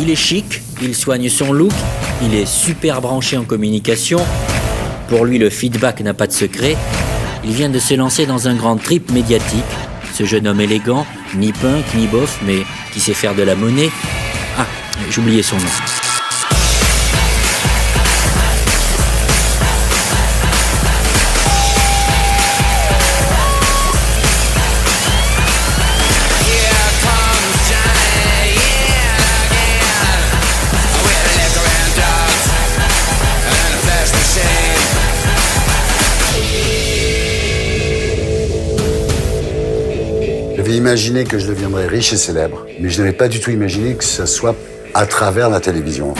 il est chic, il soigne son look, il est super branché en communication. Pour lui, le feedback n'a pas de secret. Il vient de se lancer dans un grand trip médiatique. Ce jeune homme élégant, ni punk, ni bof, mais qui sait faire de la monnaie. Ah, j'oubliais son nom. J'avais imaginé que je deviendrais riche et célèbre, mais je n'avais pas du tout imaginé que ça soit à travers la télévision.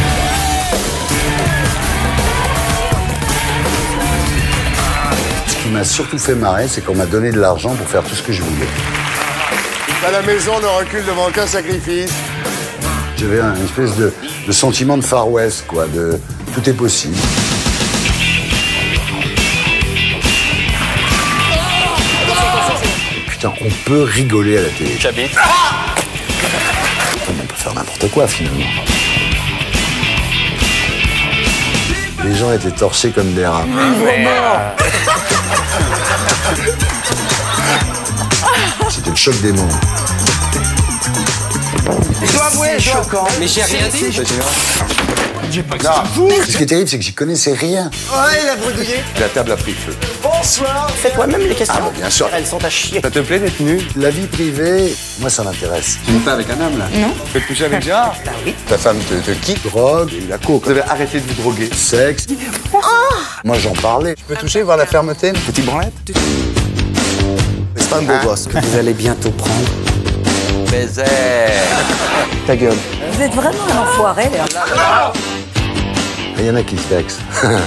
Ce qui m'a surtout fait marrer, c'est qu'on m'a donné de l'argent pour faire tout ce que je voulais. À la maison, ne recule devant aucun sacrifice. J'avais une espèce de sentiment de Far West, quoi, de tout est possible. Putain, on peut rigoler à la télé. J'habite. On peut faire n'importe quoi, finalement. Les gens étaient torchés comme des rats. C'était le choc des mondes. Je dois avouer, choquant. Mais j'ai rien dit. J'ai pas que ça. Ce qui est terrible, c'est que j'y connaissais rien. Ouais, il a bredouillé. La table a pris feu. Bonsoir. Fais toi-même les questions. Ah bon, bien sûr. Elles sont à chier. Ça te plaît d'être nu? La vie privée, moi, ça m'intéresse. Tu n'es pas avec un homme, là? Non. Tu peux te coucher avec Gérard? Bah oui. Ta femme te quitte? Drogue, et la coke, Vous avez arrêté de vous droguer. sexe. Moi, j'en parlais. Tu peux toucher, voir la fermeté? Petite branlette? C'est pas un beau gosse. Que vous allez bientôt prendre. Baiser. Ta gueule. Vous êtes vraiment un enfoiré, là. Il y en a qui se vexent. De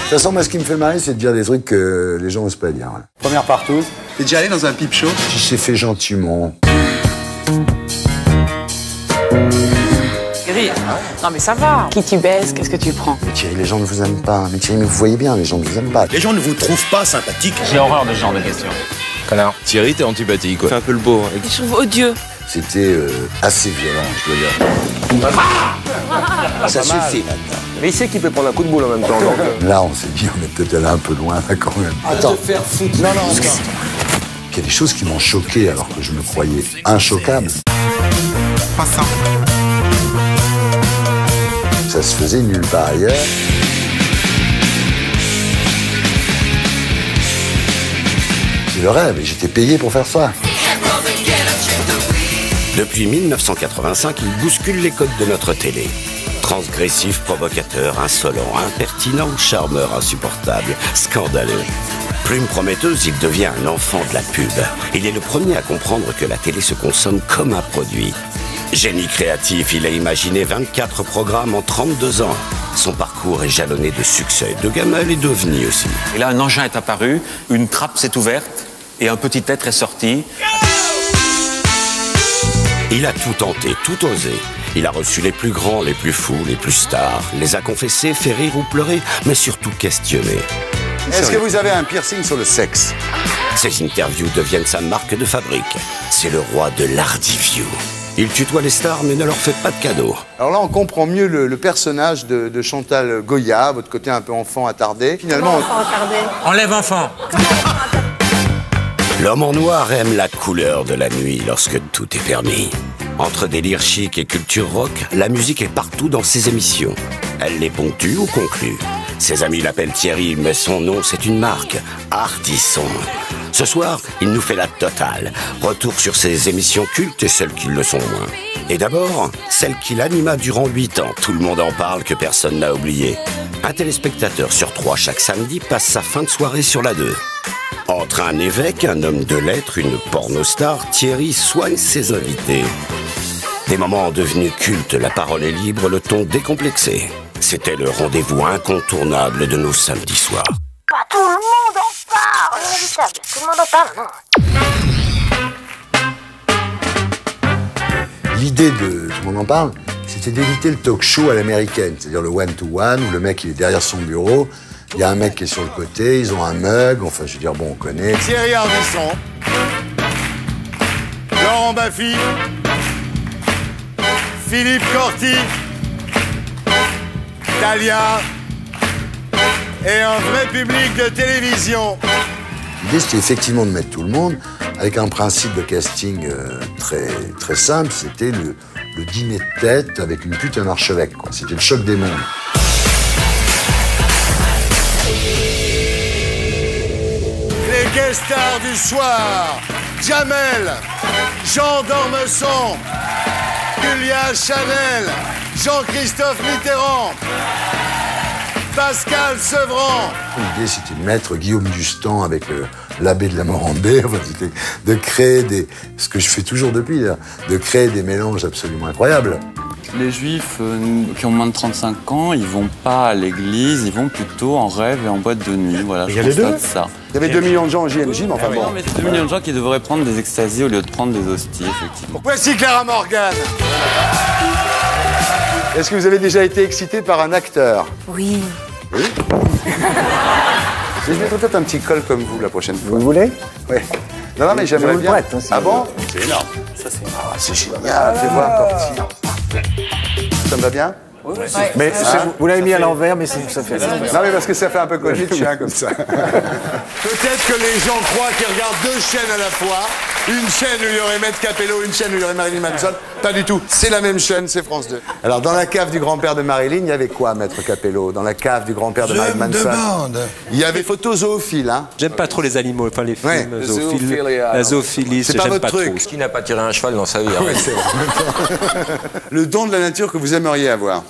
toute façon, moi, ce qui me fait marrer, c'est de dire des trucs que les gens n'osent pas dire. Voilà. Première partouze. T'es déjà allé dans un pipe show? Si c'est fait gentiment. Thierry, non mais ça va. Qui tu baises, qu'est-ce que tu prends? Mais Thierry, les gens ne vous aiment pas. Mais Thierry, mais vous voyez bien, les gens ne vous aiment pas. Les gens ne vous trouvent pas sympathique. J'ai horreur de ce genre de questions. Connard. Thierry, t'es antipathique, quoi. Fais un peu le beau. Je trouve odieux. C'était assez violent, je dois dire. Ça suffit maintenant. Mais il sait qu'il peut prendre un coup de boule en même temps. Donc... Là, on s'est dit, on est peut-être allé un peu loin, là, quand même. Attends. Te faire foutre. Non, non, attends. Il y a des choses qui m'ont choqué alors que je me croyais inchoquable. Pas ça. Ça se faisait nulle part ailleurs. C'est le rêve et j'étais payé pour faire ça. Depuis 1985, il bouscule les codes de notre télé. Transgressif, provocateur, insolent, impertinent, charmeur insupportable, scandaleux. Plume prometteuse, il devient un enfant de la pub. Il est le premier à comprendre que la télé se consomme comme un produit. Génie créatif, il a imaginé 24 programmes en 32 ans. Son parcours est jalonné de succès, de gamelles et d'ovnis aussi. Et là, un engin est apparu, une trappe s'est ouverte et un petit être est sorti. Il a tout tenté, tout osé. Il a reçu les plus grands, les plus fous, les plus stars, les a confessés, fait rire ou pleurer, mais surtout questionner. Est-ce que vous avez un piercing sur le sexe? Ses interviews deviennent sa marque de fabrique. C'est le roi de l'Hardiview. Il tutoie les stars mais ne leur fait pas de cadeaux. Alors là, on comprend mieux le personnage de Chantal Goya, votre côté un peu enfant attardé. Finalement, Enlève enfant. L'homme en noir aime la couleur de la nuit lorsque tout est permis. Entre délire chic et culture rock, la musique est partout dans ses émissions. Elle les ponctue ou conclut. Ses amis l'appellent Thierry, mais son nom c'est une marque, Ardisson. Ce soir, il nous fait la totale. Retour sur ses émissions cultes et celles qui le sont moins. Et d'abord, celle qu'il anima durant 8 ans. Tout le monde en parle que personne n'a oublié. Un téléspectateur sur 3 chaque samedi passe sa fin de soirée sur la 2. Entre un évêque, un homme de lettres, une pornostar, Thierry soigne ses invités. Des moments devenus cultes, la parole est libre, le ton décomplexé. C'était le rendez-vous incontournable de nos samedis soirs. Pas tout le monde en parle. Tout le monde en parle, non. L'idée de tout le monde en parle, c'était d'éviter le talk show à l'américaine, c'est-à-dire le one-to-one, où le mec il est derrière son bureau, il y a un mec qui est sur le côté, ils ont un mug, enfin je veux dire, bon, on connaît. Thierry Ardisson. Laurent Baffy, Philippe Corti, Talia et un vrai public de télévision. L'idée, c'était effectivement de mettre tout le monde avec un principe de casting très simple. C'était le dîner de tête avec une pute et un archevêque, quoi. C'était le choc des mondes. Les guest stars du soir, Jamel, Jean d'Ormesson, Julia Chanel, Jean-Christophe Mitterrand, Pascal Sevran. L'idée, c'était de mettre Guillaume Dustan avec l'abbé de la Morandée, enfin, c'était de créer ce que je fais toujours depuis, là, de créer des mélanges absolument incroyables. Les juifs qui ont moins de 35 ans, ils vont pas à l'église, ils vont plutôt en rêve et en boîte de nuit. Voilà, il y a les deux. ça. Il y avait 2 millions de gens en JMJ, mais enfin bon. Non, mais c'est 2 millions de gens qui devraient prendre des extasies au lieu de prendre des hosties, effectivement. Voici Clara Morgan. Est-ce que vous avez déjà été excité par un acteur? Oui. Oui. Je vais mettre peut-être un petit col comme vous la prochaine fois. Vous voulez? Oui. Non, mais j'aimerais bien. Prête, hein, ah bon? C'est énorme. Ça, c'est... Ah, c'est génial. Fais voir Corti. Ça me va bien? Oui. Mais vous l'avez mis à l'envers, mais ça fait... Non, mais parce que ça fait un peu collier de chien comme ça. Peut-être que les gens croient qu'ils regardent 2 chaînes à la fois. Une chaîne où il y aurait Maître Capello, une chaîne où il y aurait Marilyn Manson. Pas du tout. C'est la même chaîne, c'est France 2. Alors, dans la cave du grand-père de Marilyn, il y avait quoi, Maître Capello? Dans la cave du grand-père de Marilyn Manson? Il y avait photo zoophile, hein? J'aime pas trop les animaux, enfin les films zoophiles. La zoophilie, c'est pas votre truc. Qui n'a pas tiré un cheval dans sa vie? Oui, c'est vrai. Le don de la nature que vous aimeriez avoir?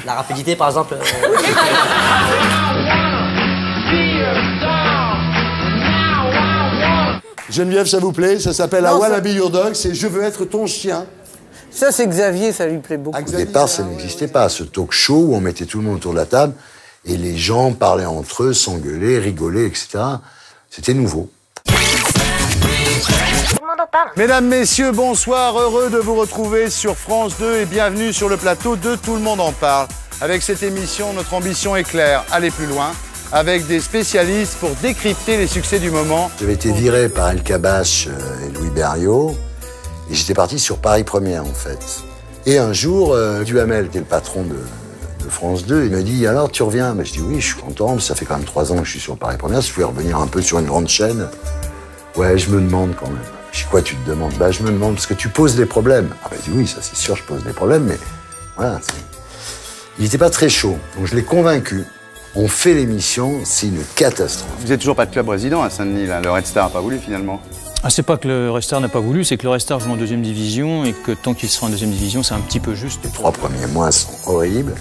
La rapidité, par exemple. Geneviève, ça vous plaît? Ça s'appelle I Wanna Be Your Dog, c'est Je veux être ton chien. Ça, c'est Xavier, ça lui plaît beaucoup. Au départ, ça n'existait pas, ce talk show où on mettait tout le monde autour de la table et les gens parlaient entre eux, s'engueulaient, rigolaient, etc. C'était nouveau. Mesdames, messieurs, bonsoir, heureux de vous retrouver sur France 2 et bienvenue sur le plateau de Tout le monde en parle. Avec cette émission, notre ambition est claire, aller plus loin, avec des spécialistes pour décrypter les succès du moment. J'avais été viré par El Kabash et Louis Berriot et j'étais parti sur Paris Première, en fait. Et un jour, Duhamel, qui est le patron de France 2, il me dit « Alors, tu reviens ?» Je dis « Oui, je suis content, ça fait quand même 3 ans que je suis sur Paris Première, si je pouvais revenir un peu sur une grande chaîne. » Ouais, je me demande quand même. Je dis, quoi, tu te demandes? Bah, je me demande, parce que tu poses des problèmes. Ah, bah, je dis, oui, ça, c'est sûr, je pose des problèmes, mais voilà. Il n'était pas très chaud. Donc, je l'ai convaincu. On fait l'émission, c'est une catastrophe. Vous n'êtes toujours pas de club résident à Saint-Denis, là. Le Red Star n'a pas voulu, finalement. Ah, c'est pas que le Red Star n'a pas voulu, c'est que le Red Star joue en 2e division et que tant qu'il sera en 2e division, c'est un petit peu juste. Les 3 premiers mois sont horribles.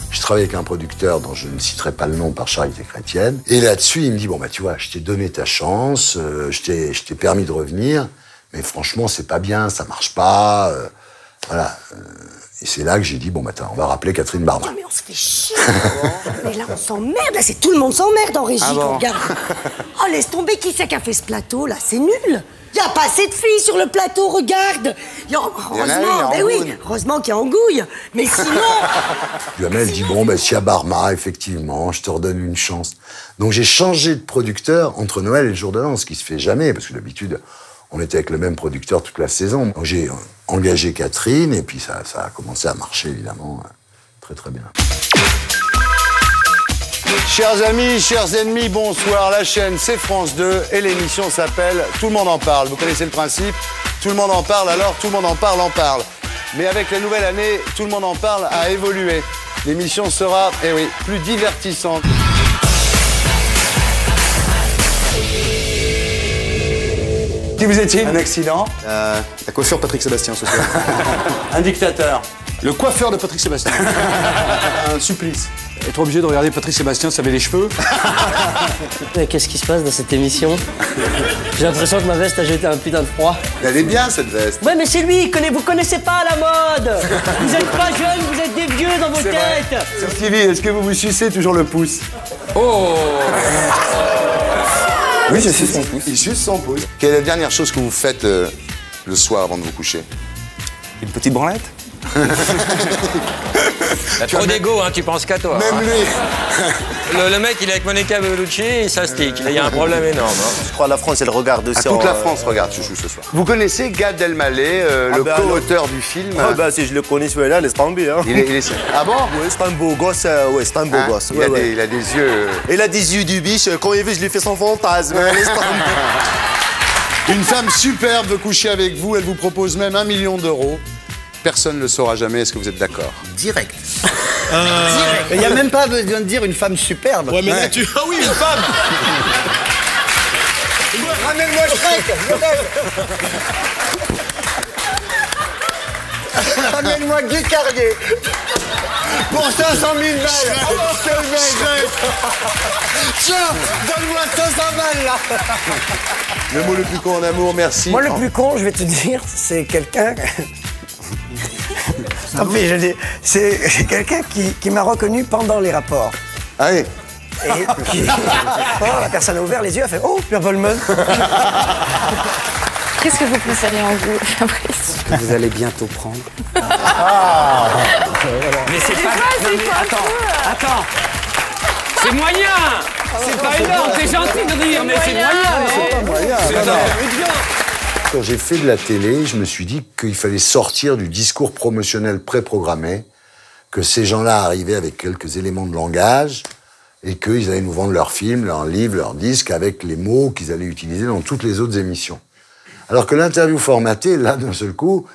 Je travaille avec un producteur dont je ne citerai pas le nom par charité chrétienne. Et là-dessus, il me dit, bon, bah, tu vois, je t'ai donné ta chance, je t'ai permis de revenir, mais franchement, c'est pas bien, ça marche pas, voilà. Et c'est là que j'ai dit, bon, bah, on va rappeler Catherine Barma. Non, mais on se fait chier. Mais là, on s'emmerde, là, c'est tout le monde s'emmerde en régie, regarde. Oh, laisse tomber, qui c'est qui a fait ce plateau, là? C'est nul. Il n'y a pas assez de filles sur le plateau, regarde. Heureusement, ben oui, heureusement qu'il y a Angouille. Mais sinon... Duhamel dit, bon, ben, s'il y a Barma, effectivement, je te redonne une chance. Donc j'ai changé de producteur entre Noël et le jour de l'an, ce qui se fait jamais, parce que d'habitude, on était avec le même producteur toute la saison. Donc j'ai engagé Catherine, et puis ça a commencé à marcher, évidemment, très très bien. Chers amis, chers ennemis, bonsoir. La chaîne, c'est France 2 et l'émission s'appelle Tout le monde en parle. Vous connaissez le principe? Tout le monde en parle, alors tout le monde en parle. Mais avec la nouvelle année, Tout le monde en parle a évolué. L'émission sera, eh oui, plus divertissante. Qui vous est-il? Un accident? La coiffure Patrick Sébastien ce soir. Un dictateur? Le coiffeur de Patrick Sébastien. Un supplice? Être obligé de regarder Patrick Sébastien, ça avait les cheveux. Qu'est-ce qui se passe dans cette émission? J'ai l'impression que ma veste a jeté un putain de froid. Elle est bien, cette veste. Ouais, mais c'est lui, vous connaissez pas la mode. Vous êtes pas jeunes, vous êtes des vieux dans vos têtes. Stevie, est-ce que vous vous sucez toujours le pouce? Oh. Oui, je suce son pouce. Il suce son pouce. Quelle est la dernière chose que vous faites le soir avant de vous coucher? Une petite branlette. T'as trop d'ego, hein, tu penses qu'à toi. Même lui. Le mec, il est avec Monica Bellucci, ça stick. Il y a un problème énorme. Hein. Je crois que la France, elle regarde aussi. Toute la France regarde Chouchou ce soir. Vous connaissez Gad Elmaleh, le co-auteur du film? Ah bah si je le connais celui-là, laisse tomber. Hein. Ah bon? Oui, c'est un beau gosse. Ouais, c'est un beau gosse. Il a des yeux. Il a des yeux du biche. Quand il veut, je lui fais son fantasme. Laisse tomber. Une femme superbe veut coucher avec vous. Elle vous propose même 1 million d'euros. Personne ne le saura jamais. Est-ce que vous êtes d'accord? Direct. Il n'y a même pas besoin de dire une femme superbe. Ouais, mais là, tu... Ah oui, une femme. Ramène-moi Shrek. Ramène-moi Guy Carrier. Pour 500 000 balles. Tiens, donne-moi 500 balles, là. Le mot le plus con en amour, merci. Moi, le plus con, je vais te dire, c'est quelqu'un... Tant pis, je dis, c'est quelqu'un qui m'a reconnu pendant les rapports. Ah oui. Et qui... Oh, la personne a ouvert les yeux, a fait « Oh, Pierre Polman !» Qu'est-ce que vous préférez en vous, Fabrice? Que vous allez bientôt prendre. Ah. Mais c'est pas... Non, mais attends. C'est moyen. C'est pas énorme, c'est gentil de dire, mais c'est moyen. C'est pas moyen. Quand j'ai fait de la télé, je me suis dit qu'il fallait sortir du discours promotionnel préprogrammé, que ces gens-là arrivaient avec quelques éléments de langage et qu'ils allaient nous vendre leurs films, leurs livres, leurs disques avec les mots qu'ils allaient utiliser dans toutes les autres émissions. Alors que l'interview formatée, là, d'un seul coup,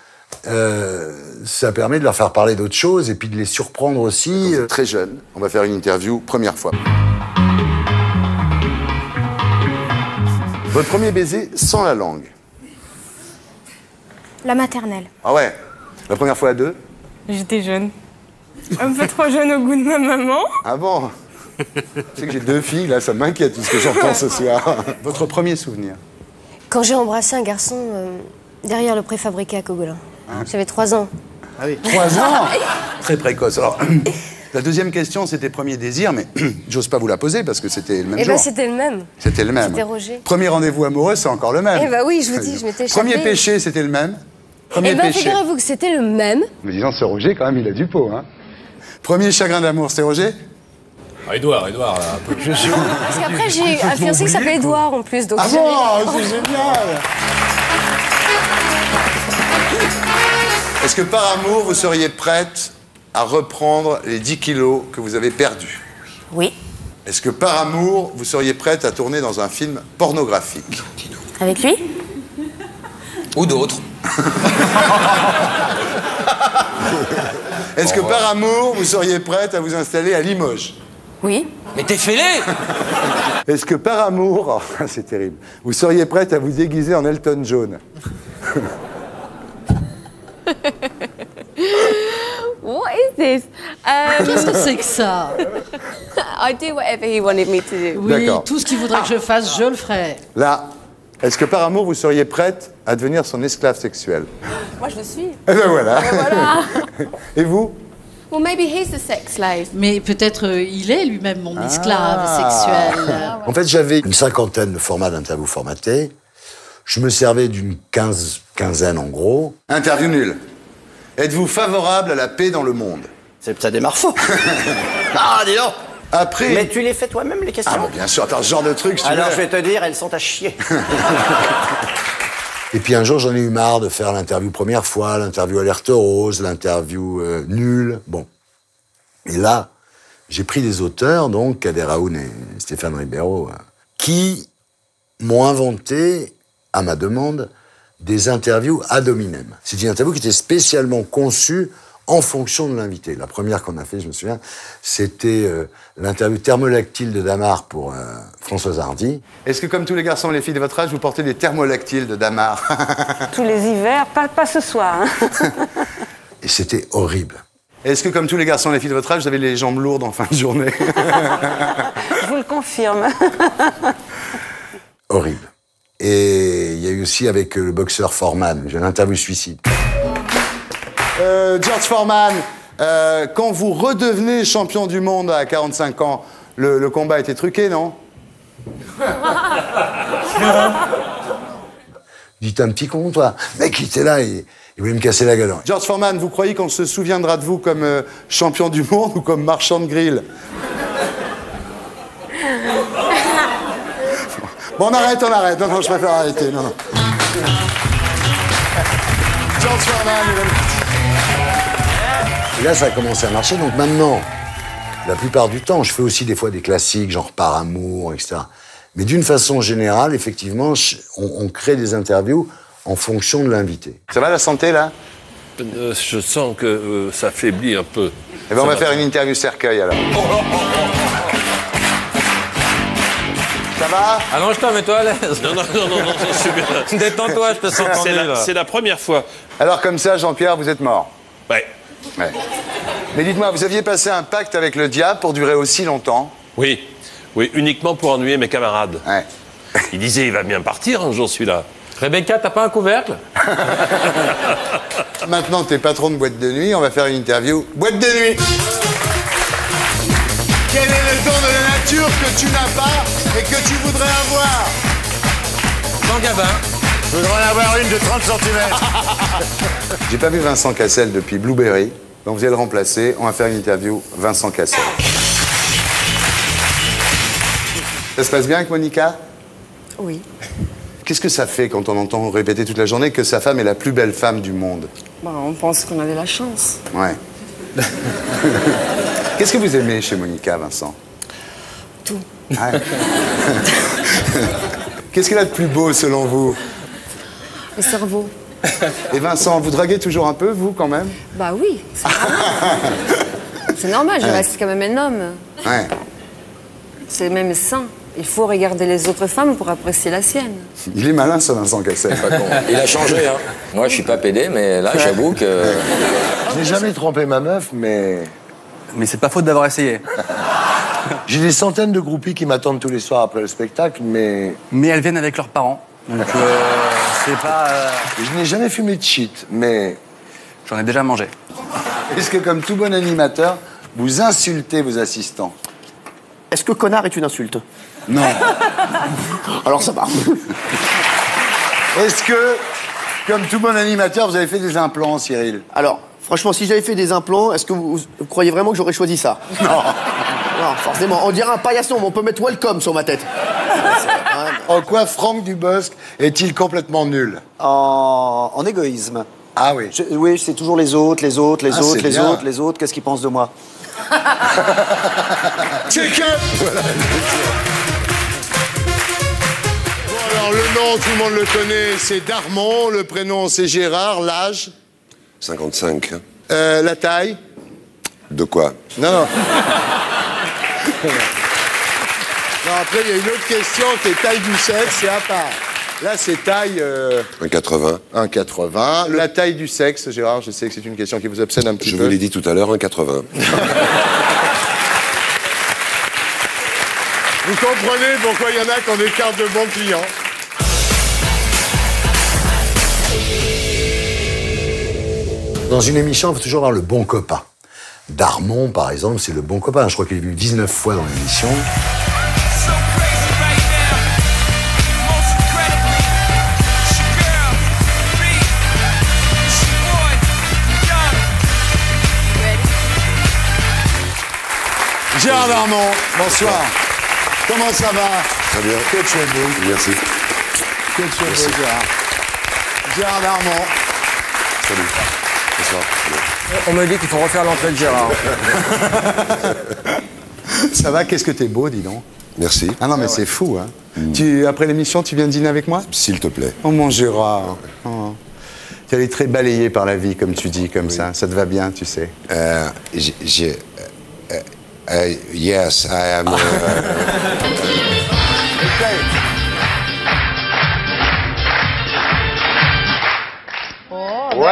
ça permet de leur faire parler d'autres choses et puis de les surprendre aussi. Très jeune, on va faire une interview première fois. Votre premier baiser sans la langue? La maternelle. Ah ouais? La première fois à deux? J'étais jeune. Un peu trop jeune au goût de ma maman. Ah bon? Tu sais que j'ai 2 filles, là, ça m'inquiète tout ce que j'entends ce soir. Votre premier souvenir? Quand j'ai embrassé un garçon derrière le préfabriqué à Cogolin. J'avais 3 ans. Ah oui, 3 ans? Très précoce. Alors, la deuxième question, c'était premier désir, mais j'ose pas vous la poser parce que c'était le même jour. Eh ben, c'était le même. C'était le même. C'était Roger. Premier rendez-vous amoureux, c'est encore le même. Eh ben oui, je vous dis, je m'étais échappée. Premier péché, c'était le même. Eh ben, figurez-vous que c'était le même. Mais disons, ce Roger, quand même, il a du pot, hein. Premier chagrin d'amour, c'était Roger? Ah, Édouard, là, un peu. Parce qu'après, j'ai un fiancé qui s'appelait Édouard, en plus. Donc ah bon, c'est génial. Est-ce que par amour, vous seriez prête à reprendre les 10 kilos que vous avez perdus? Oui. Est-ce que par amour, vous seriez prête à tourner dans un film pornographique? Avec lui? Ou d'autres. Est-ce que par amour, vous seriez prête à vous installer à Limoges? Oui. Mais t'es fêlé. Est-ce que par amour, oh, c'est terrible, vous seriez prête à vous déguiser en Elton John? What is this? Qu'est-ce que c'est que ça? I do whatever he wanted me to do. Oui, tout ce qu'il voudrait que je fasse, je le ferai. Là, est-ce que par amour, vous seriez prête à devenir son esclave sexuel? Moi, je le suis. Eh ben voilà. Voilà. Et vous? Well, maybe he's the sex slave. Mais peut-être il est lui-même mon esclave sexuel. En fait, j'avais une 50aine de formats d'interviews formatés. Je me servais d'une quinzaine en gros. Interview nulle. Êtes-vous favorable à la paix dans le monde? Ça démarre fort. Ah, dis donc. Après... Mais tu les fais toi-même, les questions? Ah, bien sûr. Attends, ce genre de truc... Alors, je vais te dire, elles sont à chier. Et puis un jour, j'en ai eu marre de faire l'interview première fois, l'interview alerte rose, l'interview nulle. Bon. Et là, j'ai pris des auteurs, donc Kader Aoun et Stéphane Ribeiro, qui m'ont inventé, à ma demande, des interviews ad hominem. C'est une interview qui était spécialement conçue en fonction de l'invité. La première qu'on a fait, je me souviens, c'était l'interview thermolactyle de Damar pour Françoise Hardy. Est-ce que, comme tous les garçons et les filles de votre âge, vous portez des thermolactyles de Damar? Tous les hivers, pas ce soir. Hein. Et c'était horrible. Est-ce que, comme tous les garçons et les filles de votre âge, vous avez les jambes lourdes en fin de journée? Je vous le confirme. Horrible. Et il y a eu aussi avec le boxeur Foreman, j'ai l'interview suicide. George Foreman, quand vous redevenez champion du monde à 45 ans, le combat était truqué, non? Dites un petit con, toi. Le mec, il était là, Il voulait me casser la gueule. George Foreman, vous croyez qu'on se souviendra de vous comme champion du monde ou comme marchand de grill? Bon, on arrête. Non, je préfère arrêter. Non. George Foreman, et là, ça a commencé à marcher. Donc maintenant, la plupart du temps, je fais aussi des fois des classiques, genre Par amour, etc. Mais d'une façon générale, effectivement, on crée des interviews en fonction de l'invité. Ça va la santé, là? Je sens que ça faiblit un peu. Eh ben, on va faire une interview cercueil, alors. Ça va? Allonge-toi, mets-toi à l'aise. Non, je suis bien. Détends-toi, je te sens tendu, là. C'est la première fois. Alors, comme ça, Jean-Pierre, vous êtes mort? Ouais. Mais dites-moi, vous aviez passé un pacte avec le diable pour durer aussi longtemps? Oui, uniquement pour ennuyer mes camarades. Ouais. Il disait, il va bien partir un jour, celui-là. Rebecca, t'as pas un couvercle? Maintenant, t'es patron de boîte de nuit, on va faire une interview. Boîte de nuit! Quel est le don de la nature que tu n'as pas et que tu voudrais avoir? Jean Gabin. Je voudrais en avoir une de 30 cm. J'ai pas vu Vincent Cassel depuis Blueberry, donc vous allez le remplacer. On va faire une interview Vincent Cassel. Ça se passe bien avec Monica? Oui. Qu'est-ce que ça fait quand on entend répéter toute la journée que sa femme est la plus belle femme du monde? On pense qu'on a de la chance. Ouais. Qu'est-ce que vous aimez chez Monica, Vincent? Tout. Ouais. Qu'est-ce qu'elle a de plus beau, selon vous? Le cerveau. Et Vincent, vous draguez toujours un peu, vous, quand même? Bah oui, c'est normal. C'est normal, je reste quand même un homme. Ouais. C'est même sain. Il faut regarder les autres femmes pour apprécier la sienne. Il est malin, ce Vincent Cassel. Pas con. Il a changé, hein. Moi, je suis pas pédé, mais là, j'avoue que... Je n'ai jamais trompé ma meuf, mais... Mais c'est pas faute d'avoir essayé. J'ai des centaines de groupies qui m'attendent tous les soirs après le spectacle, mais... Mais elles viennent avec leurs parents. Donc, c'est pas... Je n'ai jamais fumé de shit, mais... J'en ai déjà mangé. Est-ce que, comme tout bon animateur, vous insultez vos assistants? Est-ce que connard est une insulte? Non. Alors ça va. Est-ce que, comme tout bon animateur, vous avez fait des implants, Cyril? Alors, franchement, si j'avais fait des implants, est-ce que vous croyez vraiment que j'aurais choisi ça? Non. Non, forcément. On dirait un paillasson, mais on peut mettre welcome sur ma tête. En quoi Franck Dubosc est-il complètement nul? En égoïsme. Ah oui. Oui, c'est toujours les autres. Qu'est-ce qu'ils pensent de moi? C'est que... Voilà. Bon, alors, le nom, tout le monde le connaît, c'est Darmon. Le prénom, c'est Gérard. L'âge? 55. La taille? De quoi? Non. Non, après, il y a une autre question qui est taille du sexe, c'est à part. Là, c'est taille... 1,80. 1,80. La taille du sexe, Gérard, je sais que c'est une question qui vous obsède un petit peu. Je vous l'ai dit tout à l'heure, 1,80. Vous comprenez pourquoi il y en a qui ont des cartes de bons clients. Dans une émission, il faut toujours avoir le bon copain. Darmon, par exemple, c'est le bon copain. Je crois qu'il est venu 19 fois dans l'émission. Gérard Darmon, bonsoir. Comment ça va? Très bien. Que tu es beau. Merci. Que tu es beau, Gérard. Gérard Darmon. Salut. Bonsoir. On me dit qu'il faut refaire l'entrée de Gérard. Ça va? Qu'est-ce que t'es beau, dis donc. Merci. Ah non, mais c'est fou, hein. Après l'émission, tu viens diner avec moi? S'il te plaît. Oh, mon Gérard. Oh. Tu es très balayé par la vie, comme tu dis, comme ça. Ça te va bien, tu sais. Yes, I am... Ouais.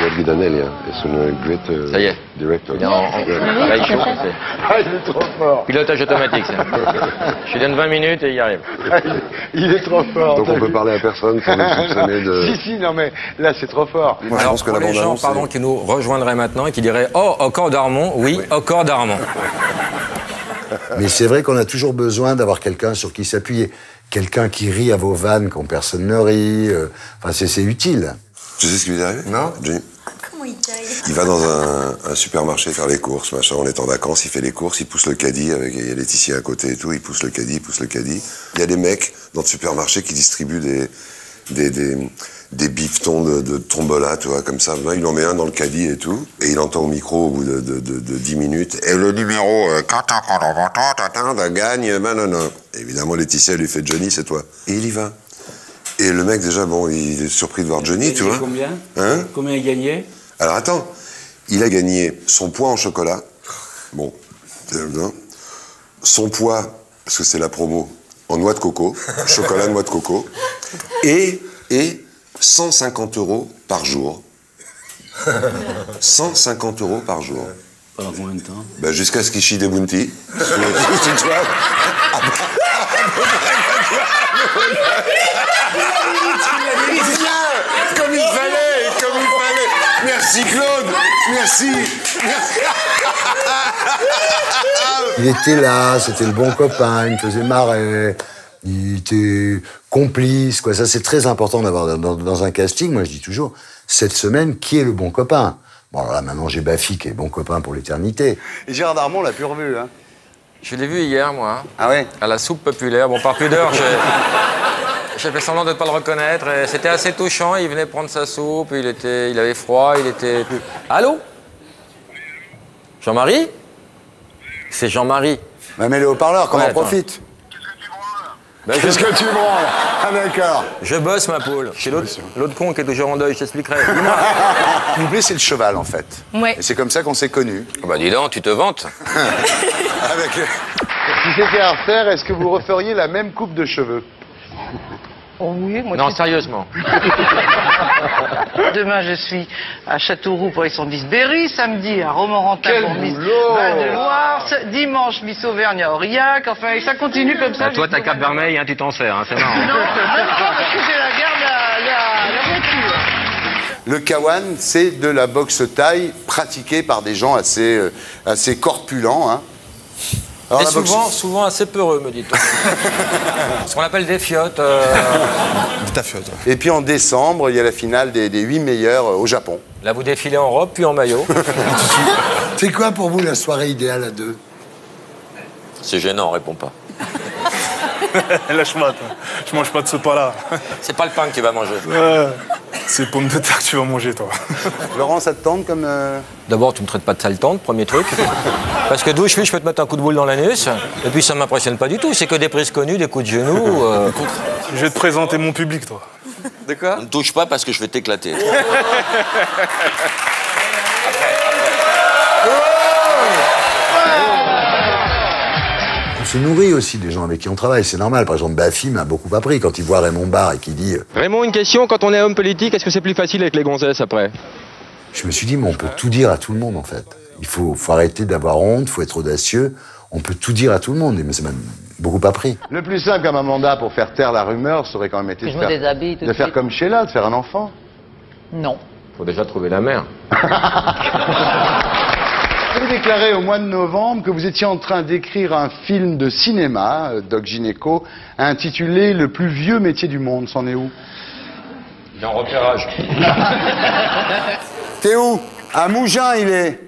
Gheorghe Danelli is un great Ça y est. director. Il est là, il chauffe, c'est... Ah, il est trop fort. Pilotage automatique, ça. Je lui donne 20 minutes et il y arrive. Il est trop fort. Donc on peut parler à personne sans nous soupçonner de... Si, non, mais là, c'est trop fort. Moi, je pense que pour la les gens, bande-annonce... qui nous rejoindraient maintenant et qui diraient « Oh, encore Darmon ?» Oui, encore Darmon. Mais c'est vrai qu'on a toujours besoin d'avoir quelqu'un sur qui s'appuyer. quelqu'un qui rit à vos vannes quand personne ne rit. Enfin, c'est utile. Tu sais ce qui lui est arrivé? Non. Johnny. Comment il taille? Il va dans un supermarché faire les courses, machin. On est en vacances, il fait les courses, il pousse le caddie, il y a Laetitia à côté et tout, il pousse le caddie. Il y a des mecs dans le supermarché qui distribuent des bifetons de tombola, tu vois, comme ça. Il en met un dans le caddie et tout, et il entend au micro au bout de 10 minutes, et le numéro gagne, non. Évidemment, Laetitia lui fait Johnny, c'est toi. Et il y va. Et le mec, déjà, bon, il est surpris de voir Johnny, tu vois. Combien? Hein? Combien il gagnait? Alors attends, il a gagné son poids en chocolat. Bon, son poids, parce que c'est la promo, en noix de coco, chocolat noix de coco, et 150 € par jour. 150 € par jour. Pendant combien de temps? Ben, jusqu'à ce qu'il chie des bounty. Tu vois. Comme il fallait. Merci Claude, merci. Il était là, c'était le bon copain, il me faisait marrer, il était complice, quoi. Ça, c'est très important d'avoir dans un casting. Moi, je dis toujours, cette semaine, qui est le bon copain? Bon, alors là, maintenant, j'ai Baffy qui est bon copain pour l'éternité. Et Gérard Darmon, on l'a plus revu, hein? Je l'ai vu hier, moi. Ah ouais? À la soupe populaire. Bon, par pudeur, j'ai fait semblant de ne pas le reconnaître. C'était assez touchant. Il venait prendre sa soupe, il avait froid, il était... Allô? Jean-Marie? C'est Jean-Marie. Bah, mets le haut-parleur, qu'on Ouais, en attends. profite. Ben, Qu'est-ce que tu branles? Ah d'accord. Je bosse, ma poule. Chez l'autre con qui est toujours en deuil, je t'expliquerai. Mon blé, c'est le cheval, en fait. Ouais. Et c'est comme ça qu'on s'est connus. Bah dis donc, tu te vantes. Avec le... Si c'était à refaire, est-ce que vous referiez la même coupe de cheveux? Oh oui, moi Non, sérieusement. Demain, je suis à Châteauroux pour son Miss Berry. Samedi, à Romorantin Quel pour Miss boulot! Val-de-Loire. Dimanche, Miss Auvergne à Aurillac. Enfin, ça continue comme ça. Bah, toi, t'as Cap Vermeil, hein, tu t'en sers, hein, c'est marrant. Non, même pas parce que j'ai la garde la voiture. Le Kawan, c'est de la boxe thaï pratiquée par des gens assez corpulents, hein. Alors, Et la boxe- souvent assez peureux, me dit-on. Ce qu'on appelle des fiottes. Et puis en décembre, il y a la finale des 8 meilleurs au Japon. Là, vous défilez en robe, puis en maillot. C'est quoi pour vous la soirée idéale à deux? C'est gênant, réponds pas. Lâche-moi, toi. Je mange pas de ce pas-là. C'est pas le pain que tu vas manger. C'est pommes de terre que tu vas manger, toi. Laurent, ça te tente comme... D'abord, tu me traites pas de sale tante, premier truc. Parce que d'où je suis, je peux te mettre un coup de boule dans l'anus. Et puis, ça m'impressionne pas du tout. C'est que des prises connues, des coups de genoux. Je vais te présenter mon public, toi. De quoi? Ne touche pas parce que je vais t'éclater. On se nourrit aussi des gens avec qui on travaille, c'est normal. Par exemple, Baffy m'a beaucoup appris quand il voit Raymond Barre et qu'il dit... Raymond, une question. Quand on est homme politique, est-ce que c'est plus facile avec les gonzesses après? Je me suis dit, mais on peut tout dire à tout le monde, en fait. Il faut arrêter d'avoir honte, il faut être audacieux. On peut tout dire à tout le monde, mais ça m'a beaucoup appris. Le plus simple comme un mandat pour faire taire la rumeur, ça aurait quand même été Je me déshabille tout de de faire suite. comme Sheila, de faire un enfant. Non. Faut déjà trouver la mère. Vous avez déclaré au mois de novembre que vous étiez en train d'écrire un film de cinéma, Doc Gynéco, intitulé « Le plus vieux métier du monde ». C'en est où? Il est en repérage. T'es où? À Mougins, il est.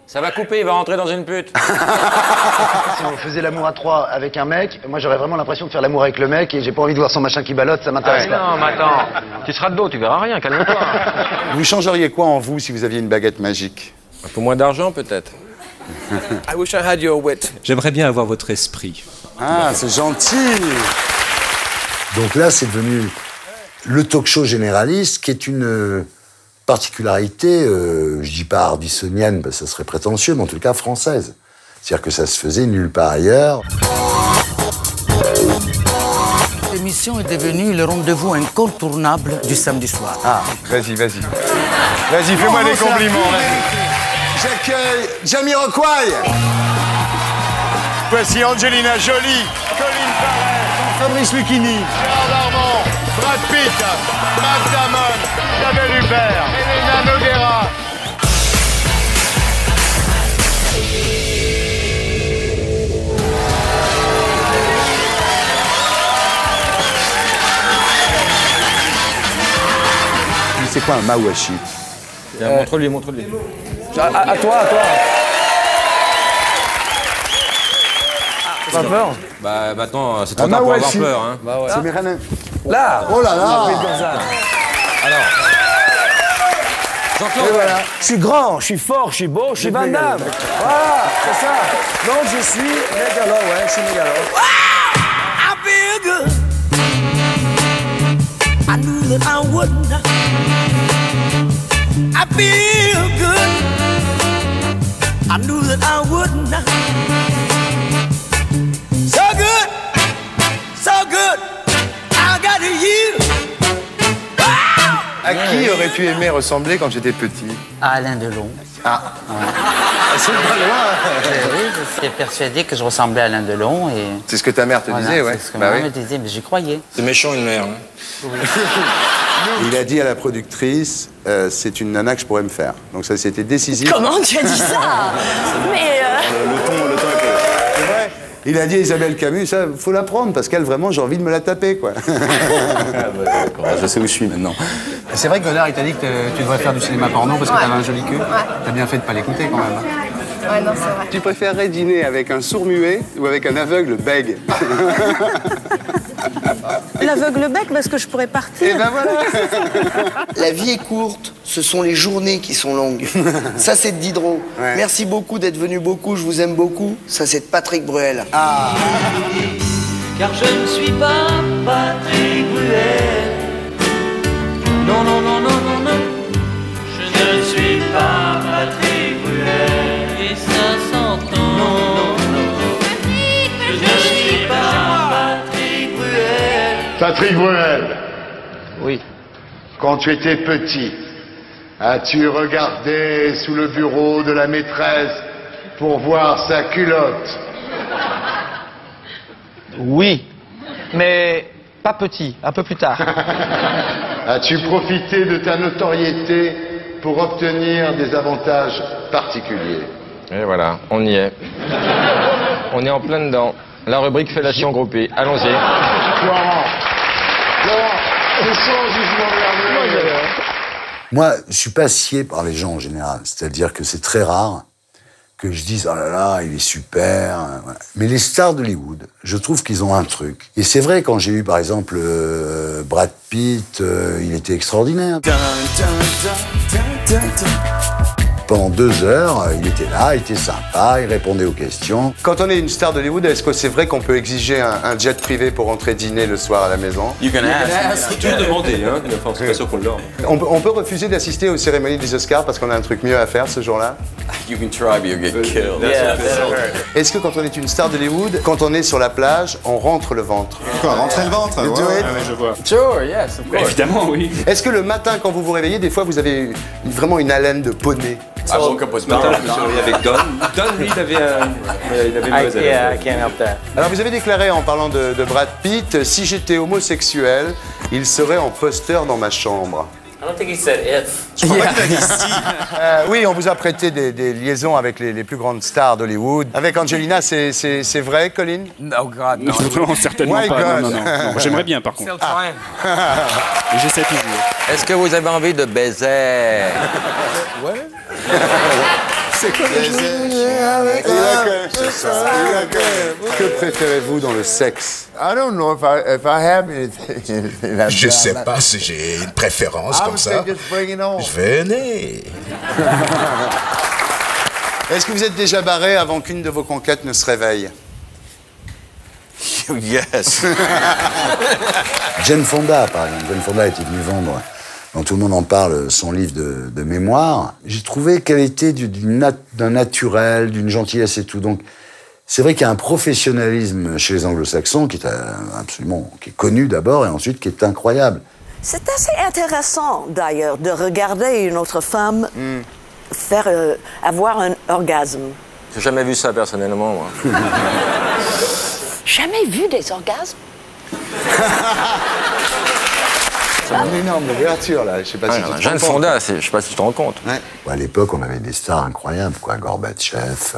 Ça va couper, il va rentrer dans une pute. Si on faisait l'amour à trois avec un mec, moi j'aurais vraiment l'impression de faire l'amour avec le mec et j'ai pas envie de voir son machin qui ballotte, ça m'intéresse pas. Non, mais attends, tu seras de dos, tu verras rien, calme-toi. Vous changeriez quoi en vous si vous aviez une baguette magique? Un peu moins d'argent, peut-être. I wish I had your wit. J'aimerais bien avoir votre esprit. Ah, c'est gentil. Donc là, c'est devenu le talk-show généraliste, qui est une particularité, je dis pas ardissonienne, parce que ça serait prétentieux, mais en tout cas française. C'est-à-dire que ça se faisait nulle part ailleurs. L'émission est devenue le rendez-vous incontournable du samedi soir. Ah, vas-y. Vas-y, fais-moi des compliments. J'accueille Jamiroquai. Voici Angelina Jolie, Colin Farrell, Fabrice Lucchini, Gérard Darmon, Brad Pitt, Matt Damon, Isabelle Huppert, Elena Noguera. quoi un mawashi? Montre-lui. À toi. Pas peur? Bah maintenant, c'est trop tard pour avoir peur. Hein. Bah ouais. C'est mes ranins. Là. Oh là là. Alors. Jean-Claude. Voilà. Je suis grand, je suis fort, je suis beau, je suis Van Damme. Voilà, c'est ça. Donc je suis mégalo, ouais, je suis mégalo. I feel good. I knew that I wouldn't. I feel good. I knew that I wouldn't. So good. I got you. À qui aurais-tu aimé ressembler quand j'étais petit? À Alain Delon. Ah. C'est pas loin. Oui, j'étais persuadé que je ressemblais à Alain Delon et... C'est ce que ta mère te disait, ouais. C'est ce que ma mère me disait, mais j'y croyais. C'est méchant une mère. Hein. Il a dit à la productrice, c'est une nana que je pourrais me faire. Donc ça, c'était décisif. Comment tu as dit ça? Mais... Le ton est pas... C'est vrai. Il a dit à Isabelle Camus, ça, faut la prendre, parce qu'elle, vraiment, j'ai envie de me la taper, quoi. D'accord, je sais où je suis maintenant. C'est vrai que Godard, il t'a dit que tu devrais faire du cinéma porno parce que t'avais un joli cul. T'as bien fait de pas l'écouter, quand même. Ouais, non, c'est vrai. Tu préférerais dîner avec un sourd-muet ou avec un aveugle bègue? L'aveugle bec, parce que je pourrais partir. Et ben voilà. La vie est courte, ce sont les journées qui sont longues. Ça, c'est de Diderot. Ouais. Merci beaucoup d'être venu beaucoup, je vous aime beaucoup. Ça, c'est de Patrick Bruel. Ah. Car je ne suis pas Patrick Bruel. Non, non, non, non, non, non. Je ne suis pas Patrick Bruel. Et ça s'entend. Non, non, non. Je ne suis pas Patrick Bruel. Patrick Bruel. Oui. Quand tu étais petit, as-tu regardé sous le bureau de la maîtresse pour voir sa culotte? Oui, mais pas petit, un peu plus tard. As-tu profité de ta notoriété pour obtenir des avantages particuliers? Et voilà, on y est. On est en plein dedans. La rubrique fellation groupée. Allons-y. Florent, c'est son jugement dernier. Moi, je suis pas scié par les gens en général. C'est-à-dire que c'est très rare que je dise « Oh là là, il est super ». Voilà. Mais les stars d'Hollywood, je trouve qu'ils ont un truc. Et c'est vrai, quand j'ai eu, par exemple, Brad Pitt, il était extraordinaire. Pendant 2 heures, il était là, il était sympa, il répondait aux questions. Quand on est une star d'Hollywood, est-ce que c'est vrai qu'on peut exiger un jet privé pour rentrer dîner le soir à la maison? You can ask. Tu peux demander, hein. Enfin, c'est pas sûr qu'on l'a. On peut refuser d'assister aux cérémonies des Oscars parce qu'on a un truc mieux à faire ce jour-là? You can try, but you'll get killed. Est-ce que quand on est une star d'Hollywood, quand on est sur la plage, on rentre le ventre? Quoi, rentrer le ventre? You do it? Je vois. Sure, yes, of course. Évidemment, oui. Est-ce que le matin, quand vous vous réveillez, des fois, vous avez vraiment une haleine de poney? Ah bon, comme ce matin, je me suis réveillé avec Don. Don, lui, il avait une buzz. I can't help that. Alors, vous avez déclaré, en parlant de Brad Pitt, si j'étais homosexuel, il serait en poster dans ma chambre. I don't think he said if. Je crois pas qu'il a dit si. Oui, on vous a prêté des liaisons avec les plus grandes stars d'Hollywood. Avec Angelina, c'est vrai, Colin? No, God, no. Non, certainement My pas. God. Non. J'aimerais bien, par contre. Et j'essaie toujours. Est-ce que vous avez envie de baiser? Ouais. C'est quoi Que préférez-vous dans le sexe? I don't know if I have anything. Je sais pas si j'ai une préférence comme ça. Venez. Est-ce que vous êtes déjà barré avant qu'une de vos conquêtes ne se réveille? Yes. Jane Fonda, par exemple. Jane Fonda était venue vendre, dont tout le monde en parle, son livre de mémoire. J'ai trouvé qu'elle était d'un naturel, d'une gentillesse et tout. Donc, c'est vrai qu'il y a un professionnalisme chez les anglo-saxons qui est connu d'abord et ensuite qui est incroyable. C'est assez intéressant, d'ailleurs, de regarder une autre femme avoir un orgasme. J'ai jamais vu ça, personnellement, moi. Jamais vu des orgasmes? C'est une énorme ouverture, là. Je sais pas si tu te rends Jane compte. Fonda, je sais pas si tu te rends compte. Ouais. À l'époque, on avait des stars incroyables, quoi. Gorbatchev,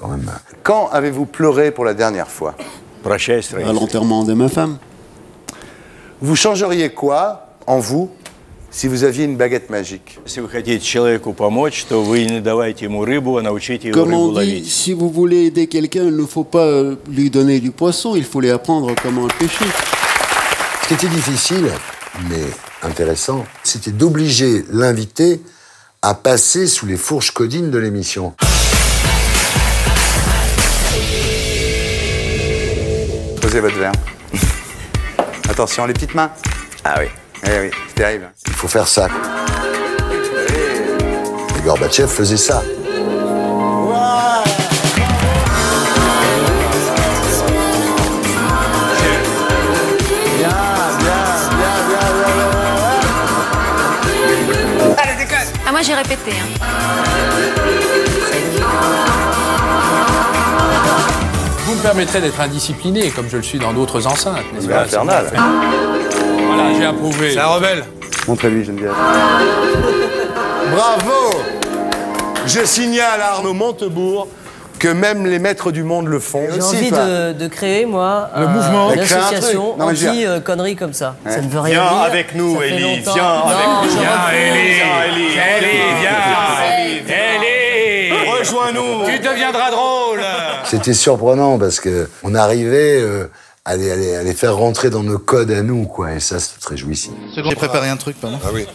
quand même. Quand avez-vous pleuré pour la dernière fois? À l'enterrement de ma femme. Vous changeriez quoi en vous si vous aviez une baguette magique? Si vous хотите человеку помочь, то вы не давайте ему рыбу, а научите его Comme рыбу on dit, ловить. si vous voulez aider quelqu'un, il ne faut pas lui donner du poisson, il faut lui apprendre comment le pêcher. Ce qui était difficile, mais intéressant, c'était d'obliger l'invité à passer sous les fourches codines de l'émission. Posez votre verre. Attention, les petites mains. Ah oui. Eh oui, c'est terrible. Il faut faire ça. Et Gorbatchev faisait ça. Ah, moi j'ai répété. Hein. Vous me permettrez d'être indiscipliné, comme je le suis dans d'autres enceintes, n'est-ce C'est pas? infernal. Voilà, j'ai approuvé. C'est un rebelle. Montrez-lui, Geneviève. Bravo! Je signale à Arnaud Montebourg que même les maîtres du monde le font. J'ai envie de créer, moi, une association anti-conneries comme ça. Ouais. Ça ne veut rien Viens dire. avec nous, Ça fait Élie, longtemps. viens Non, avec nous. je Viens, refuse. Élie, rejoins-nous. Tu deviendras drôle. C'était surprenant parce que on arrivait à les faire rentrer dans nos codes à nous, quoi. Et ça, c'était très jouissif. J'ai préparé un truc, pardon. Ah oui.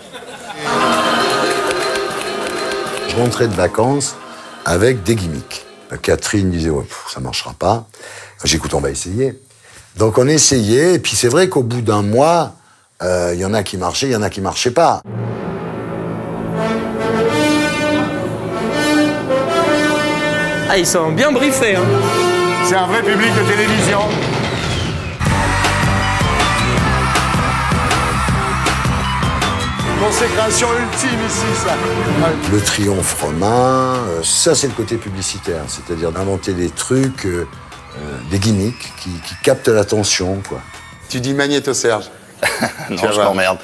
Je rentrais de vacances avec des gimmicks. Catherine disait, ouais, ça marchera pas. J'écoute, on va essayer. Donc on essayait, et puis c'est vrai qu'au bout d'un mois, il y en a qui marchaient, il y en a qui marchaient pas. Ah, ils sont bien briefés, hein. C'est un vrai public de télévision. Consécration ultime ici, ça. Le triomphe romain, ça c'est le côté publicitaire, c'est-à-dire d'inventer des trucs, des gimmicks qui captent l'attention, quoi. Tu dis Magnéto Serge. Non, je m'emmerde.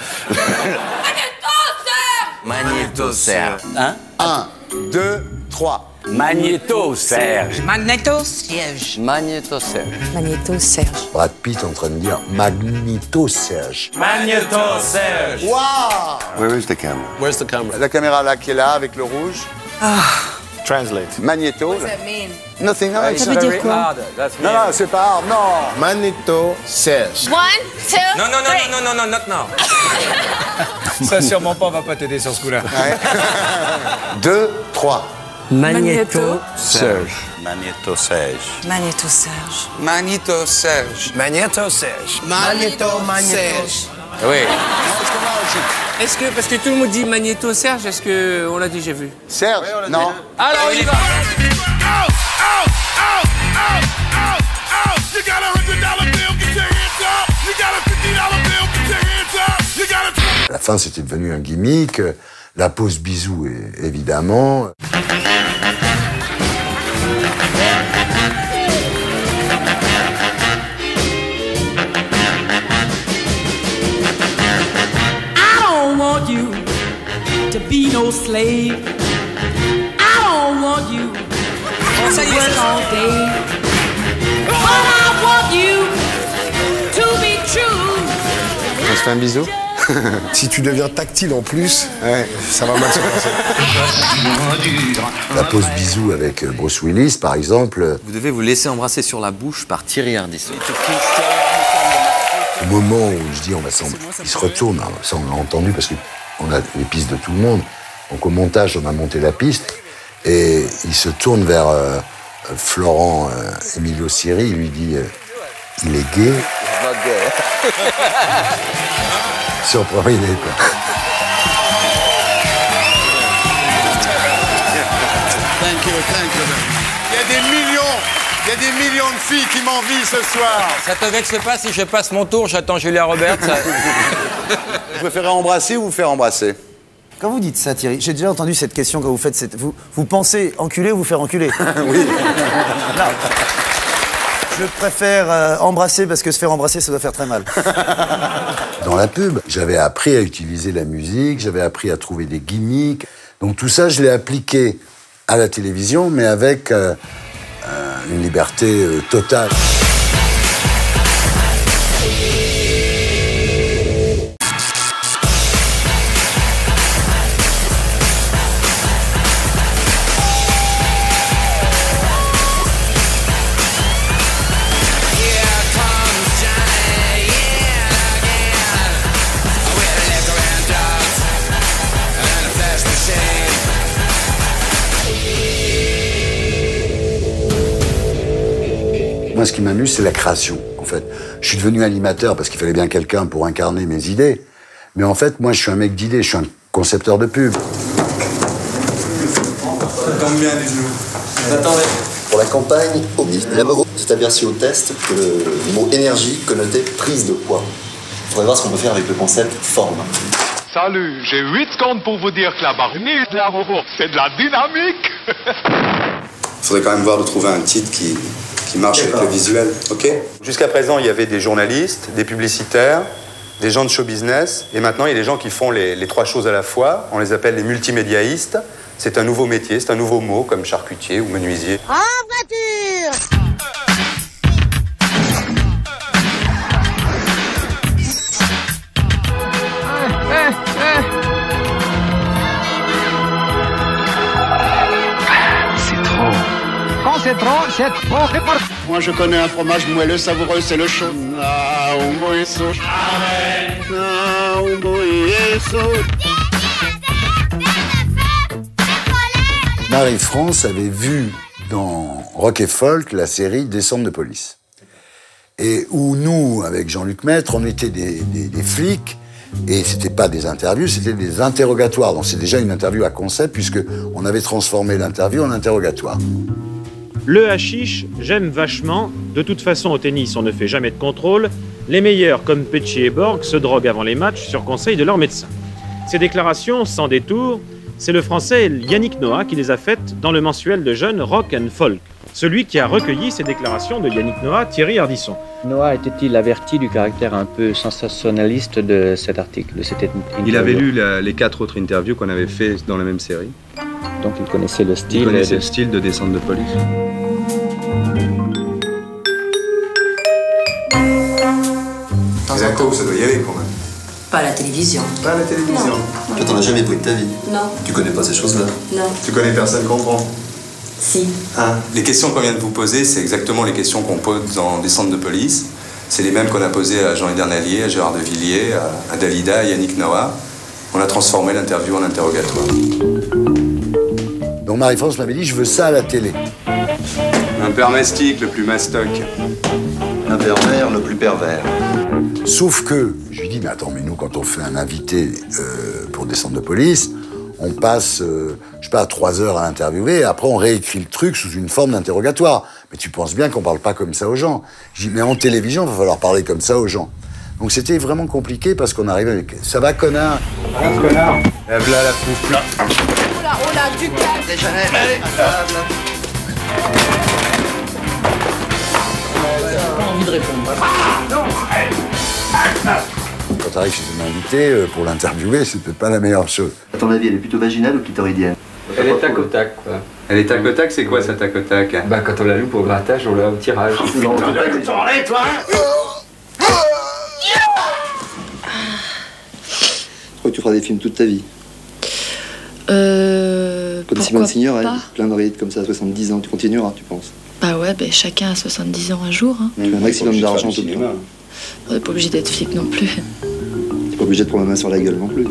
Magnéto Serge. Hein? 1, 2, 3. Magnéto Serge. Magnéto Serge. Magnéto Serge. Magnéto Serge. Brad Pitt en train de dire Magnéto Serge. Magnéto Serge. Waouh! Where is the camera? Where's the camera? La caméra là qui est là avec le rouge. Translate. Magnéto. Nothing. No, Ça veut dire quoi? Non, non, c'est pas hard, non. Magnéto Serge. 1, 2, Non, non, non, non, non, non, not now. Ça, sûrement pas, on va pas t'aider sur ce coup-là. 2, 3. Magnéto Serge. Magnéto Serge. Magnéto Serge. Magnéto Serge. Magnéto Serge. Magnéto Serge. Oui. Est-ce que, parce que tout le monde dit Magnéto Serge, est-ce qu'on l'a déjà vu? Serge? Non. Alors, on y va. À la fin, c'était devenu un gimmick. La pause bisou, évidemment. I don't want you to be no slave. I don't want you to work all day. But I want you to be true. On se fait un bisou? Si tu deviens tactile en plus, Ouais. ça va mal se passer. La pause bisou avec Bruce Willis, par exemple. Vous devez vous laisser embrasser sur la bouche par Thierry Ardisson. Au moment où je dis on va s'embrasser, il se retourne. Alors, ça, on l'a entendu parce qu'on a les pistes de tout le monde. Donc au montage, on a monté la piste. Et il se tourne vers Florent Emilio Siri. Il lui dit il est gay. Surpris, il est pas. Il y a des millions de filles qui m'envient ce soir. Ça te vexe pas si je passe mon tour, j'attends Julia Roberts. Je préférais embrasser ou vous faire embrasser? Quand vous dites ça, Thierry, j'ai déjà entendu cette question quand vous faites cette... Vous pensez enculer ou vous faire enculer? Oui. Non. Je préfère embrasser parce que se faire embrasser, ça doit faire très mal. Dans la pub, j'avais appris à utiliser la musique, j'avais appris à trouver des gimmicks. Donc tout ça, je l'ai appliqué à la télévision, mais avec une liberté totale. Moi, ce qui m'amuse, c'est la création, en fait. Je suis devenu animateur parce qu'il fallait bien quelqu'un pour incarner mes idées. Mais en fait, moi, je suis un mec d'idées, je suis un concepteur de pub. Ça tombe bien, les genoux. Attendez. Pour la campagne, Omi, Laboro s'est aperçu au test que le mot énergie connotait prise de poids. Il faudrait voir ce qu'on peut faire avec le concept forme. Salut, j'ai 8 secondes pour vous dire que la barnique, c'est de la dynamique. Il faudrait quand même voir de trouver un titre qui marche avec le visuel, ok? Jusqu'à présent, il y avait des journalistes, des publicitaires, des gens de show business, et maintenant, il y a des gens qui font les trois choses à la fois. On les appelle les multimédiaïstes. C'est un nouveau métier, c'est un nouveau mot, comme charcutier ou menuisier. En voiture! Quand c'est trop, c'est trop. Moi, je connais un fromage moelleux, savoureux, c'est le chaud. Marie-France avait vu dans Rock et Folk la série Descente de police. Et où nous, avec Jean-Luc Maître, on était des flics, et c'était pas des interviews, c'était des interrogatoires. Donc c'est déjà une interview à concept, puisqu'on avait transformé l'interview en interrogatoire. Le hashish, j'aime vachement. De toute façon, au tennis, on ne fait jamais de contrôle. Les meilleurs, comme Petchy et Borg, se droguent avant les matchs sur conseil de leur médecin. Ces déclarations, sans détour, c'est le français Yannick Noah qui les a faites dans le mensuel de jeunes Rock and Folk. Celui qui a recueilli ces déclarations de Yannick Noah, Thierry Ardisson. Noah était-il averti du caractère un peu sensationnaliste de cet article, de cette interview? Il avait lu les 4 autres interviews qu'on avait fait dans la même série. Donc il connaissait le style. Il connaissait le style de Descente de police. D'accord, ça doit y aller quand même. Pas à la télévision. Pas à la télévision. Toi, t'en as jamais pris de ta vie. Non. Tu connais pas ces choses-là. Non. Tu connais personne comprend. Si. Ah. Les questions qu'on vient de vous poser, c'est exactement les questions qu'on pose dans Descente de police. C'est les mêmes qu'on a posées à Jean Edernalier, à Gérard de Villiers, à Dalida, à Yannick Noah. On a transformé l'interview en interrogatoire. Donc Marie-France m'avait dit, je veux ça à la télé. Un père mastic, le plus mastoc. Un pervers, le plus pervers. Sauf que, je lui dis, mais attends, mais nous, quand on fait un invité pour Descente de police, on passe, je sais pas, 3 heures à l'interviewer, et après on réécrit le truc sous une forme d'interrogatoire. Mais tu penses bien qu'on parle pas comme ça aux gens. Je dis, mais en télévision, il va falloir parler comme ça aux gens. Donc c'était vraiment compliqué parce qu'on arrivait avec « Ça va, connard ?» Ah, connard. Là, la pouffe, là. Oh là, du calme. Déjeuner, allez, Pas envie de répondre. Quand tu arrives chez un invité, pour l'interviewer, c'est peut-être pas la meilleure chose. À ton avis, elle est plutôt vaginale ou clitoridienne? Elle est tac au tac, quoi. Elle est tac au tac, c'est quoi ça tac au tac? Bah, quand on la loupe au grattage, on l'a au tirage. Non, tu vas te tourner, toi. Je crois que tu feras des films toute ta vie. Comme Simone Signor, elle, plein d'oreillettes comme ça à 70 ans, tu continueras, tu penses? Bah ouais, bah chacun a 70 ans un jour. Hein. Tu as un maximum d'argent tout le temps. On n'est pas obligé d'être flic non plus. T'es pas obligé de prendre la main sur la gueule non plus.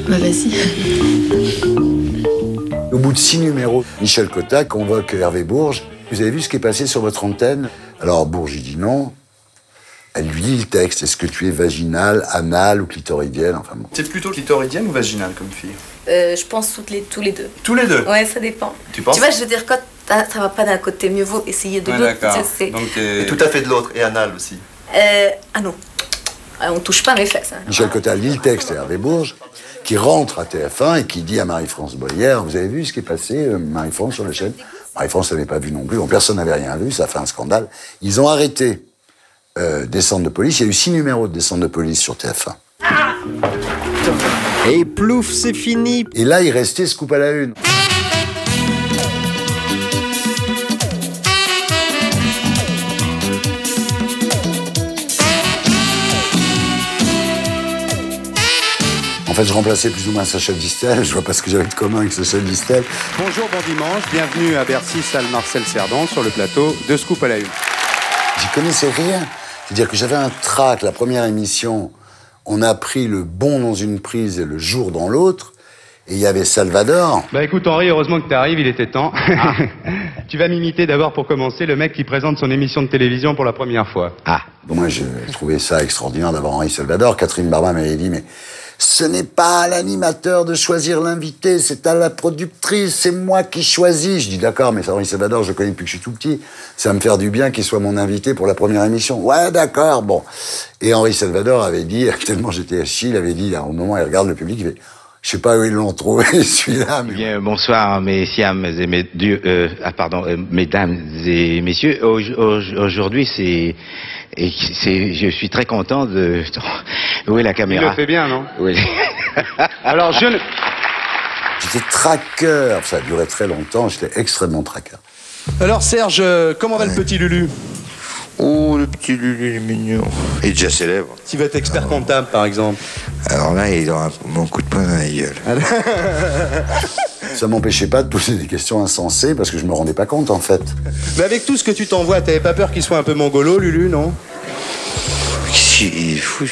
Bah vas-y. Au bout de 6 numéros, Michel Cotta convoque Hervé Bourges. Vous avez vu ce qui est passé sur votre antenne? Alors Bourges, il dit non. Elle lui dit le texte. Est-ce que tu es vaginale, anale ou clitoridienne? Enfin bon. T'es plutôt clitoridienne ou vaginale comme fille? Je pense tous les deux. Tous les deux? Ouais, ça dépend. Tu penses? Tu vois, je veux dire, quand ça va pas d'un côté, mieux vaut essayer de l'autre. D'accord. Donc Et tout à fait de l'autre, et anal aussi. Ah non. On touche pas mes fesses. Hein. Michel Cotta lit le texte à Hervé Bourges, qui rentre à TF1 et qui dit à Marie-France Boyer, vous avez vu ce qui est passé, Marie-France, sur la chaîne? Marie-France n'avait pas vu non plus, bon, personne n'avait rien vu, ça a fait un scandale. Ils ont arrêté Descente de police, il y a eu 6 numéros de Descente de police sur TF1. Et plouf, c'est fini. Et là, il restait Scoop à la une. En fait, je remplaçais plus ou moins Sacha Distel. Je vois pas ce que j'avais de commun avec Sacha Distel. Bonjour, bon dimanche. Bienvenue à Bercy, salle Marcel Cerdan, sur le plateau de Scoop à la une. J'y connaissais rien. C'est-à-dire que j'avais un trac, la première émission, on a pris le bon dans une prise et le jour dans l'autre. Et il y avait Salvador. Bah écoute Henri, heureusement que t'arrives, il était temps. Ah. Tu vas m'imiter d'abord pour commencer le mec qui présente son émission de télévision pour la première fois. Ah. Bon, moi je trouvais ça extraordinaire d'avoir Henri Salvador. Catherine Barba m'avait dit, mais ce n'est pas à l'animateur de choisir l'invité, c'est à la productrice, c'est moi qui choisis. Je dis d'accord, mais Henri Salvador, je le connais depuis que je suis tout petit. Ça va me faire du bien qu'il soit mon invité pour la première émission. Ouais, d'accord, bon. Et Henri Salvador avait dit, tellement j'étais assis, il avait dit, au moment où il regarde le public, il fait... Je sais pas où ils l'ont trouvé, celui-là. Mais... Bien, bonsoir, mesdames et messieurs. Aujourd'hui, je suis très content de... Où est la caméra? Il le fait bien, non? Oui. Alors, J'étais traqueur. Ça a duré très longtemps. J'étais extrêmement traqueur. Alors, Serge, comment va le petit Lulu? Oh, le petit Lulu, il est mignon. Il est déjà célèbre. Tu vas être expert comptable, par exemple. Alors là, il aura mon coup de poing dans la gueule. Ça m'empêchait pas de poser des questions insensées parce que je me rendais pas compte, en fait. Mais avec tout ce que tu t'envoies, t'avais pas peur qu'il soit un peu mongolo, Lulu, non? Il est fou,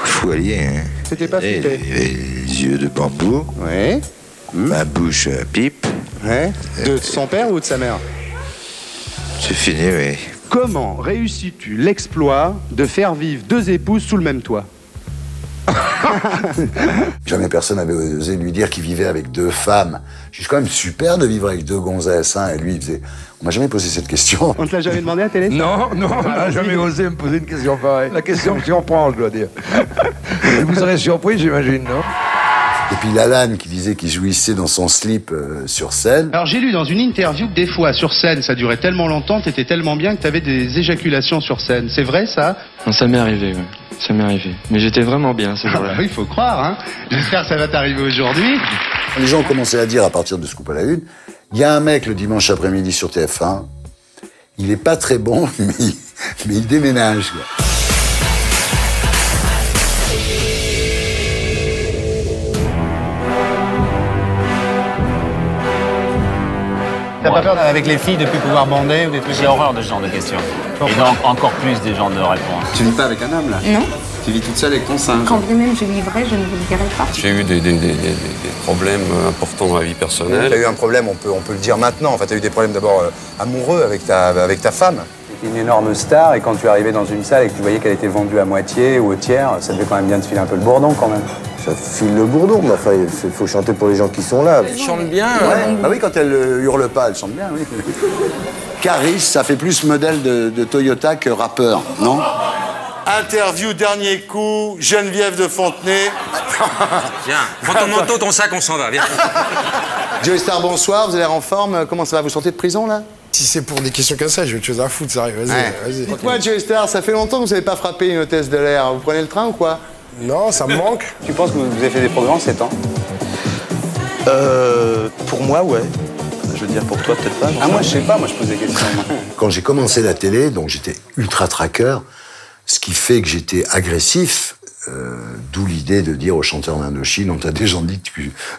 fou allié, hein. C'était pas fliqué. Les yeux de bambou. Ouais. Ma bouche pipe. Ouais. De son père ou de sa mère? C'est fini, oui. Comment réussis-tu l'exploit de faire vivre deux épouses sous le même toit? Jamais personne n'avait osé lui dire qu'il vivait avec deux femmes. C'est quand même super de vivre avec deux gonzesses, hein. Et lui, il faisait... On m'a jamais posé cette question. On te l'a jamais demandé à télé? Non, on n'a jamais osé me poser une question pareille. La question me surprend, je dois dire. Vous serez surpris, j'imagine, non? Et puis Lalanne qui disait qu'il jouissait dans son slip sur scène. Alors j'ai lu dans une interview que des fois sur scène ça durait tellement longtemps, t'étais tellement bien que t'avais des éjaculations sur scène. C'est vrai ça? Ça m'est arrivé, oui. Ça m'est arrivé. Mais j'étais vraiment bien ce jour-là. Ah bah oui, faut croire, hein. J'espère que ça va t'arriver aujourd'hui. Les gens ont commencé à dire à partir de Scoop à la Une, il y a un mec le dimanche après-midi sur TF1, il est pas très bon, mais il déménage, quoi. T'as pas peur avec les filles de plus pouvoir bander ou des trucs? J'ai horreur de ce genre de questions. Et donc encore plus des genres de réponses. Tu vis pas avec un homme là? Non. Tu vis toute seule avec ton singe? Quand bien même je vivrais, je ne vous le dirais pas. J'ai eu des problèmes importants dans la vie personnelle. T'as eu un problème, on peut le dire maintenant. Enfin, t'as eu des problèmes d'abord amoureux avec ta femme. Une énorme star, et quand tu arrivais dans une salle et que tu voyais qu'elle était vendue à moitié ou au tiers, ça devait quand même bien te filer un peu le bourdon quand même. Ça file le bourdon, mais enfin, il faut chanter pour les gens qui sont là. Elle chante bien. Ouais. Ah oui, quand elle hurle pas, elle chante bien, oui. Caris, ça fait plus modèle de Toyota que rappeur, non? Interview dernier coup, Geneviève de Fontenay. Viens, prends ton manteau, ton sac, on s'en va, viens. Joey Star, bonsoir, vous avez l'air en forme. Comment ça va? Vous sortez de prison, là? Si c'est pour des questions comme ça, j'ai autre chose à foutre, ça arrive. Vas-y, vas-y. Dites-moi, Joey Star, ça fait longtemps que vous n'avez pas frappé une hôtesse de l'air. Vous prenez le train ou quoi? Non, ça me manque. Tu penses que vous avez fait des progrès en 7 ans? Pour moi, ouais. Je veux dire, pour toi, peut-être pas. Ah, moi, je sais pas, moi, je pose des questions. Quand j'ai commencé la télé, donc j'étais ultra traqueur, ce qui fait que j'étais agressif, d'où l'idée de dire aux chanteurs d'Indochine, on t'a déjà dit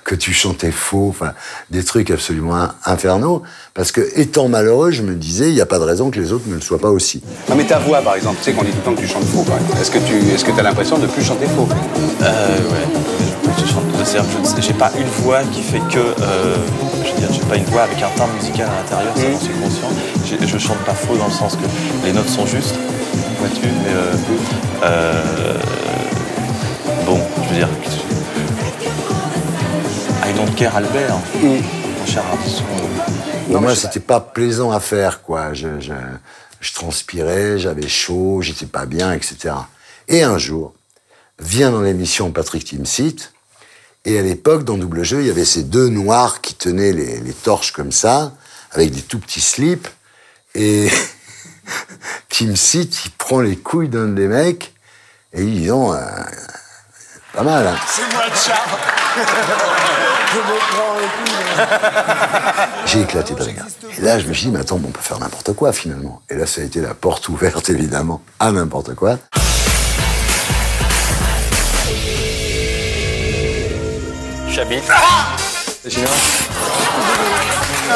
que tu chantais faux, enfin, des trucs absolument infernaux, parce que, étant malheureux, je me disais, il n'y a pas de raison que les autres ne le soient pas aussi. Non, mais ta voix, par exemple, tu sais qu'on dit tout le temps que tu chantes faux, quand même. Est-ce que tu as l'impression de plus chanter faux? Ouais. Je chante, j'ai pas une voix qui fait que... je veux dire, j'ai pas une voix avec un timbre musical à l'intérieur, ça j'en suis conscient. Je chante pas faux dans le sens que les notes sont justes, pointues, mais... bon, je veux dire... I don't care Albert, mon cher Ardisson. Moi, c'était pas plaisant à faire, quoi. Je transpirais, j'avais chaud, j'étais pas bien, etc. Et un jour, vient dans l'émission Patrick Timsit, et à l'époque, dans Double Jeu, il y avait ces deux noirs qui tenaient les torches comme ça, avec des tout petits slips, et Timsit, il prend les couilles d'un des mecs, et ils disent, pas mal, hein. C'est moi de Charles. Je me prends les couilles. J'ai éclaté de rire. Et là, je me suis dit, mais attends, on peut faire n'importe quoi, finalement. Et là, ça a été la porte ouverte, évidemment, à n'importe quoi. J'habite. C'est chinois.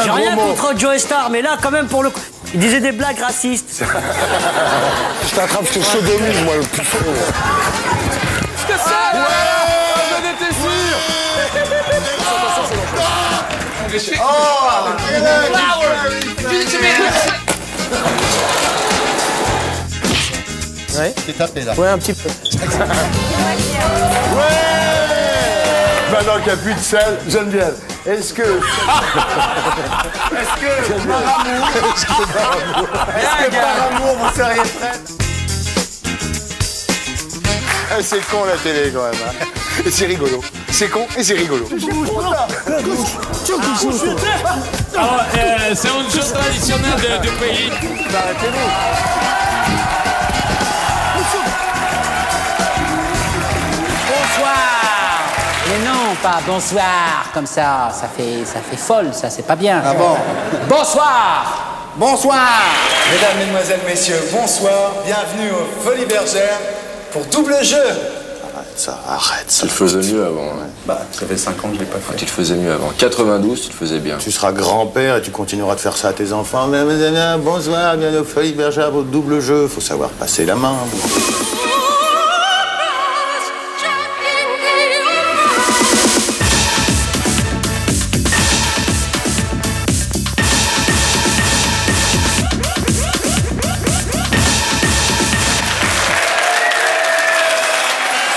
J'ai rien contre Joey Star, mais là, quand même, pour le coup, il disait des blagues racistes. Je t'attrape, je te sodomise, moi, le plus fort. Je te sais. Ouais, j'en étais sûr. Ouais. T'es tapé là. Ouais, un petit peu. Ouais. Maintenant qu'il n'y a plus de sel, Geneviève, est-ce que par amour, vous seriez prête? C'est con la télé quand même. Hein. Et c'est rigolo. C'est con et c'est rigolo. Alors, c'est une chose traditionnelle du pays. Arrêtez-vous. Bonsoir. Mais non, pas bonsoir, comme ça fait folle, ça, c'est pas bien. Ah bon? Bonsoir. Bonsoir. Mesdames, Mesdemoiselles, Messieurs, bonsoir. Bienvenue aux Folies Bergères pour double jeu. Arrête ça. Tu le faisais mieux avant. Hein. Bah, ça fait 5 ans que je l'ai pas fait. Tu le faisais mieux avant. 92, tu le faisais bien. Tu seras grand-père et tu continueras de faire ça à tes enfants. Bonsoir, bienvenue aux Folies Bergères pour double jeu. Faut savoir passer la main.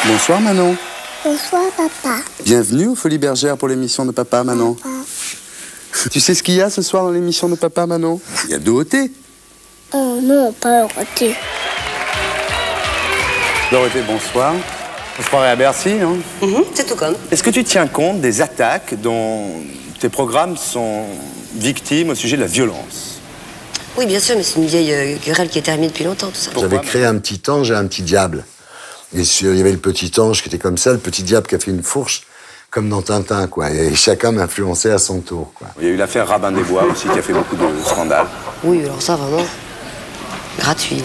Bonsoir Manon. Bonsoir papa. Bienvenue aux Folies Bergères pour l'émission de Papa Manon. Papa. Tu sais ce qu'il y a ce soir dans l'émission de Papa Manon? Il y a Dorothée. Oh non, pas Dorothée. Dorothée, bonsoir. On se croirait à Bercy, hein? C'est tout comme. Est-ce que tu tiens compte des attaques dont tes programmes sont victimes au sujet de la violence? Oui, bien sûr, mais c'est une vieille querelle qui est terminée depuis longtemps, tout ça. J'avais créé un petit ange et un petit diable. Et il y avait le petit ange qui était comme ça, le petit diable qui a fait une fourche, comme dans Tintin, quoi. Et chacun m'influençait à son tour, quoi. Il y a eu l'affaire Rabin des Bois aussi, qui a fait beaucoup de scandales. Oui, alors ça, vraiment, gratuit.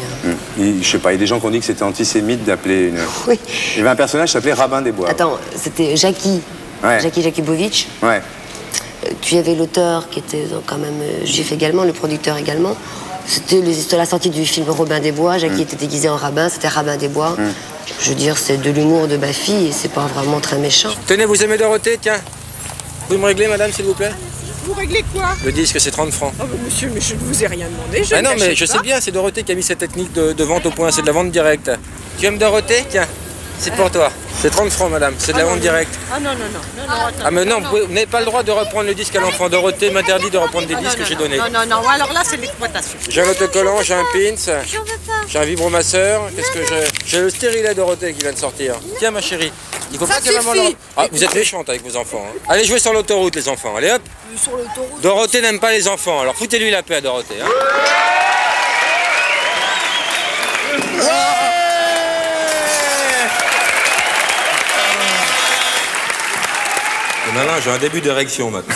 Et, je sais pas, il y a des gens qui ont dit que c'était antisémite d'appeler une... Oui. Il y avait un personnage qui s'appelait Rabin des Bois. Attends, c'était Jackie. Ouais. Jackie Jakubowicz. Ouais. Tu avais l'auteur qui était quand même juif également, le producteur également. C'était la sortie du film Robin des Bois. Jackie était déguisé en rabbin, c'était Rabin des Bois. Je veux dire, c'est de l'humour de ma fille et c'est pas vraiment très méchant. Tenez, vous aimez Dorothée, tiens. Vous pouvez me régler, madame, s'il vous plaît? Vous réglez quoi? Le disque, c'est 30 francs. Oh, monsieur, mais je ne vous ai rien demandé. Ah non, mais je sais bien, c'est Dorothée qui a mis cette technique de vente au point, c'est de la vente directe. Tu aimes Dorothée? Tiens, c'est pour toi. C'est 30 francs, madame, c'est de la vente directe. Ah non, attends. Ah mais non, vous n'avez pas le droit de reprendre le disque à l'enfant. Dorothée m'interdit de reprendre des disques que j'ai donnés. Non, alors là, c'est l'exploitation. J'ai un autocollant, j'ai un pins, j'ai un vibromasseur. Qu'est-ce que j'ai? J'ai le stérilet Dorothée qui vient de sortir. Tiens, ma chérie, il faut pas que maman... Ah, vous êtes méchante avec vos enfants. Hein. Allez jouer sur l'autoroute, les enfants. Allez, hop. Sur l'autoroute. Dorothée n'aime pas les enfants, alors foutez-lui la paix à Dorothée. Hein. Malin, j'ai un début d'érection maintenant.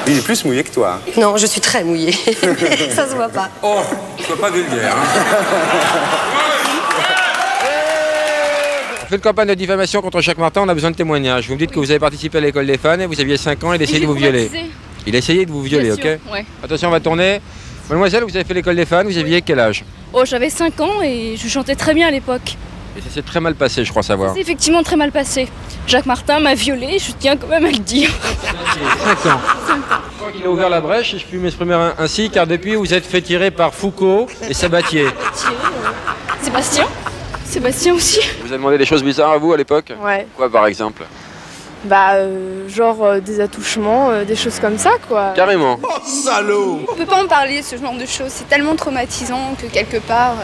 Il est plus mouillé que toi. Hein. Non, je suis très mouillée. Ça se voit pas. Oh, sois pas vulgaire. Hein. On fait une campagne de diffamation contre Jacques Martin, on a besoin de témoignages. Vous me dites que vous avez participé à l'école des fans et vous aviez 5 ans et il essayait de vous violer. Il a essayé de vous violer, ok? Ouais. Attention, on va tourner. Mademoiselle, vous avez fait l'école des fans, vous aviez quel âge? Oh, j'avais 5 ans et je chantais très bien à l'époque. Et ça s'est très mal passé, je crois savoir. C'est effectivement très mal passé. Jacques Martin m'a violée, je tiens quand même à le dire. 5 ans. Je crois qu'il a ouvert la brèche, si je puis m'exprimer ainsi, car depuis vous êtes fait tirer par Foucault et Sabatier. Sébastien? Sébastien aussi. Vous avez demandé des choses bizarres à vous à l'époque? Ouais. Quoi par exemple? Bah, genre des attouchements, des choses comme ça, quoi. Carrément. Oh, salaud! On peut pas en parler, ce genre de choses. C'est tellement traumatisant que quelque part...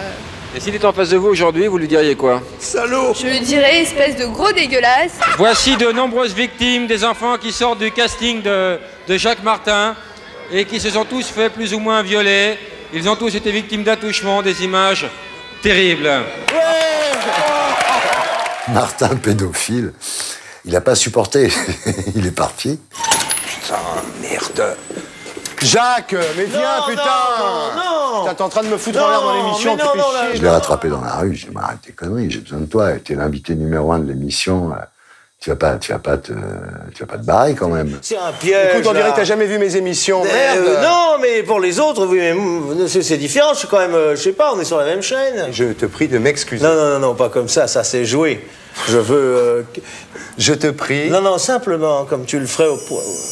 Et s'il était en face de vous aujourd'hui, vous lui diriez quoi? Salaud! Je lui dirais espèce de gros dégueulasse. Voici de nombreuses victimes, des enfants qui sortent du casting de Jacques Martin et qui se sont tous fait plus ou moins violer. Ils ont tous été victimes d'attouchements, des images terribles. Martin, pédophile, il n'a pas supporté. Il est parti. Putain, merde. Jacques, mais viens, putain! Non! T'es en train de me foutre en l'air dans l'émission, tu fais chier. Je l'ai rattrapé dans la rue, j'ai dit, mais arrête tes conneries, j'ai besoin de toi, t'es l'invité numéro 1 de l'émission, tu vas pas te barrer quand même. C'est un piège. Écoute, on dirait que t'as jamais vu mes émissions, merde! Non, mais pour les autres, oui, c'est différent, je suis quand même, je sais pas, on est sur la même chaîne. Je te prie de m'excuser. Non, pas comme ça c'est joué. Je veux... Je te prie. Non, simplement, comme tu le ferais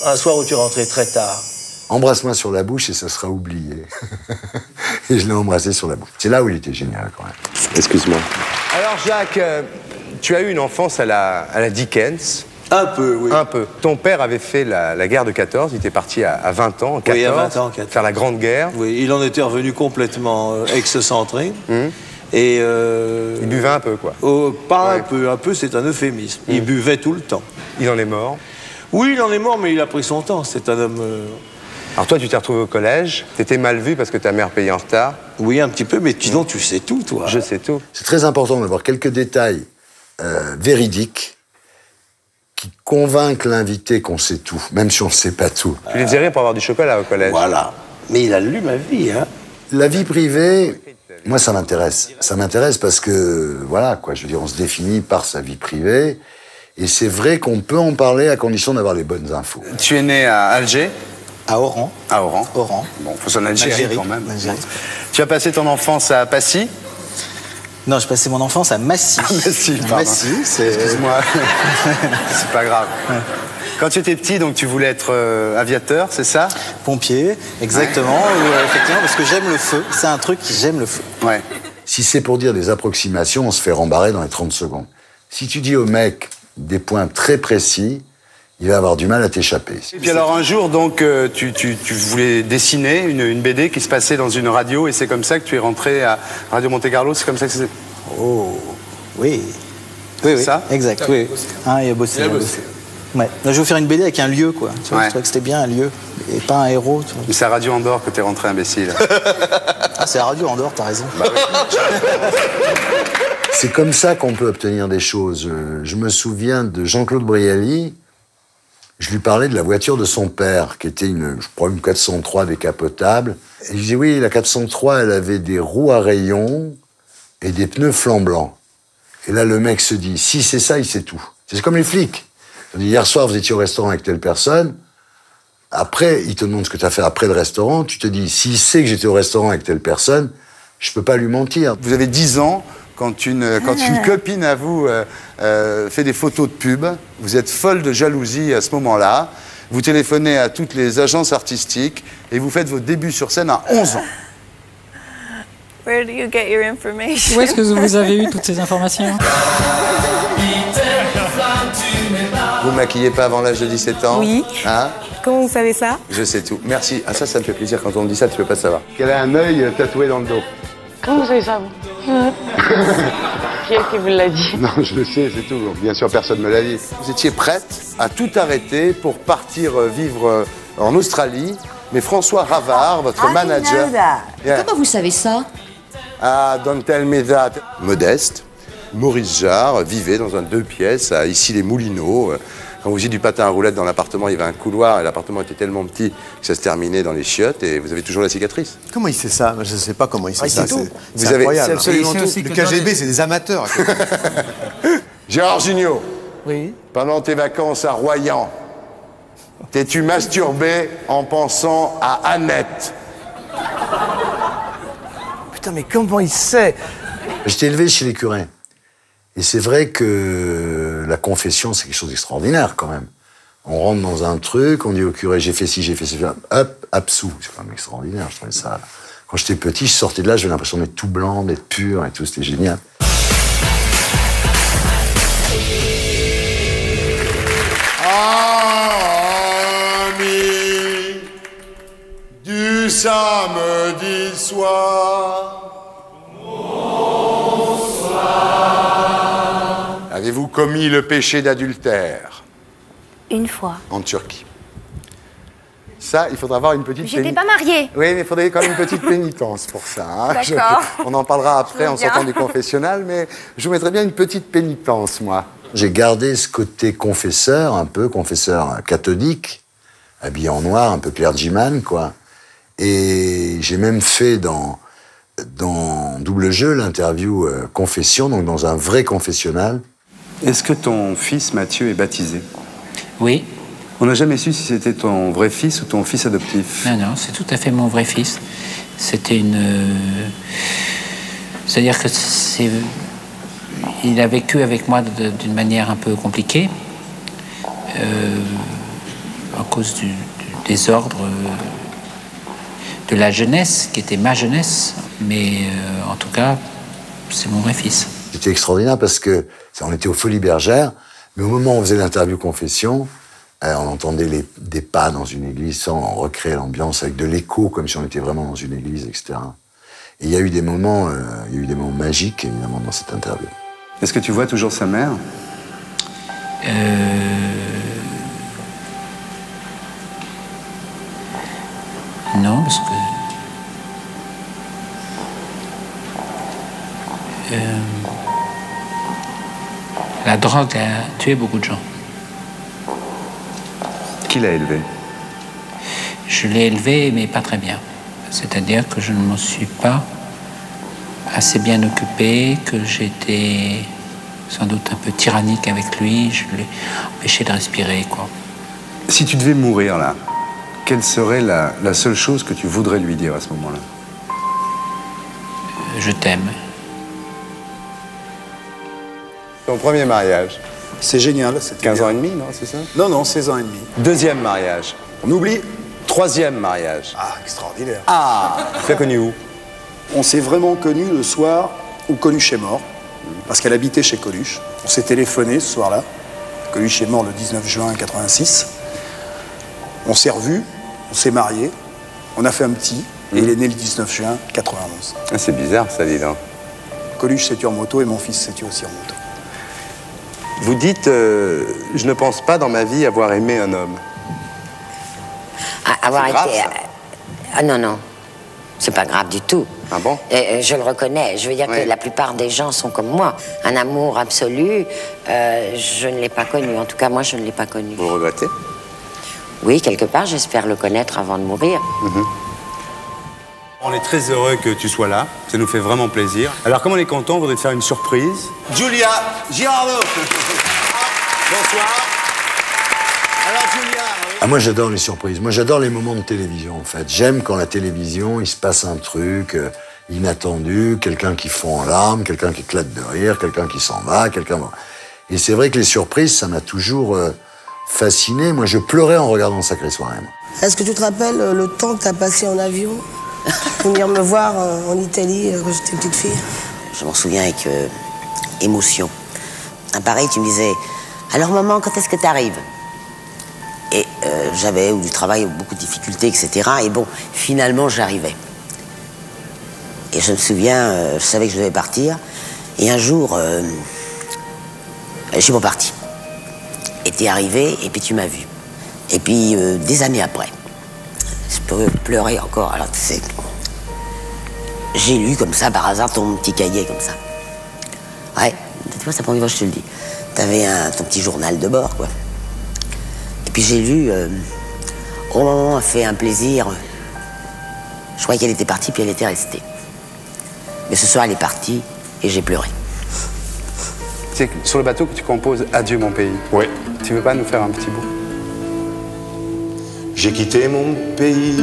un soir où tu rentrais très tard. Embrasse-moi sur la bouche et ça sera oublié. Et je l'ai embrassé sur la bouche. C'est là où il était génial, quand même. Excuse-moi. Alors, Jacques, tu as eu une enfance à la Dickens. Un peu, oui. Un peu. Ton père avait fait la guerre de 14, il était parti à 20 ans, en 14, oui, à 20 ans, 14. faire la Grande Guerre. Oui, il en était revenu complètement ex-centré. Et il buvait un peu, quoi. Pas un peu, c'est un euphémisme. Il buvait tout le temps. Il en est mort? Oui, il en est mort, mais il a pris son temps. C'est un homme... Alors toi, tu t'es retrouvé au collège, t'étais mal vu parce que ta mère payait en retard. Oui, un petit peu, mais sinon, tu sais tout, toi. Je sais tout. C'est très important d'avoir quelques détails véridiques qui convainquent l'invité qu'on sait tout, même si on ne sait pas tout. Tu les disais pour avoir du chocolat au collège. Voilà. Mais il a lu ma vie, hein. La vie privée, moi, ça m'intéresse. Ça m'intéresse parce que, voilà, quoi, je veux dire, on se définit par sa vie privée. Et c'est vrai qu'on peut en parler à condition d'avoir les bonnes infos. Tu es né à Alger? À Oran. À Oran. Oran. Bon, faut en Algérie quand même. Algérie. Tu as passé ton enfance à Passy? Non, je passais mon enfance à Massy. Massy, pardon. Massy, c'est... Excuse-moi. C'est pas grave. Ouais. Quand tu étais petit, donc tu voulais être aviateur, c'est ça? Pompier, exactement. Effectivement, parce que j'aime le feu. C'est un truc, j'aime le feu. Ouais. Si c'est pour dire des approximations, on se fait rembarrer dans les 30 secondes. Si tu dis au mec des points très précis, il va avoir du mal à t'échapper. Et puis alors un jour, donc, tu voulais dessiner une BD qui se passait dans une radio, et c'est comme ça que tu es rentré à Radio Monte-Carlo, c'est comme ça que c'est... Oh, oui. Oui, ça? Exact, oui. Ah, il a bossé. Ouais. Là, je veux faire une BD avec un lieu, quoi. Tu vois, je trouvais que c'était bien un lieu, et pas un héros. Tu vois. Mais c'est à Radio Andorre que t'es rentré, imbécile. Ah, c'est à Radio Andorre, t'as raison. Bah oui. C'est comme ça qu'on peut obtenir des choses. Je me souviens de Jean-Claude Brialy. Je lui parlais de la voiture de son père, qui était une 403 décapotable. Et je dis oui, la 403, elle avait des roues à rayons et des pneus flambants. Et là, le mec se dit, si c'est ça, il sait tout. C'est comme les flics. Je dis, hier soir, vous étiez au restaurant avec telle personne. Après, il te demande ce que tu as fait après le restaurant. Tu te dis, s'il sait que j'étais au restaurant avec telle personne, je peux pas lui mentir. Vous avez 10 ans. Quand une copine à vous fait des photos de pub, vous êtes folle de jalousie à ce moment-là, vous téléphonez à toutes les agences artistiques et vous faites votre début sur scène à 11 ans. Where do you get your information? Où est-ce que vous avez eu toutes ces informations? Vous ne maquillez pas avant l'âge de 17 ans? Oui. Hein? Comment vous savez ça? Je sais tout. Merci. Ah ça me fait plaisir. Quand on me dit ça, tu peux pas savoir. Qu'elle a un œil tatoué dans le dos. Comment vous savez ça, vous? Qui est-ce qui vous l'a dit? Non, je le sais, c'est tout. Bien sûr, personne ne me l'a dit. Vous étiez prête à tout arrêter pour partir vivre en Australie, mais François Ravard, votre manager... Comment vous savez ça? Ah, don't tell me that. Modeste, Maurice Jarre vivait dans un 2 pièces à Issy-les-Moulineaux. Quand vous faisiez du patin à roulettes dans l'appartement, il y avait un couloir et l'appartement était tellement petit que ça se terminait dans les chiottes et vous avez toujours la cicatrice. Comment il sait ça? Je ne sais pas comment il sait ça. Vous avez... C'est absolument tout. Le KGB, c'est des amateurs. Gérard Jugnot. Oui. Pendant tes vacances à Royan, t'es-tu masturbé en pensant à Annette? Putain, mais comment il sait? J'étais élevé chez les curés. Et c'est vrai que la confession, c'est quelque chose d'extraordinaire, quand même. On rentre dans un truc, on dit au curé, j'ai fait ci, j'ai fait ça, hop, absous. C'est quand même extraordinaire, je trouvais ça. Quand j'étais petit, je sortais de là, j'avais l'impression d'être tout blanc, d'être pur et tout, c'était génial. Amis du samedi soir. Avez-vous commis le péché d'adultère? Une fois. En Turquie. Ça, il faudra avoir une petite J'étais pas mariée. Oui, mais il faudrait quand même une petite pénitence pour ça. Hein. D'accord. On en parlera après en sortant du confessionnal, mais je vous mettrais bien une petite pénitence, moi. J'ai gardé ce côté confesseur, un peu confesseur catholique, habillé en noir, un peu clergyman, quoi. Et j'ai même fait dans Double Jeu l'interview confession, donc dans un vrai confessionnal. Est-ce que ton fils Mathieu est baptisé? Oui. On n'a jamais su si c'était ton vrai fils ou ton fils adoptif. Non, non, c'est tout à fait mon vrai fils. C'était une... C'est-à-dire que c'est... il a vécu avec moi d'une manière un peu compliquée, à cause du désordre de la jeunesse, qui était ma jeunesse, mais en tout cas, c'est mon vrai fils. C'était extraordinaire parce que on était aux Folies Bergères, mais au moment où on faisait l'interview confession, on entendait des pas dans une église sans recréer l'ambiance, avec de l'écho, comme si on était vraiment dans une église, etc. Et il y a eu des moments magiques, évidemment, dans cette interview. Est-ce que tu vois toujours sa mère? Non, parce que... la drogue a tué beaucoup de gens. Qui l'a élevé? Je l'ai élevé, mais pas très bien. C'est-à-dire que je ne m'en suis pas assez bien occupé, que j'étais sans doute un peu tyrannique avec lui, je l'ai empêché de respirer, quoi. Si tu devais mourir, là, quelle serait la seule chose que tu voudrais lui dire à ce moment-là? Je t'aime. Ton premier mariage? C'est génial. 15 ans et demi, non, c'est ça? Non, non, 16 ans et demi. Deuxième mariage. On oublie. Troisième mariage. Ah, extraordinaire. Ah! Tu l'as connu où? On s'est vraiment connus le soir où Coluche est mort, parce qu'elle habitait chez Coluche. On s'est téléphoné ce soir-là. Coluche est mort le 19 juin 86. On s'est revus, on s'est mariés, on a fait un petit, et il est né le 19 juin 91. Ah, c'est bizarre, ça, dis donc. Coluche s'est tué en moto et mon fils s'est tué aussi en moto. Vous dites, je ne pense pas dans ma vie avoir aimé un homme. Avoir grave, été... Ah non, non. C'est pas grave du tout. Ah bon? Je le reconnais. Je veux dire que la plupart des gens sont comme moi. Un amour absolu, je ne l'ai pas connu. En tout cas, moi, je ne l'ai pas connu. Vous regrettez? Oui, quelque part, j'espère le connaître avant de mourir. On est très heureux que tu sois là. Ça nous fait vraiment plaisir. Alors, comme on est content, on voudrait te faire une surprise. Julia Girardeau. Bonsoir. Alors, Julia... Ah, moi, j'adore les surprises. Moi, j'adore les moments de télévision, en fait. J'aime quand la télévision, il se passe un truc inattendu, quelqu'un qui fond en larmes, quelqu'un qui éclate de rire, quelqu'un qui s'en va, quelqu'un... Et c'est vrai que les surprises, ça m'a toujours fasciné. Moi, je pleurais en regardant Sacrée Soirée. Est-ce que tu te rappelles le temps que tu as passé en avion pour venir me voir en Italie quand j'étais petite fille? Je m'en souviens avec émotion. Pareil, tu me disais, alors maman, quand est-ce que tu arrives? Et j'avais du travail, beaucoup de difficultés, etc. Et bon, finalement, j'arrivais. Et je me souviens, je savais que je devais partir. Et un jour, je suis reparti. Et t'es arrivé, et puis tu m'as vu. Et puis, des années après, je peux pleurer encore. Alors, tu sais, j'ai lu comme ça, par hasard, ton petit cahier, comme ça. Ouais, tu vois, c'est la première fois que je te le dis. T'avais ton petit journal de bord, quoi. Et puis j'ai lu, oh maman a fait un plaisir. Je croyais qu'elle était partie, puis elle était restée. Mais ce soir, elle est partie, et j'ai pleuré. C'est sur le bateau que tu composes Adieu mon pays. Oui. Tu veux pas nous faire un petit bout? J'ai quitté mon pays.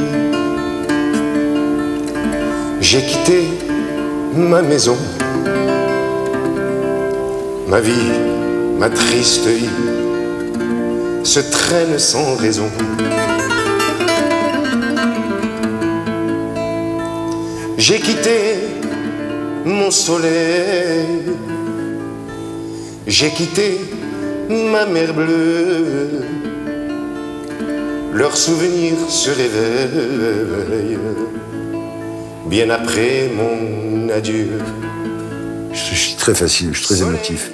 J'ai quitté ma maison. Ma vie, ma triste vie se traîne sans raison. J'ai quitté mon soleil. J'ai quitté ma mer bleue. Leurs souvenirs se réveillent bien après mon adieu. Je suis très fasciné, je suis très émotif.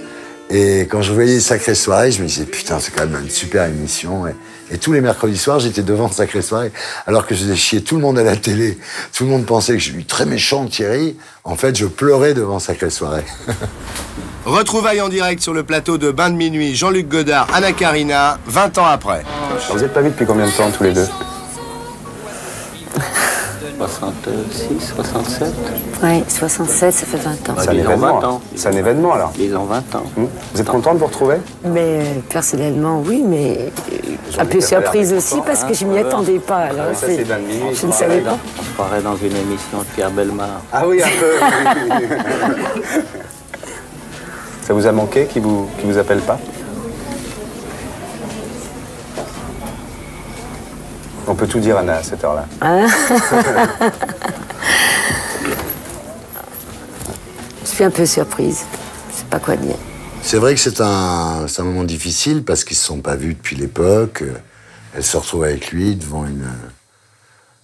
Et quand je voyais Sacrée Soirée, je me disais, putain, c'est quand même une super émission. Et tous les mercredis soirs, j'étais devant Sacrée Soirée, alors que je faisais chier tout le monde à la télé. Tout le monde pensait que je suis très méchant, Thierry. En fait, je pleurais devant Sacrée Soirée. Retrouvailles en direct sur le plateau de Bain de Minuit, Jean-Luc Godard, Anna Karina, 20 ans après. Vous n'êtes pas vus depuis combien de temps, tous les deux? 66, 67. Oui, 67, ça fait 20 ans. C'est un événement. C'est un événement, alors. Ils ont 20 ans. Vous êtes content de vous retrouver? Mais personnellement, oui, mais un peu surprise aussi parce que je m'y attendais pas. Alors, ça, c'est Bain de Minuit. Je ne savais pas. On se croirait dans une émission de Pierre Bellemare. Ah oui, un peu. Ça vous a manqué qu'il vous appelle pas? On peut tout dire, Anna, à cette heure-là. Je suis un peu surprise. Je sais pas quoi dire. C'est vrai que c'est un moment difficile parce qu'ils se sont pas vus depuis l'époque. Elle se retrouve avec lui devant une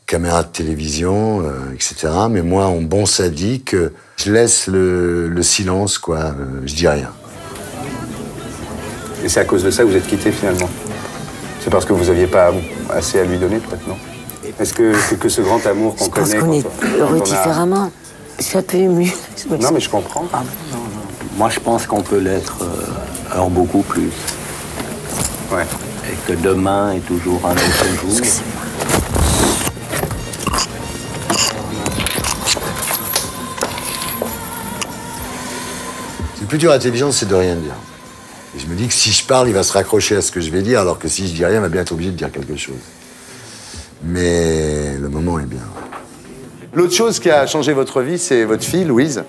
caméra de télévision, etc. Mais moi, en bon sadique, je laisse le silence, quoi. Je dis rien. Et c'est à cause de ça que vous êtes quittés, finalement? C'est parce que vous n'aviez pas assez à lui donner, peut-être, non? Est-ce que ce grand amour qu'on connaît... Je pense qu'on est heureux différemment. Je suis un peu émue. Non, mais je comprends. Ah, non. Moi, je pense qu'on peut l'être alors beaucoup plus. Ouais. Et que demain est toujours un autre jour. Le plus dur à la télévision, c'est de rien dire. Et je me dis que si je parle, il va se raccrocher à ce que je vais dire, alors que si je dis rien, il va bien être obligé de dire quelque chose. Mais le moment est bien. L'autre chose qui a changé votre vie, c'est votre fille, Louise.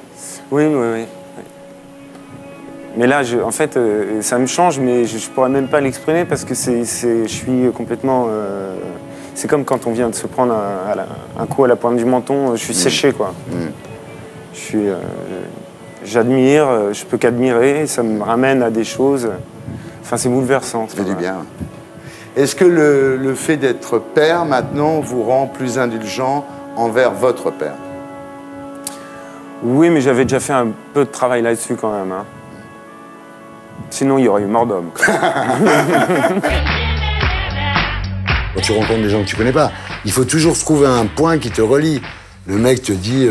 Oui. Mais là, en fait, ça me change, mais je pourrais même pas l'exprimer parce que je suis complètement... c'est comme quand on vient de se prendre un coup à la pointe du menton, je suis séché, quoi. J'admire, je peux qu'admirer, ça me ramène à des choses... Enfin, c'est bouleversant. Ça fait du bien. Est-ce que le fait d'être père, maintenant, vous rend plus indulgent envers votre père? Oui, mais j'avais déjà fait un peu de travail là-dessus, quand même. Hein. Sinon, il y aurait eu mort d'homme. Quand tu rencontres des gens que tu connais pas, il faut toujours trouver un point qui te relie. Le mec te dit,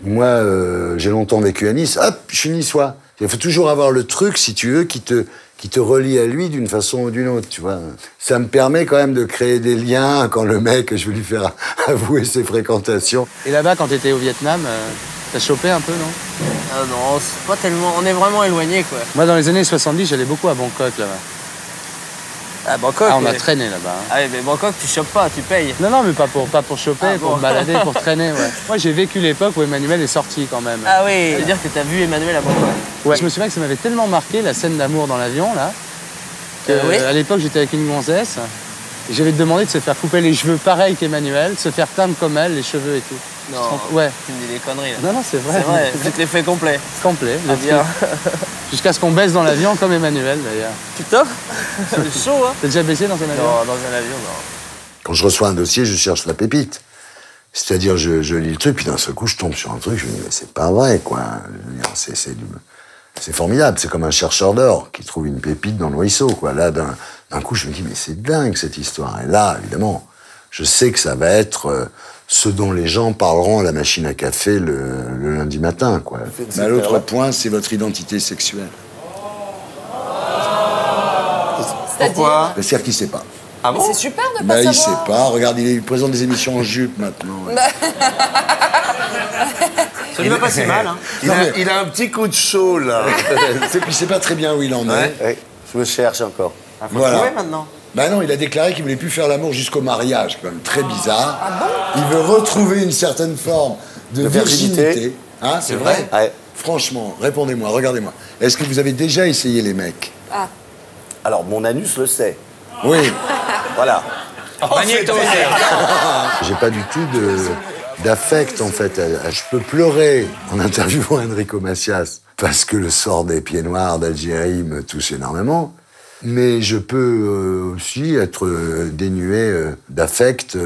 moi, j'ai longtemps vécu à Nice, hop, je suis niçois. Il faut toujours avoir le truc, si tu veux, qui te relie à lui d'une façon ou d'une autre, tu vois. Ça me permet quand même de créer des liens quand le mec, je vais lui faire avouer ses fréquentations. Et là-bas, quand t'étais au Vietnam, t'as chopé un peu, non? Ah non, c'est pas tellement... On est vraiment éloignés, quoi. Moi, dans les années 70, j'allais beaucoup à Bangkok, là-bas. À Bangkok? Ah, on a traîné là-bas. Hein. Ah oui, mais Bangkok, tu chopes pas, tu payes. Non, mais pas pour choper, pour me balader, pour traîner, ouais. Moi, j'ai vécu l'époque où Emmanuel est sorti, quand même. Ah oui, ça veut dire que t'as vu Emmanuel à Bangkok? Ouais. Je me souviens que ça m'avait tellement marqué, la scène d'amour dans l'avion, là, que, à l'époque, j'étais avec une gonzesse, et j'avais demandé de se faire couper les cheveux pareil qu'Emmanuel, de se faire teindre comme elle, les cheveux et tout. Non, ouais. tu me dis des conneries, là. Non, c'est vrai. C'est vrai, tu te les fais complet. Complet, ah, bien. Jusqu'à ce qu'on baisse dans l'avion comme Emmanuel, d'ailleurs. Putain, c'est chaud, hein. T'as déjà baissé dans un avion? Non, dans un avion, non. Quand je reçois un dossier, je cherche la pépite. C'est-à-dire, je lis le truc, puis d'un seul coup, je tombe sur un truc, je me dis, mais c'est pas vrai, quoi. C'est formidable, c'est comme un chercheur d'or qui trouve une pépite dans le ruisseau, quoi. Là, d'un coup, je me dis, mais c'est dingue, cette histoire. Et là, évidemment, je sais que ça va être ce dont les gens parleront à la machine à café le lundi matin, quoi. Mais l'autre point, c'est votre identité sexuelle. Pourquoi? C'est-à-dire qu'il sait pas. Ah bon? C'est super de pas savoir. Il sait pas. Regarde, il présente des émissions en jupe maintenant. Ouais. Ça lui va pas si mal, hein. Il a un petit coup de chaud, là. Puis c'est pas très bien où il en est. Ouais. Je me cherche encore. Ah, faut trouver maintenant. Bah non, il a déclaré qu'il voulait plus faire l'amour jusqu'au mariage, quand même très bizarre. Ah bon? Il veut retrouver une certaine forme de virginité. Hein, c'est vrai? Ouais. Franchement, répondez-moi, regardez-moi. Est-ce que vous avez déjà essayé les mecs? Ah. Alors, mon anus le sait. Oui. Voilà. J'ai pas du tout d'affect, en fait. Je peux pleurer en interviewant Enrico Macias parce que le sort des pieds noirs d'Algérie me touche énormément. Mais je peux aussi être dénué d'affect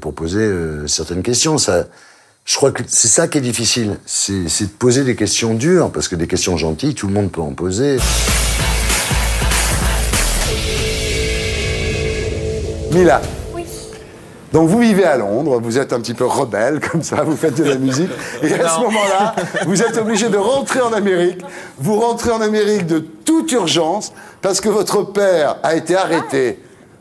pour poser certaines questions. Je crois que c'est ça qui est difficile. C'est de poser des questions dures, parce que des questions gentilles, tout le monde peut en poser. Mila. Oui. Donc vous vivez à Londres, vous êtes un petit peu rebelle, comme ça, vous faites de la musique. Et à ce moment-là, vous êtes obligé de rentrer en Amérique. Vous rentrez en Amérique de toute urgence, parce que votre père a été arrêté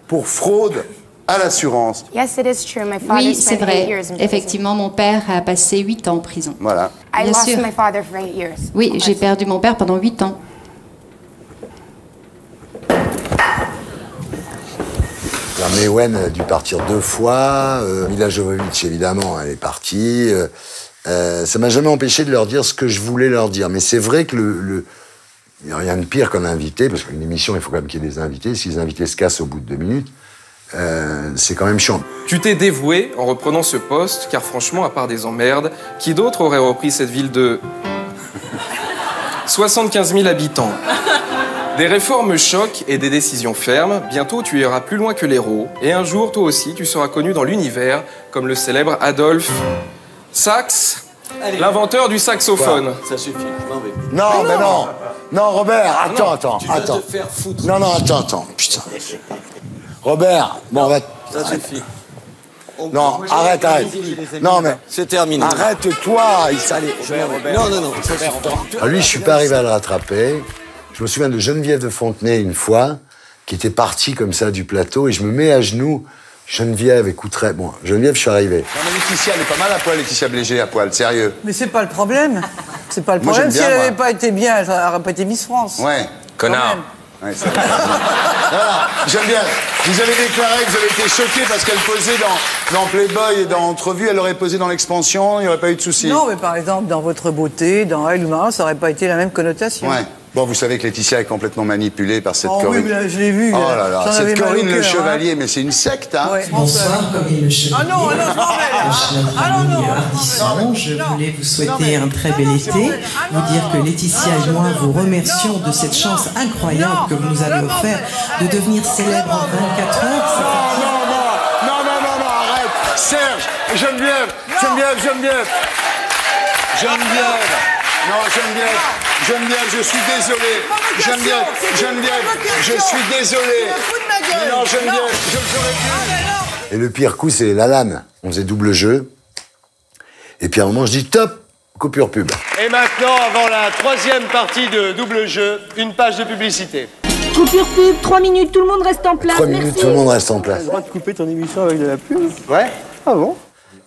pour fraude à l'assurance. Yes, it is true. My father Oui, spent c'est 8 vrai. years in prison. Effectivement, mon père a passé 8 ans en prison. Voilà. I Bien lost sûr. my father for 8 years. Oui, j'ai perdu mon père pendant 8 ans. Mewen a dû partir 2 fois. Mila Jovovich, évidemment, elle est partie. Ça m'a jamais empêché de leur dire ce que je voulais leur dire. Mais c'est vrai que Il n'y a rien de pire qu'un invité, parce qu'une émission, il faut quand même qu'il y ait des invités. Si les invités se cassent au bout de 2 minutes, c'est quand même chiant. Tu t'es dévoué en reprenant ce poste, car franchement, à part des emmerdes, qui d'autre aurait repris cette ville de 75 000 habitants? Des réformes chocs et des décisions fermes, bientôt tu iras plus loin que l'héros, et un jour, toi aussi, tu seras connu dans l'univers comme le célèbre Adolphe Sax, l'inventeur du saxophone. Ça suffit, je m'en vais. Non, mais non. Non, Robert, attends. Tu vas te faire foutre. Non, attends. Putain. Robert, bon, on va... Ça suffit. Non, arrête. Non, mais... C'est terminé. Arrête-toi, il s'allait... Non, ça suffit. Lui, je suis pas arrivé à le rattraper. Je me souviens de Geneviève de Fontenay, une fois, qui était partie comme ça du plateau, et je me mets à genoux. Geneviève écouterait... Bon, Geneviève, je suis arrivé. Non, mais Laetitia, elle est pas mal à poil, Laetitia Blégé à poil, sérieux. Mais c'est pas le problème. C'est pas le Moi, problème. j'aime Si bien, elle n'avait moi. pas été bien, elle n'aurait pas été Miss France. Ouais. Connard. Ouais, c'est vrai. Voilà, j'aime bien. Vous avez déclaré que vous avez été choqué parce qu'elle posait dans Playboy et dans Entrevue, elle aurait posé dans l'Expansion, il n'y aurait pas eu de souci. Non, mais par exemple, dans Votre Beauté, dans Elle ou Marin, ça n'aurait pas été la même connotation. Ouais. Bon, vous savez que Laetitia est complètement manipulée par cette Corinne. Oui, mais je l'ai vu. Oh là là, J'en avais cette mal au Corinne cœur, Le Chevalier, mais c'est une secte, hein. Ouais. Bonsoir, Corinne Le Chevalier. Ah non, je m'en vais là. Ardisson, je voulais vous souhaiter un très bel été, vous dire que Laetitia et moi vous remercions de cette chance incroyable que vous nous avez offert de devenir célèbre en 24 heures. Non, arrête. Serge, Geneviève. Non, Geneviève, je suis désolé. Geneviève, je suis désolé. Mais non, Geneviève, je le ferai plus. Et le pire coup, c'est Lalanne. On faisait double jeu. Et puis à un moment, je dis top, coupure pub. Et maintenant, avant la 3e partie de double jeu, une page de publicité. Coupure pub, 3 minutes, tout le monde reste en place. 3 minutes, tout le monde reste en place. T'as le droit de couper ton émission avec de la pub? Ouais. Ah bon?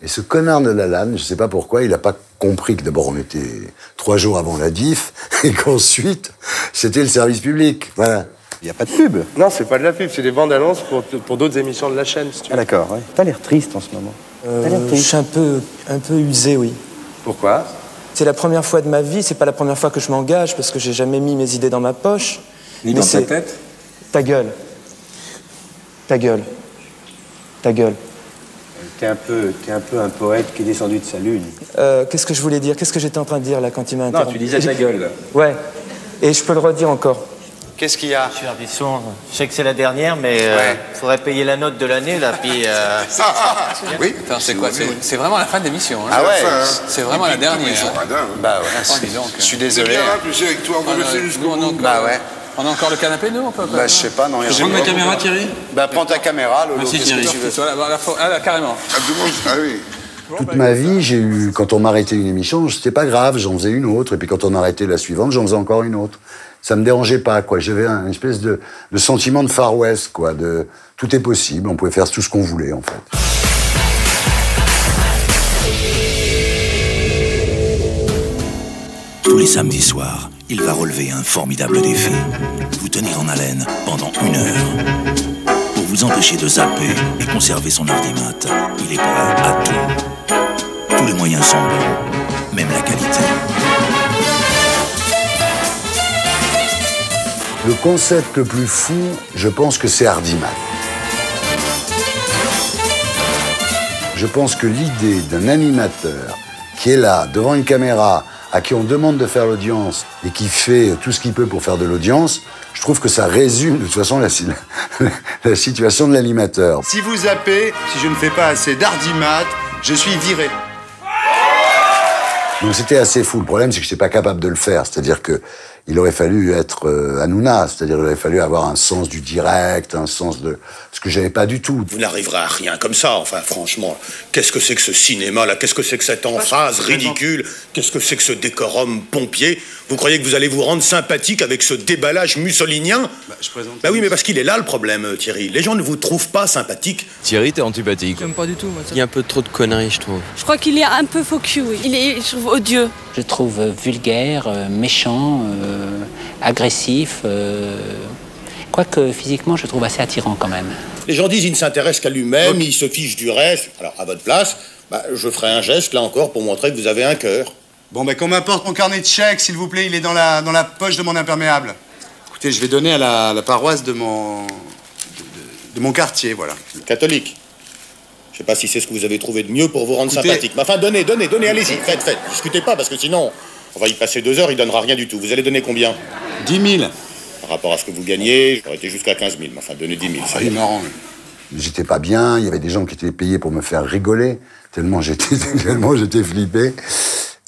Et ce connard de Lalanne, je sais pas pourquoi, il a pas compris que d'abord on était 3 jours avant la diff et qu'ensuite c'était le service public. Voilà. Il n'y a pas de pub. Non, c'est pas de la pub, c'est des bandes annonces pour d'autres émissions de la chaîne. Si tu veux. Ah d'accord, ouais. T'as l'air triste en ce moment. Je suis un peu usé, oui. Pourquoi? C'est la première fois de ma vie, c'est pas la première fois que je m'engage parce que j'ai jamais mis mes idées dans ma poche. Ni dans ta tête? Ta gueule. Ta gueule. Ta gueule. T'es un peu un poète qui est descendu de sa lune. Qu'est-ce que je voulais dire? Qu'est-ce que j'étais en train de dire là quand il m'a interrompu? Non, tu disais ta gueule. Ouais. Et je peux le redire encore. Qu'est-ce qu'il y a? Monsieur Ardisson, je sais que c'est la dernière, mais faudrait payer la note de l'année, là, puis... Oui. Attends, c'est quoi? C'est vraiment la fin de l'émission. Hein. Ah ouais. C'est vraiment la dernière. Bah ouais. Je suis désolé. avec toi, on va rester jusqu'au bout. Bah ouais. On a encore le canapé, nous, on peut pas. Bah, je sais pas, non. Je prends ma caméra, Thierry. Bah, prends ta caméra, Lolo. Merci, Thierry. Là, carrément. Ah oui. Toute ma vie, j'ai eu, quand on m'arrêtait une émission, c'était pas grave, j'en faisais une autre, et puis quand on arrêtait la suivante, j'en faisais encore une autre. Ça me dérangeait pas, quoi. J'avais une espèce de sentiment de Far West, quoi. De tout est possible, on pouvait faire tout ce qu'on voulait, en fait. Tous les samedis soirs, il va relever un formidable défi. Vous tenir en haleine pendant 1 heure. Pour vous empêcher de zapper et conserver son ardimat, il est prêt à tout. Tous les moyens sont bons, même la qualité. Le concept le plus fou, je pense que c'est Hardiman. Je pense que l'idée d'un animateur qui est là, devant une caméra, à qui on demande de faire l'audience et qui fait tout ce qu'il peut pour faire de l'audience, je trouve que ça résume de toute façon la situation de l'animateur. Si vous zappez, si je ne fais pas assez d'ardimat, je suis viré. Donc c'était assez fou. Le problème, c'est que je n'étais pas capable de le faire. C'est-à-dire que il aurait fallu être Hanouna, c'est-à-dire il aurait fallu avoir un sens du direct, un sens de... ce que j'avais pas du tout. Vous n'arriverez à rien comme ça, enfin franchement. Qu'est-ce que c'est que ce cinéma-là? Qu'est-ce que c'est que cette emphase ridicule? Qu'est-ce que c'est que ce décorum pompier? Vous croyez que vous allez vous rendre sympathique avec ce déballage mussolinien? Bah oui, mais parce qu'il est là le problème, Thierry. Les gens ne vous trouvent pas sympathique. Thierry, t'es antipathique. J'aime pas du tout, moi. Il y a un peu trop de conneries, je trouve. Je crois qu'il est un peu faux cul, oui. Il est, je trouve, odieux. Je le trouve vulgaire, méchant, agressif. Quoique physiquement, je le trouve assez attirant quand même. Les gens disent qu'il ne s'intéresse qu'à lui-même, il se fiche du reste. Alors, à votre place, je ferai un geste, là encore, pour montrer que vous avez un cœur. Bon, ben qu'on m'apporte mon carnet de chèques, s'il vous plaît, il est dans la poche de mon imperméable. Écoutez, je vais donner à la paroisse de mon quartier, voilà. Catholique. Je sais pas si c'est ce que vous avez trouvé de mieux pour vous rendre sympathique. Mais enfin, donnez, allez-y, faites. Discutez pas, parce que sinon, on va y passer 2 heures, il donnera rien du tout. Vous allez donner combien? 10 000. Par rapport à ce que vous gagnez, j'aurais été jusqu'à 15 000. Mais enfin, donnez 10 000. C'est marrant. J'étais pas bien, il y avait des gens qui étaient payés pour me faire rigoler, tellement j'étais flippé.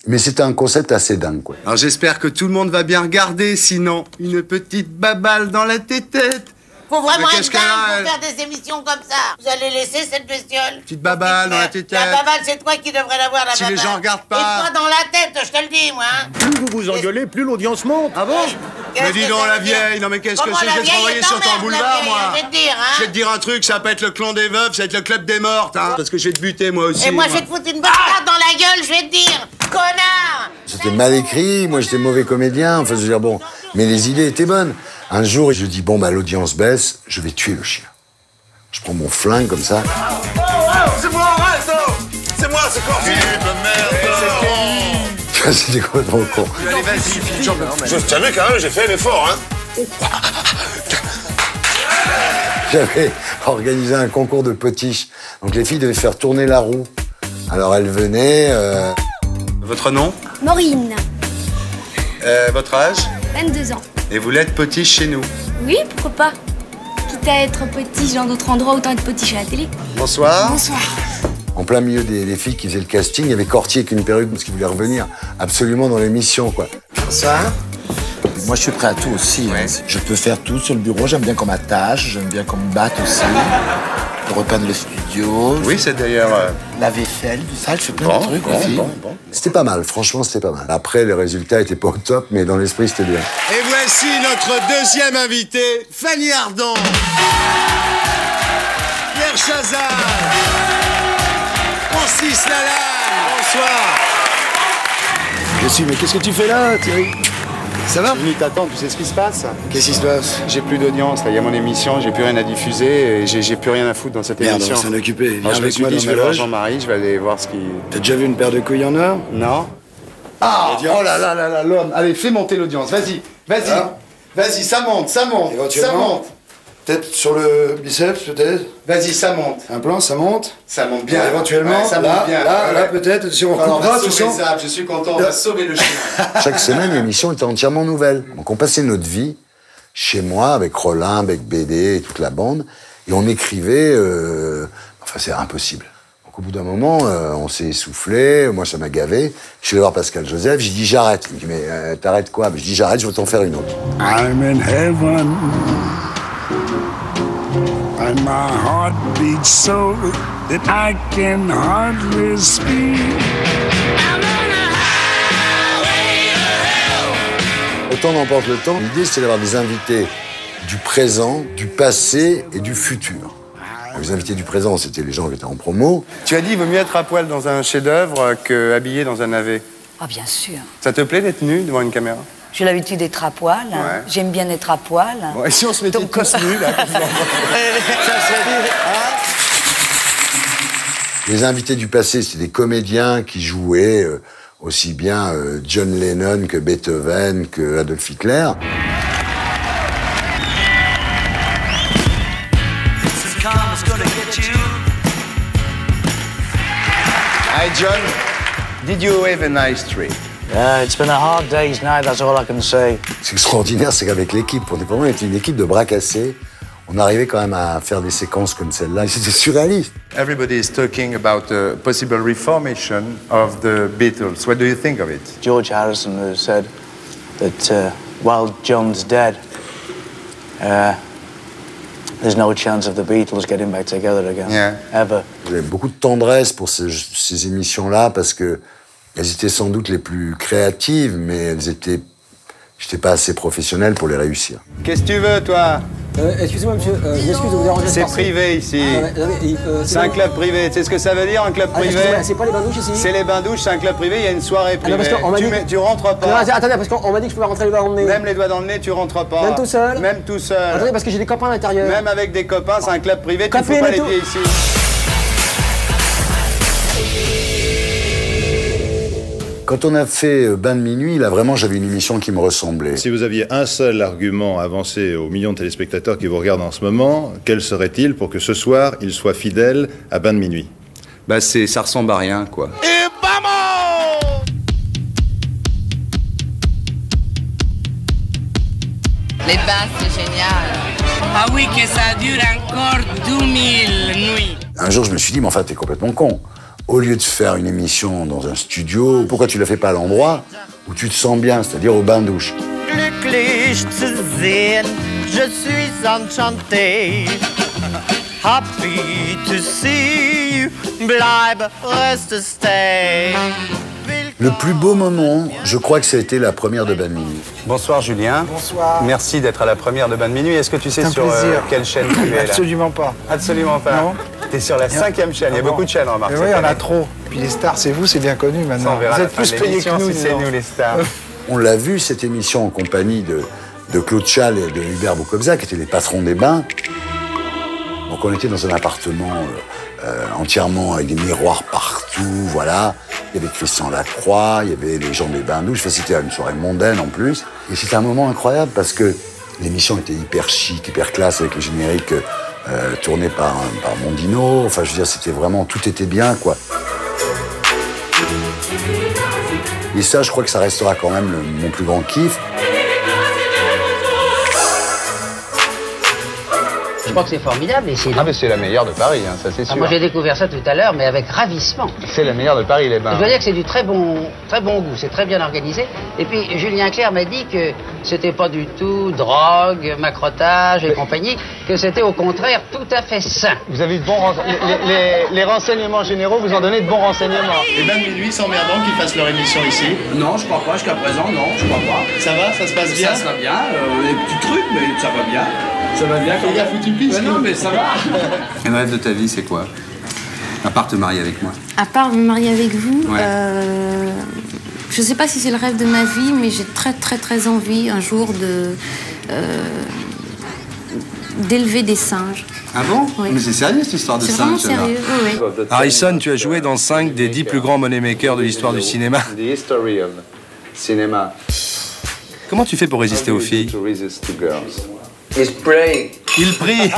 Mais c'était un concept assez dingue, quoi. Alors j'espère que tout le monde va bien regarder, sinon une petite babale dans la tétette. Faut vraiment Mais être qu'est-ce dingue qu'elle a, pour faire des émissions comme ça. Vous allez laisser cette bestiole. Petite babale dans la tétette. La babale, c'est toi qui devrais l'avoir, la Si babale. les gens regardent pas. Et toi dans la tête, je te le dis, moi. Hein. Plus vous vous engueulez, plus l'audience monte. Ah bon? Mais dis donc, la vieille, non mais qu'est-ce que c'est? Je vais te renvoyer sur ton boulevard, moi. Je vais te dire, hein. Je vais te dire un truc, ça va pas être le clan des veuves, ça va être le club des mortes, hein. Parce que je vais te buter, moi aussi. Et moi, je vais te foutre une bonne tarte dans la gueule, je vais te dire. Connard! C'était mal écrit, moi j'étais mauvais comédien, enfin je veux dire, bon, mais les idées étaient bonnes. Un jour, je dis, bon, bah l'audience baisse, je vais tuer le chien. Je prends mon flingue comme ça. Oh, c'est moi, arrête, c'est moi, c'est quoi? Merde! C'était complètement con. Allez, vas-y, Je savais quand même, j'ai fait un effort, hein. J'avais organisé un concours de potiches. Donc les filles devaient faire tourner la roue. Alors elles venaient... Votre nom? Maureen, Votre âge? 22 ans. Et vous l'êtes potiche chez nous? Oui, pourquoi pas? Quitte à être potiche dans d'autres endroits, autant être potiche à la télé. Bonsoir. Bonsoir. En plein milieu des filles qui faisaient le casting, il y avait Cortier avec une perruque parce qu'il voulait revenir absolument dans l'émission, quoi. Bonsoir. Moi, je suis prêt à tout aussi. Hein. Je peux faire tout sur le bureau. J'aime bien qu'on m'attache, j'aime bien qu'on me batte aussi. Repeindre le studio. Oui, c'est d'ailleurs... La vaisselle, tout ça, je fais plein de trucs aussi. C'était pas mal, franchement, c'était pas mal. Après, les résultats étaient pas au top, mais dans l'esprit, c'était bien. Et voici notre deuxième invité, Fanny Ardant. Pierre Chazal. Francis Lalanne. Bonsoir. Je suis, mais qu'est-ce que tu fais là, Thierry? Ça va? Je suis venu t'attendre, tu sais ce qui se passe? Qu'est-ce qui se passe? J'ai plus d'audience, là, il y a mon émission, j'ai plus rien à diffuser, et j'ai plus rien à foutre dans cette émission. Merde, on s'en occuper. Viens Je me avec suis moi dit, dans je ma vais voir loge. Jean-Marie, je vais aller voir ce qui... T'as déjà vu une paire de couilles en or? Non. Ah, oh là là là là, l'homme. Allez, fais monter l'audience, vas-y, vas-y. Ah. Vas-y, ça monte, ça monte, ça monte. Peut-être sur le biceps, peut-être? Vas-y, ça monte. Un plan, ça monte? Ça monte bien. Éventuellement, Ouais, ça là, monte bien. là, peut-être. Si on coupera, tout ça. Je suis content, on va sauver le chien. Chaque semaine, l'émission était entièrement nouvelle. Donc on passait notre vie chez moi avec Rollin, avec BD et toute la bande, et on écrivait... Enfin, c'est impossible. Donc au bout d'un moment, on s'est essoufflé, moi ça m'a gavé. Je suis allé voir Pascal Joseph, j'ai dit j'arrête. Il me dit mais t'arrêtes quoi? Je dis j'arrête, je vais t'en faire une autre. I'm in heaven, and my heart beats so that I can hardly speak. Le temps n'emporte le temps. L'idée, c'est d'avoir des invités du présent, du passé et du futur. Les invités du présent, c'était les gens qui étaient en promo. Tu as dit il vaut mieux être à poil dans un chef-d'œuvre qu'habillé dans un navet. Ah, bien sûr. Ça te plaît d'être nu devant une caméra? J'ai l'habitude d'être à poil. Hein. Ouais. J'aime bien être à poil. Bon, et si on se mettait tous nus, là, comme ça, ça serait... Les invités du passé, c'était des comédiens qui jouaient aussi bien John Lennon que Beethoven que Adolf Hitler. Hi, John. Did you have a nice trip? It's been a hard day's night, that's all I can say. Ce qui est extraordinaire, c'est qu'avec l'équipe, on était une équipe de bras cassés. On arrivait quand même à faire des séquences comme celle-là. C'était surréaliste. Everybody is talking about a possible reformation of the Beatles. What do you think of it? George Harrison has said that while John's dead, there's no chance of the Beatles getting back together again. Yeah. Ever. J'avais beaucoup de tendresse pour ces émissions-là parce que elles étaient sans doute les plus créatives, mais j'étais pas assez professionnel pour les réussir. Qu'est-ce que tu veux, toi? Excusez-moi, monsieur, je m'excuse de vous déranger. C'est privé ici. C'est un club privé. Tu sais ce que ça veut dire, un club privé? C'est pas les bains-douches ici? C'est les bains-douches, c'est un club privé, il y a une soirée privée. Tu rentres pas. Non, attendez, parce qu'on m'a dit que je pouvais rentrer les doigts dans le nez. Même les doigts dans le nez, tu rentres pas. Même tout seul? Même tout seul. Attendez, parce que j'ai des copains à l'intérieur. Même avec des copains, c'est un club privé, tu ne fous pas les pieds ici. Quand on a fait Bain de minuit, là vraiment j'avais une émission qui me ressemblait. Si vous aviez un seul argument à avancer aux millions de téléspectateurs qui vous regardent en ce moment, quel serait-il pour que ce soir, ils soient fidèles à Bain de minuit? Bah ça ressemble à rien, quoi. Les bains, c'est génial. Ah oui, que ça dure encore 2000 nuits. Un jour, je me suis dit, mais enfin, t'es complètement con. Au lieu de faire une émission dans un studio, pourquoi tu la fais pas à l'endroit où tu te sens bien, c'est-à-dire au bain-douche? Glücklich zu sehen, je suis enchanté. Happy to see you, bleib, reste, stay. Le plus beau moment, je crois que ça a été la première de Bain de minuit. Bonsoir Julien. Bonsoir. Merci d'être à la première de Bain de minuit. Est-ce que tu sais C'est un sur plaisir. quelle chaîne tu es là? Absolument pas. Absolument pas. Non. T'es sur la 5e chaîne. Il y a beaucoup de chaînes, remarque. Oui, il y en a trop. Puis les stars, c'est vous, c'est bien connu maintenant. On verra Vous à êtes la fin plus de payés que l'émission nous. si c'est non. nous les stars. On l'a vu, cette émission, en compagnie de Claude Chal et de Hubert Boukobza, qui étaient les patrons des bains. Donc on était dans un appartement entièrement avec des miroirs partout, voilà. Il y avait Christian Lacroix, il y avait les gens des bains-douches. Enfin, c'était une soirée mondaine en plus. Et c'était un moment incroyable parce que l'émission était hyper chic, hyper classe, avec les génériques tournés par Mondino. Enfin, je veux dire, c'était vraiment... Tout était bien, quoi. Et ça, je crois que ça restera quand même mon plus grand kiff. Je crois que c'est formidable. Mais c'est la meilleure de Paris, hein, ça c'est sûr. Moi j'ai découvert ça tout à l'heure, mais avec ravissement. C'est la meilleure de Paris, les bains. Je dois dire que c'est du très bon goût, c'est très bien organisé. Et puis Julien Clerc m'a dit que c'était pas du tout drogue, macrotage et compagnie, que c'était au contraire tout à fait sain. Vous avez de bons les renseignements généraux, vous en donnez de bons renseignements. Les bains de minuit s'emmerdant qu'ils fassent leur émission ici? Non, je crois pas, jusqu'à présent, non, je crois pas. Ça va, ça se passe bien? Ça va bien, des petits trucs, mais ça va bien. Ça va bien quand même. Foutu piste. Non, mais ça va. Un rêve de ta vie, c'est quoi? À part te marier avec moi. À part me marier avec vous, Ouais. je sais pas si c'est le rêve de ma vie, mais j'ai très envie un jour d'élever des singes. Ah bon? Oui. Mais c'est sérieux cette histoire de C'est singe? vraiment sérieux, oui, oui. Harrison, tu as joué dans 5 des 10 plus grands moneymakers de l'histoire du cinéma. The history of cinema. Comment tu fais pour résister aux filles? Il prie.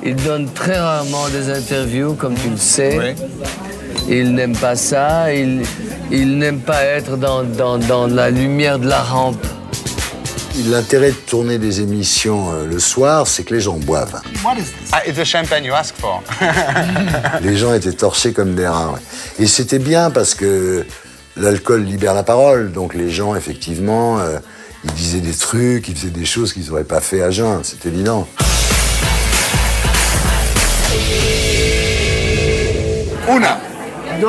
Il donne très rarement des interviews, comme tu le sais. Il n'aime pas ça. Il n'aime pas être dans la lumière de la rampe. L'intérêt de tourner des émissions le soir, c'est que les gens boivent. It's the champagne you ask for. Les gens étaient torchés comme des rats. Ouais. Et c'était bien parce que l'alcool libère la parole. Donc les gens, effectivement, ils disaient des trucs, ils faisaient des choses qu'ils n'auraient pas fait à jeun. C'est évident. Una, Dos,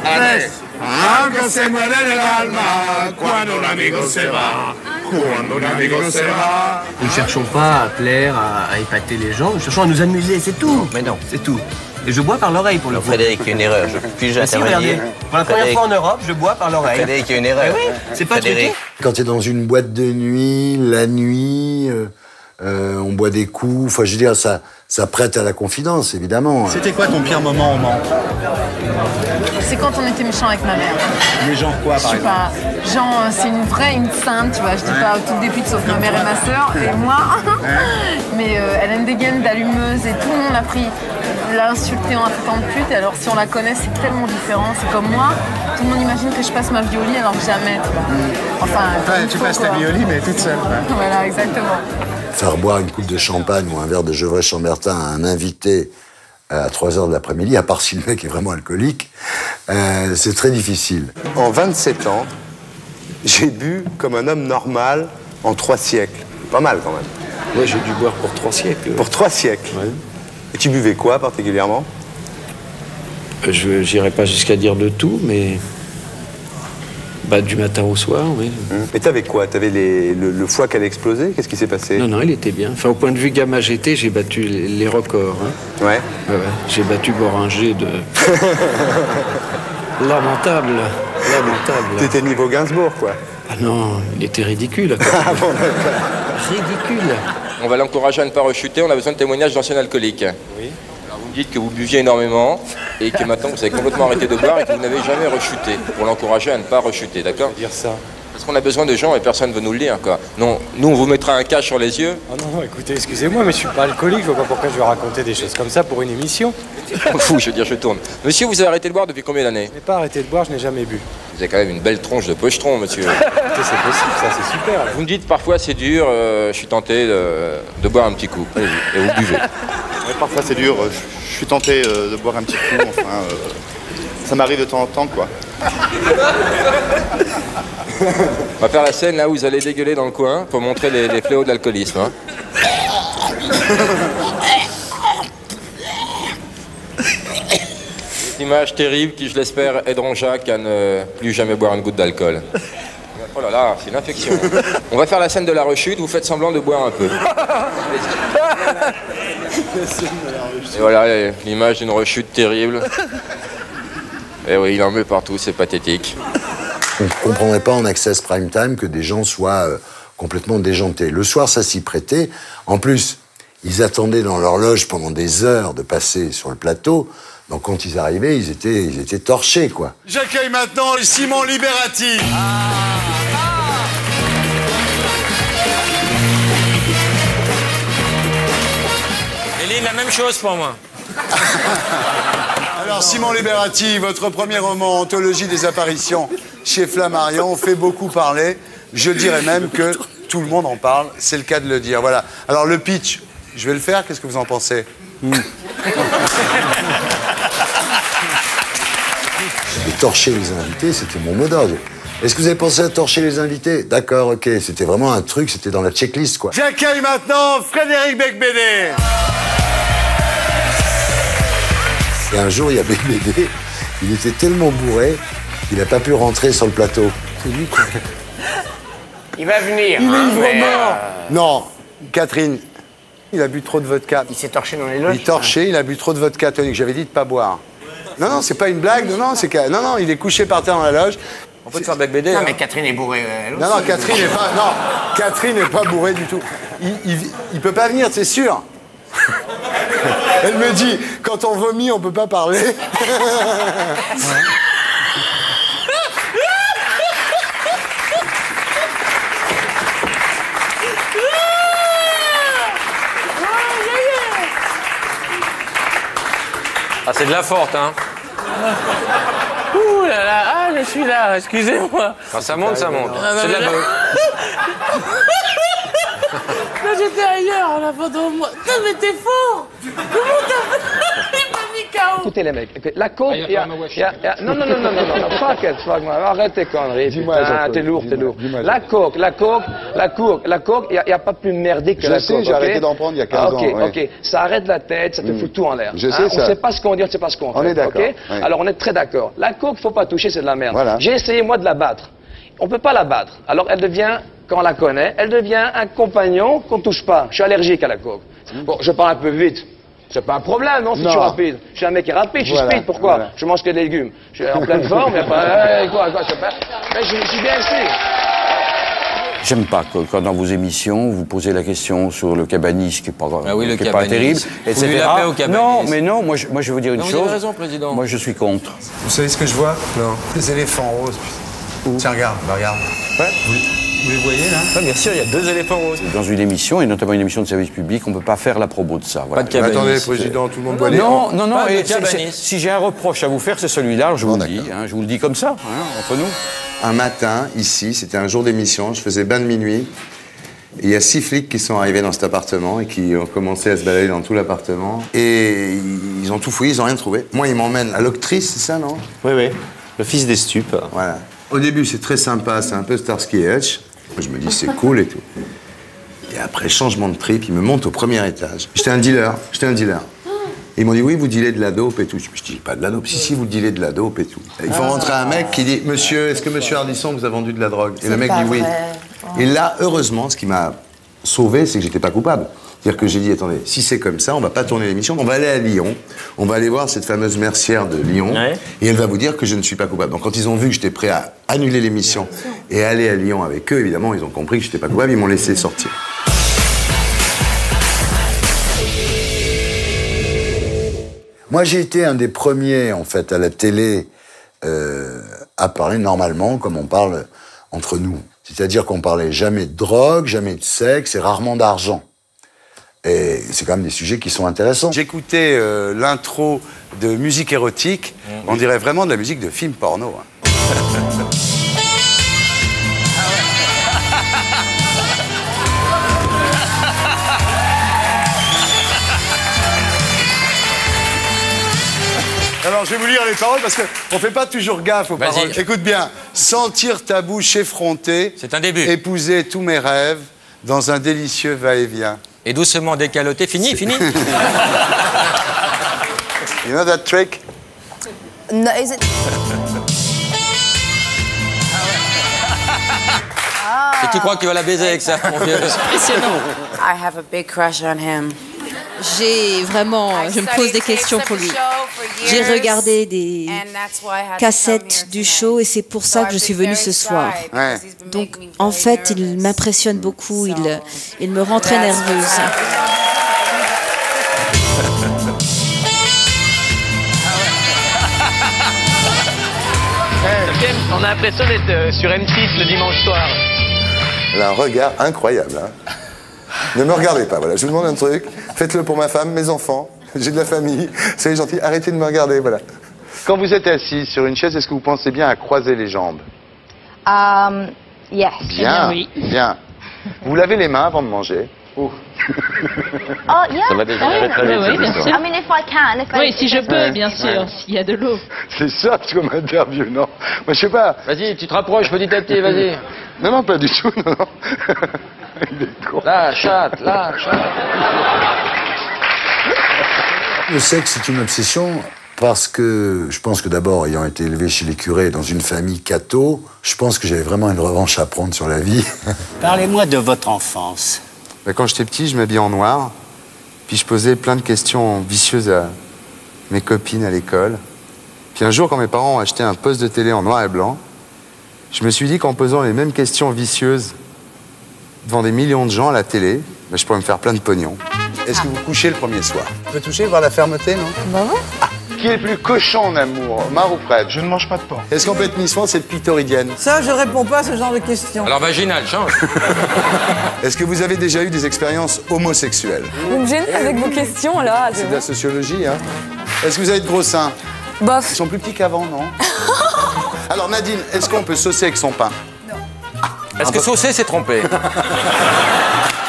tres. Algo se muere en el alma cuando un amigo se va. Cuando un amigo se va. Nous ne cherchons pas à plaire, à épater les gens. Nous cherchons à nous amuser, c'est tout. Mais non, c'est tout. Et je bois par l'oreille pour le coup. Frédéric, il y a une erreur. Puis-je intervenir? Pour la première fois en Europe, je bois par l'oreille. Frédéric, il y a une erreur. Oui, c'est pas truqué. Quand tu es dans une boîte de nuit, la nuit, on boit des coups. Enfin, je veux dire, ça prête à la confidence, évidemment. C'était quoi ton pire moment au Mans? C'est quand on était méchant avec ma mère. Les gens quoi, Je par sais exemple? pas, genre c'est une sainte, tu vois, je dis pas toutes des putes sauf ma mère et ma sœur et moi. Mais elle a une dégaine d'allumeuse et tout le monde a pris l'a insultée en la traitant de pute. Et alors si on la connaît, c'est tellement différent. C'est comme moi, tout le monde imagine que je passe ma vie au lit alors que jamais, tu vois. Enfin, Tu passes ta vie au lit, mais toute seule. Voilà, exactement. Faire boire une coupe de champagne ou un verre de Gevrey-Chambertin à un invité à 3h de l'après-midi, à part si le mec est vraiment alcoolique, c'est très difficile. En 27 ans, j'ai bu comme un homme normal en 3 siècles. Pas mal quand même. Ouais, j'ai dû boire pour 3 siècles. Pour 3 siècles. Ouais. Et tu buvais quoi particulièrement? Je n'irai pas jusqu'à dire de tout, mais du matin au soir, oui. Et t'avais quoi? T'avais le foie qui allait exploser? Qu'est-ce qui s'est passé? Non, il était bien. Enfin, au point de vue gamma GT, j'ai battu les records. Hein. Ouais. J'ai battu Boringer de... Lamentable. T'étais niveau Gainsbourg, quoi. Ah non, il était ridicule. Ah bon, Ridicule. On va l'encourager à ne pas rechuter, on a besoin de témoignages d'anciens alcooliques. Oui. Alors vous me dites que vous buviez énormément. et que maintenant vous avez complètement arrêté de boire et que vous n'avez jamais rechuté, pour l'encourager à ne pas rechuter, d'accord? Dire ça. Parce qu'on a besoin de gens et personne ne veut nous le dire, quoi. Non, nous, on vous mettra un cache sur les yeux. Oh non, écoutez, excusez-moi, mais je suis pas alcoolique, je vois pas pourquoi je vais raconter des choses comme ça pour une émission. Fou, je veux dire, je tourne. Monsieur, vous avez arrêté de boire depuis combien d'années? Je n'ai pas arrêté de boire, je n'ai jamais bu. Vous avez quand même une belle tronche de pochetron, monsieur. Écoutez, c'est possible, ça, c'est super. Vous me dites parfois c'est dur, je suis tenté de boire un petit coup. Allez-y, et vous buvez. Ouais, parfois c'est dur, je suis tenté de boire un petit coup, enfin, ça m'arrive de temps en temps, quoi. On va faire la scène là où vous allez dégueuler dans le coin pour montrer les fléaux de l'alcoolisme. Hein. Une image terrible qui, je l'espère, aideront Jacques à ne plus jamais boire une goutte d'alcool. Oh là là, c'est une infection. On va faire la scène de la rechute, vous faites semblant de boire un peu. Et voilà l'image d'une rechute terrible. Et oui, il en met partout, c'est pathétique. On ne comprendrait pas en Access Prime Time que des gens soient complètement déjantés. Le soir, ça s'y prêtait. En plus, ils attendaient dans leur loge pendant des heures de passer sur le plateau. Donc quand ils arrivaient, ils étaient torchés, quoi. J'accueille maintenant Simon Liberati. Éline, la même chose pour moi. Alors Simon Liberati, votre premier roman, Anthologie des apparitions, chez Flammarion, fait beaucoup parler. Je dirais même que tout le monde en parle, c'est le cas de le dire. Voilà. Alors le pitch, je vais le faire, qu'est-ce que vous en pensez? Et torcher les invités, c'était mon mot d'ordre. Est-ce que vous avez pensé à torcher les invités? D'accord, ok. C'était vraiment un truc, c'était dans la checklist, quoi. J'accueille maintenant Frédéric Becbédé. Et un jour, il y a Becbédé, il était tellement bourré qu'il n'a pas pu rentrer sur le plateau. C'est lui, quoi. Il va venir. Il est ivre-mort. Non, Catherine, il a bu trop de vodka. Il s'est torché dans les loges. Il est torché, il a bu trop de vodka tonique. J'avais dit de pas boire. Non, non, c'est pas une blague. Non, non, c'est que... non, non, il est couché par terre dans la loge. On peut te faire Becbédé. Non, mais Catherine est bourrée. Elle aussi. Non, non, Catherine n'est pas. Non, Catherine n'est pas bourrée du tout. Il peut pas venir, c'est sûr. Elle me dit, quand on vomit, on peut pas parler. Ah, c'est de la forte, hein. Ouh là là, ah, je suis là, excusez-moi. Quand ça monte, ça monte. C'est de la bonne. Là, j'étais ailleurs, là, pendant moi. Non, mais t'es fort. Comment t'as fait? Il m'a mis KO. Écoutez, les mecs, la coke, il y a... Non, non, non, non, non, non, fuck it, arrête tes conneries. Putain, t'es lourd, t'es lourd. La coke, il n'y a pas plus merdique que la coke. Je sais, j'ai arrêté d'en prendre il y a 15 ans. Ok, ça arrête la tête, ça te fout tout en l'air. Je sais ça. On ne sait pas ce qu'on dit, on ne sait pas ce qu'on fait. On est d'accord. Alors, on est très d'accord. La coke, il ne faut pas toucher, c'est de la merde. Voilà. J'ai essayé, moi, de la battre. On ne peut pas la battre. Alors, elle devient... Quand on la connaît, elle devient un compagnon qu'on ne touche pas. Je suis allergique à la coke. Bon, je parle un peu vite. C'est pas un problème, non, si je suis rapide. Je suis un mec qui est rapide, je suis speed, pourquoi? Je mange que des légumes. Je suis en pleine forme, il n'y a pas... quoi, je sais pas. Mais je suis bien ici. J'aime pas quand dans vos émissions, vous posez la question sur le cabanis, qui n'est pas, qui est pas terrible, etc. Non, mais non, moi je vais vous dire une chose. Vous avez raison, Président. Moi, je suis contre. Vous savez ce que je vois? Non. Des éléphants roses. Tiens, regarde, regarde. Ouais. Vous les voyez, là? Bien sûr, il y a 2 éléphants roses. Dans une émission, et notamment une émission de service public, on ne peut pas faire la promo de ça. Voilà. Pas de cabanis. Attendez, Président, tout le monde boit les... Non, non, non. Pas de cabanis. Si j'ai un reproche à vous faire, c'est celui-là, je vous le dis. Je vous le dis comme ça, entre nous. Un matin, ici, c'était un jour d'émission, je faisais bain de minuit. Et il y a 6 flics qui sont arrivés dans cet appartement et qui ont commencé à se balader dans tout l'appartement. Et ils ont tout fouillé, ils n'ont rien trouvé. Moi, ils m'emmènent à l'Octrice, c'est ça, non? Oui, oui. Le fils des stupes. Voilà. Au début, c'est très sympa, c'est un peu Starsky et Hutch. Je me dis, c'est cool et tout. Et après, changement de trip, ils me montent au premier étage. J'étais un dealer. Et ils m'ont dit, oui, vous dealez de la dope et tout. Je dis, pas de la dope. Si, vous dealez de la dope et tout. Et ils font rentrer un mec qui dit, monsieur, est-ce que monsieur Ardisson vous a vendu de la drogue? Et le mec dit oui. Et là, heureusement, ce qui m'a sauvé, c'est que j'étais pas coupable. C'est-à-dire que j'ai dit, attendez, si c'est comme ça, on va pas tourner l'émission, on va aller à Lyon, on va aller voir cette fameuse mercière de Lyon, et elle va vous dire que je ne suis pas coupable. Donc quand ils ont vu que j'étais prêt à annuler l'émission et aller à Lyon avec eux, évidemment, ils ont compris que j'étais pas coupable, ils m'ont laissé sortir. Moi, j'ai été un des premiers, en fait, à la télé à parler normalement comme on parle entre nous. C'est-à-dire qu'on parlait jamais de drogue, jamais de sexe et rarement d'argent. Et c'est quand même des sujets qui sont intéressants. J'écoutais l'intro de musique érotique, on dirait vraiment de la musique de film porno. Hein. Alors, je vais vous lire les paroles parce qu'on ne fait pas toujours gaffe aux paroles. Écoute bien. Sentir ta bouche effrontée. C'est un début. Épouser tous mes rêves dans un délicieux va-et-vient. Et doucement décaloté. Fini, fini. You know that trick? No, is it... Et tu crois que tu vas la baiser avec ça, mon vieux? Impressionnant. I have a big crush on him. Je me pose des questions pour lui. J'ai regardé des cassettes du show et c'est pour ça que je suis venue ce soir. Ouais. Donc, en fait, il m'impressionne beaucoup, il me rend très nerveuse. On a l'impression d'être sur M6 le dimanche soir. Elle a un regard incroyable. Hein. Ne me regardez pas, voilà. Je vous demande un truc. Faites-le pour ma femme, mes enfants. J'ai de la famille. Soyez gentils. Arrêtez de me regarder, voilà. Quand vous êtes assis sur une chaise, est-ce que vous pensez bien à croiser les jambes? Yes. Bien, Oui. bien. Vous lavez les mains avant de manger? Oh, yeah. Ça va dégénérer très vite. Oui, bien sûr. I mean, if I can, Oui, si je peux, bien sûr, s'il y a de l'eau. C'est ça comme interview, non? Moi, je sais pas. Vas-y, tu te rapproches petit à petit, vas-y. Non, non, pas du tout, non, non. Il est con. La chatte. Le sexe, c'est une obsession parce que je pense que d'abord, ayant été élevé chez les curés dans une famille catho, je pense que j'avais vraiment une revanche à prendre sur la vie. Parlez-moi de votre enfance. Quand j'étais petit, je m'habillais en noir. Puis je posais plein de questions vicieuses à mes copines à l'école. Puis un jour, quand mes parents ont acheté un poste de télé en noir et blanc, je me suis dit qu'en posant les mêmes questions vicieuses devant des millions de gens à la télé, je pourrais me faire plein de pognon. Est-ce que vous couchez le premier soir? Vous pouvez toucher, voir la fermeté, non? Bah ouais. Qui est le plus cochon en amour, Omar ou Fred? Je ne mange pas de porc. Est-ce qu'on peut être Miss France, c'est clitoridienne? Ça, je réponds pas à ce genre de questions. Alors vaginal, change. Est-ce que vous avez déjà eu des expériences homosexuelles? Vous me gênez avec vos questions, là. C'est de la sociologie, hein? Est-ce que vous avez de gros seins? Bof. Ils sont plus petits qu'avant, non? Alors Nadine, est-ce qu'on peut saucer avec son pain? Est-ce que saucer, c'est tromper?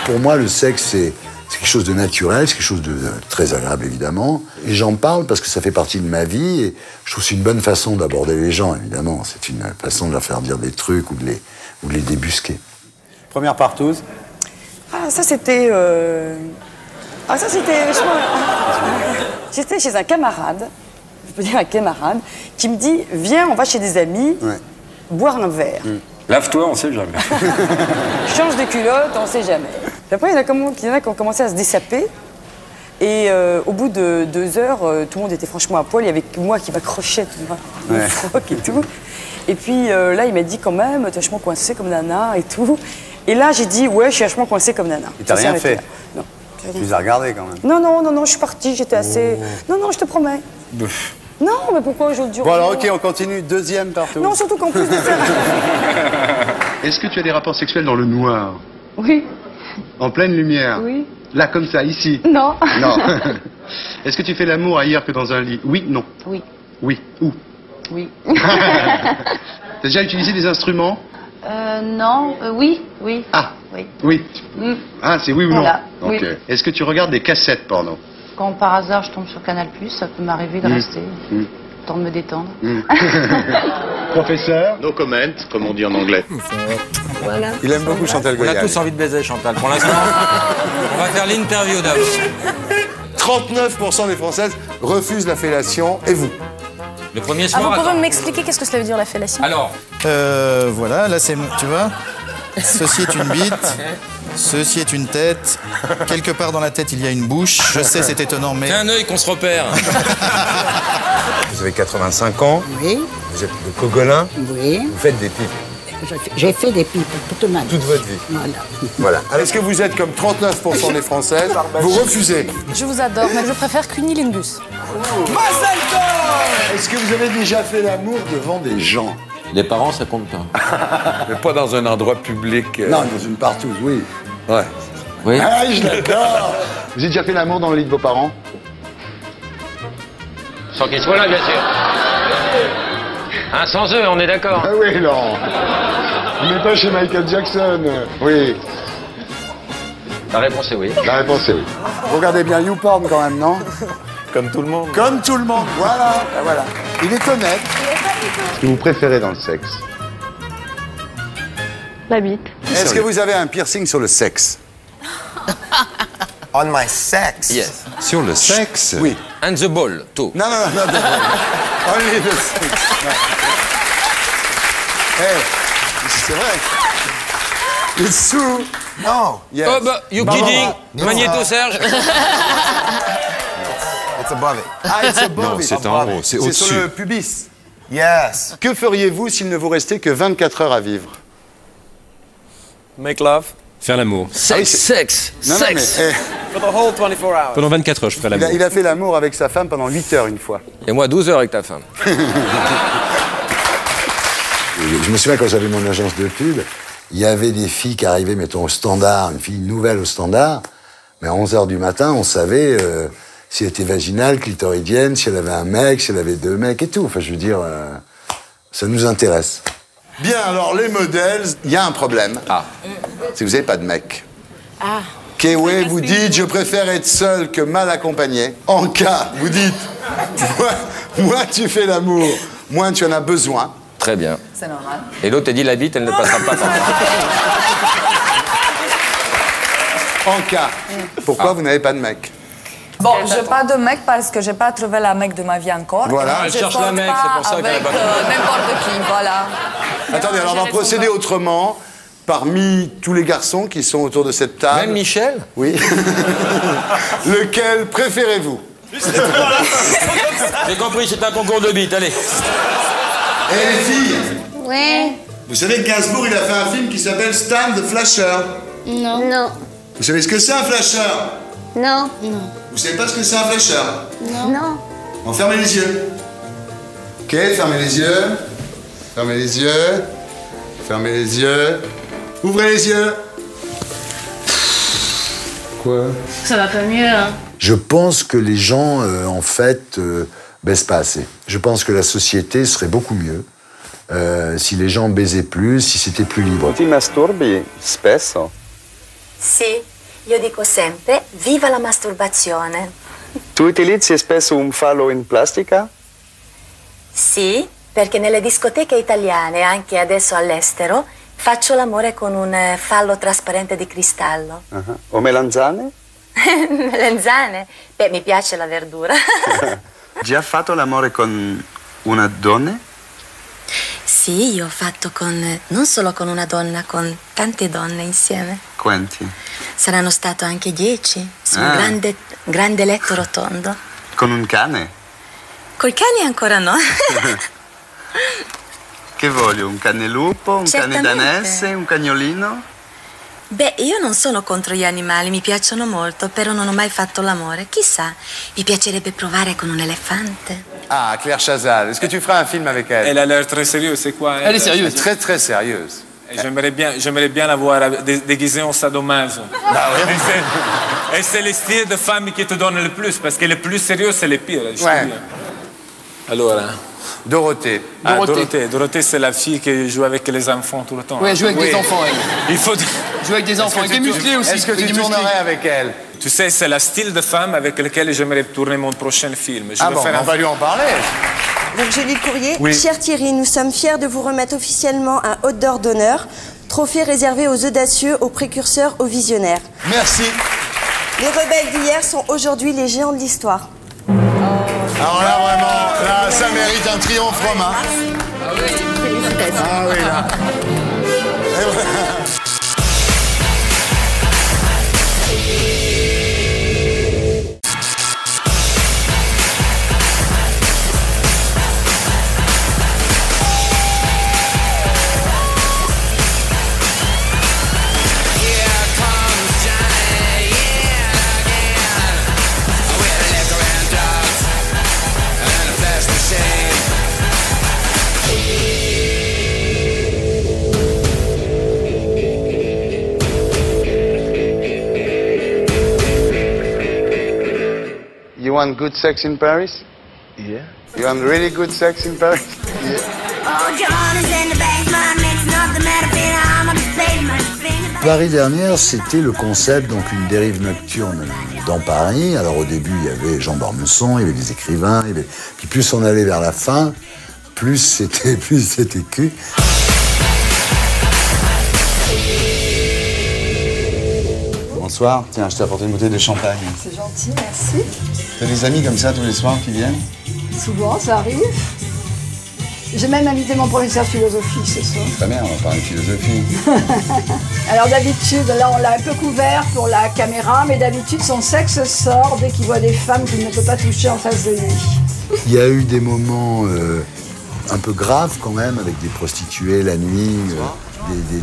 Pour moi, le sexe, c'est quelque chose de naturel, c'est quelque chose de très agréable, évidemment. Et j'en parle parce que ça fait partie de ma vie et je trouve que c'est une bonne façon d'aborder les gens, évidemment. C'est une façon de leur faire dire des trucs ou de les débusquer. Première partouze. Ah, ça, c'était... J'étais chez un camarade, je peux dire un camarade, qui me dit, viens, on va chez des amis, boire un verre. Lave-toi, on sait jamais. Change de culotte, on sait jamais. Puis après, il y en a qui ont commencé à se dessaper. Et au bout de 2 heures, tout le monde était franchement à poil. Il y avait que moi qui m'accrochais, mon froc et tout. Et puis là, il m'a dit quand même, t'es vachement coincé comme nana et tout. Et là, j'ai dit, ouais, je suis vachement coincé comme nana. Et t'as rien fait? Non. Tu les as regardés quand même? Non, non, non, non, je suis partie, j'étais assez... Non, non, je te promets. Non, mais pourquoi je le dis? Bon, alors, ok, on continue. Deuxième partouze. Non, surtout qu'en plus de ça... Est-ce que tu as des rapports sexuels dans le noir? Oui. En pleine lumière? Oui. Là, comme ça, ici? Non. Non. Est-ce que tu fais l'amour ailleurs que dans un lit? Oui, non. Oui. Oui. Où? Oui. T'as déjà utilisé des instruments? Non. Oui. Oui. Ah. Oui. Oui. Ah, c'est oui ou non? Voilà. Ok. Oui. Est-ce que tu regardes des cassettes porno? Quand par hasard je tombe sur Canal+, ça peut m'arriver de rester. Temps de me détendre. Professeur? No comment, comme on dit en anglais. Voilà. Il aime beaucoup Chantal Goya. On a tous envie de baiser, Chantal. Pour l'instant, on va faire l'interview d'abord. 39% des Françaises refusent la fellation. Et vous? Le premier soir... vous pouvez m'expliquer qu'est-ce que cela veut dire la fellation? Alors? Voilà, là c'est... Tu vois? Ceci est une bite. Ceci est une tête. Quelque part dans la tête, il y a une bouche. Je sais, c'est étonnant, mais... C'est un œil qu'on se repère. Vous avez 85 ans. Oui. Vous êtes de Cogolin. Oui. Vous faites des pipes. J'ai fait des pipes toute ma vie. Toute votre vie. Voilà. Est-ce que vous êtes comme 39% des Françaises? Vous refusez? Je vous adore, mais je préfère cunilingus. Mazel tov! Est-ce que vous avez déjà fait l'amour devant des gens? Les parents, ça compte pas. Mais pas dans un endroit public. Non, dans une partouze, oui. Ouais. Oui. Ah, je l'adore! Vous avez déjà fait l'amour dans le lit de vos parents? Sans qu'ils soient là, bien sûr. Hein, sans eux, on est d'accord. Ah oui, non. On n'est pas chez Michael Jackson. Oui. La réponse est oui. La réponse est oui. Vous regardez bien YouPorn quand même, non? Comme tout le monde. Comme tout le monde, voilà. Voilà. Il est honnête. Ce que vous préférez dans le sexe? La bite. Est-ce que vous avez un piercing sur le sexe? On my sex? Yes. Sur le sexe? Oui. And the ball, too. Non. Only the sex. Hey, c'est vrai. It's true. No. Yes. Oh, bah, you kidding? Magnéto Serge. It's above it. Ah, it's above Non, it. c'est en haut, c'est C'est sur au-dessus. le pubis. Yes. Que feriez-vous s'il ne vous restait que 24 heures à vivre? Make love. Faire l'amour. Sexe. Non, mais, For the whole 24 hours. Pendant 24 heures, je ferai l'amour. il a fait l'amour avec sa femme pendant 8 heures une fois. Et moi, 12 heures avec ta femme. Je me souviens quand j'avais mon agence de pub, il y avait des filles qui arrivaient, mettons, au Standard, une fille nouvelle au Standard, mais à 11h du matin, on savait si elle était vaginale, clitoridienne, si elle avait un mec, si elle avait 2 mecs et tout. Enfin, je veux dire, ça nous intéresse. Bien, alors les modèles, il y a un problème. Si vous n'avez pas de mec. Kewe, vous dites, je préfère être seul que mal accompagné. En cas, vous dites, moins tu fais l'amour, moins tu en as besoin. Très bien. C'est normal. Et l'autre, elle dit la bite, elle ne passera pas par là. En cas, pourquoi vous n'avez pas de mec? Bon, j'ai pas de mec parce que j'ai pas trouvé la mec de ma vie encore. Voilà. Elle cherche la mec, c'est pour ça qu'elle a pas trouvé. N'importe qui, voilà. Attendez, alors on va procéder autrement. Parmi tous les garçons qui sont autour de cette table... Même Michel? Oui. Lequel préférez-vous? J'ai compris, c'est un concours de bites, allez. Et les filles, Ouais. vous savez que Gainsbourg, il a fait un film qui s'appelle Stan the Flasher. Non. Non. Vous savez ce que c'est un flasher? Non. Non. Vous savez pas ce que c'est un flasher? Non. Non. Bon, fermez les yeux. Ok, fermez les yeux. Fermez les yeux. Fermez les yeux. Ouvrez les yeux. Quoi? Ça va pas mieux, hein. Je pense que les gens, en fait, baissent pas assez. Je pense que la société serait beaucoup mieux si les gens baisaient plus, si c'était plus libre. Ti masturbi spesso? Sì, io dico sempre viva la masturbazione. Tu utilizzi spesso un fallo in plastica? Sì, perché nelle discoteche italiane, anche adesso all'estero, faccio l'amore con un fallo trasparente di cristallo. O melanzane? Melanzane? Beh, mi piace la verdura. Già fatto l'amore con una donna? Sì, io ho fatto non solo con una donna, con tante donne insieme. Quanti? Saranno stato anche 10, su un grande letto rotondo. Con un cane? Col cane ancora no. Che voglio? Un cane lupo? Un cane Certamente. danese? Un cagnolino? Beh, io non sono contro gli animali, mi piacciono molto, però non ho mai fatto l'amore. Chissà, mi piacerebbe provare con un elefante. Ah, Claire Chazal, est-ce que tu feras un film avec elle? Elle a l'air très sérieuse, c'est quoi? Elle est sérieuse. Très, très sérieuse. Et j'aimerais bien la voir déguisée en sadomaso. Ah oui. Et c'est le style de femme qui te donne le plus, parce que le plus sérieux, c'est le pire. je te Ouais. dis. Alors, Dorothée. Dorothée, c'est la fille qui joue avec les enfants tout le temps. Oui, elle joue avec des enfants, elle. Il faut... Joue avec des enfants, avec des musclés aussi. Est-ce que avec tu des musclés. tournerais avec elle? Tu sais, c'est le style de femme avec lequel j'aimerais tourner mon prochain film. Je Ah veux bon, faire on va lui en parler. Donc j'ai lu le courrier. Oui. Cher Thierry, nous sommes fiers de vous remettre officiellement un Outdoor d'honneur, trophée réservé aux audacieux, aux précurseurs, aux visionnaires. Merci. Les rebelles d'hier sont aujourd'hui les géants de l'histoire. Alors là, vraiment, là, ça mérite un triomphe romain. Ah oui, là. Et voilà. want good sex in Paris? Yeah. You want really good sex in Paris? Yeah. Paris dernière, c'était le concept, donc une dérive nocturne dans Paris. Alors au début, il y avait Jean d'Ormesson, il y avait des écrivains, puis plus on allait vers la fin, plus c'était cul. Bonsoir, tiens, je t'ai apporté une bouteille de champagne. C'est gentil, merci. T'as des amis comme ça tous les soirs qui viennent? Souvent, ça arrive. J'ai même invité mon professeur de philosophie ce soir. Très bien, on va parler de philosophie. Alors d'habitude, là on l'a un peu couvert pour la caméra, mais d'habitude son sexe sort dès qu'il voit des femmes qu'il ne peut pas toucher en face de lui. Il y a eu des moments un peu graves quand même, avec des prostituées la nuit,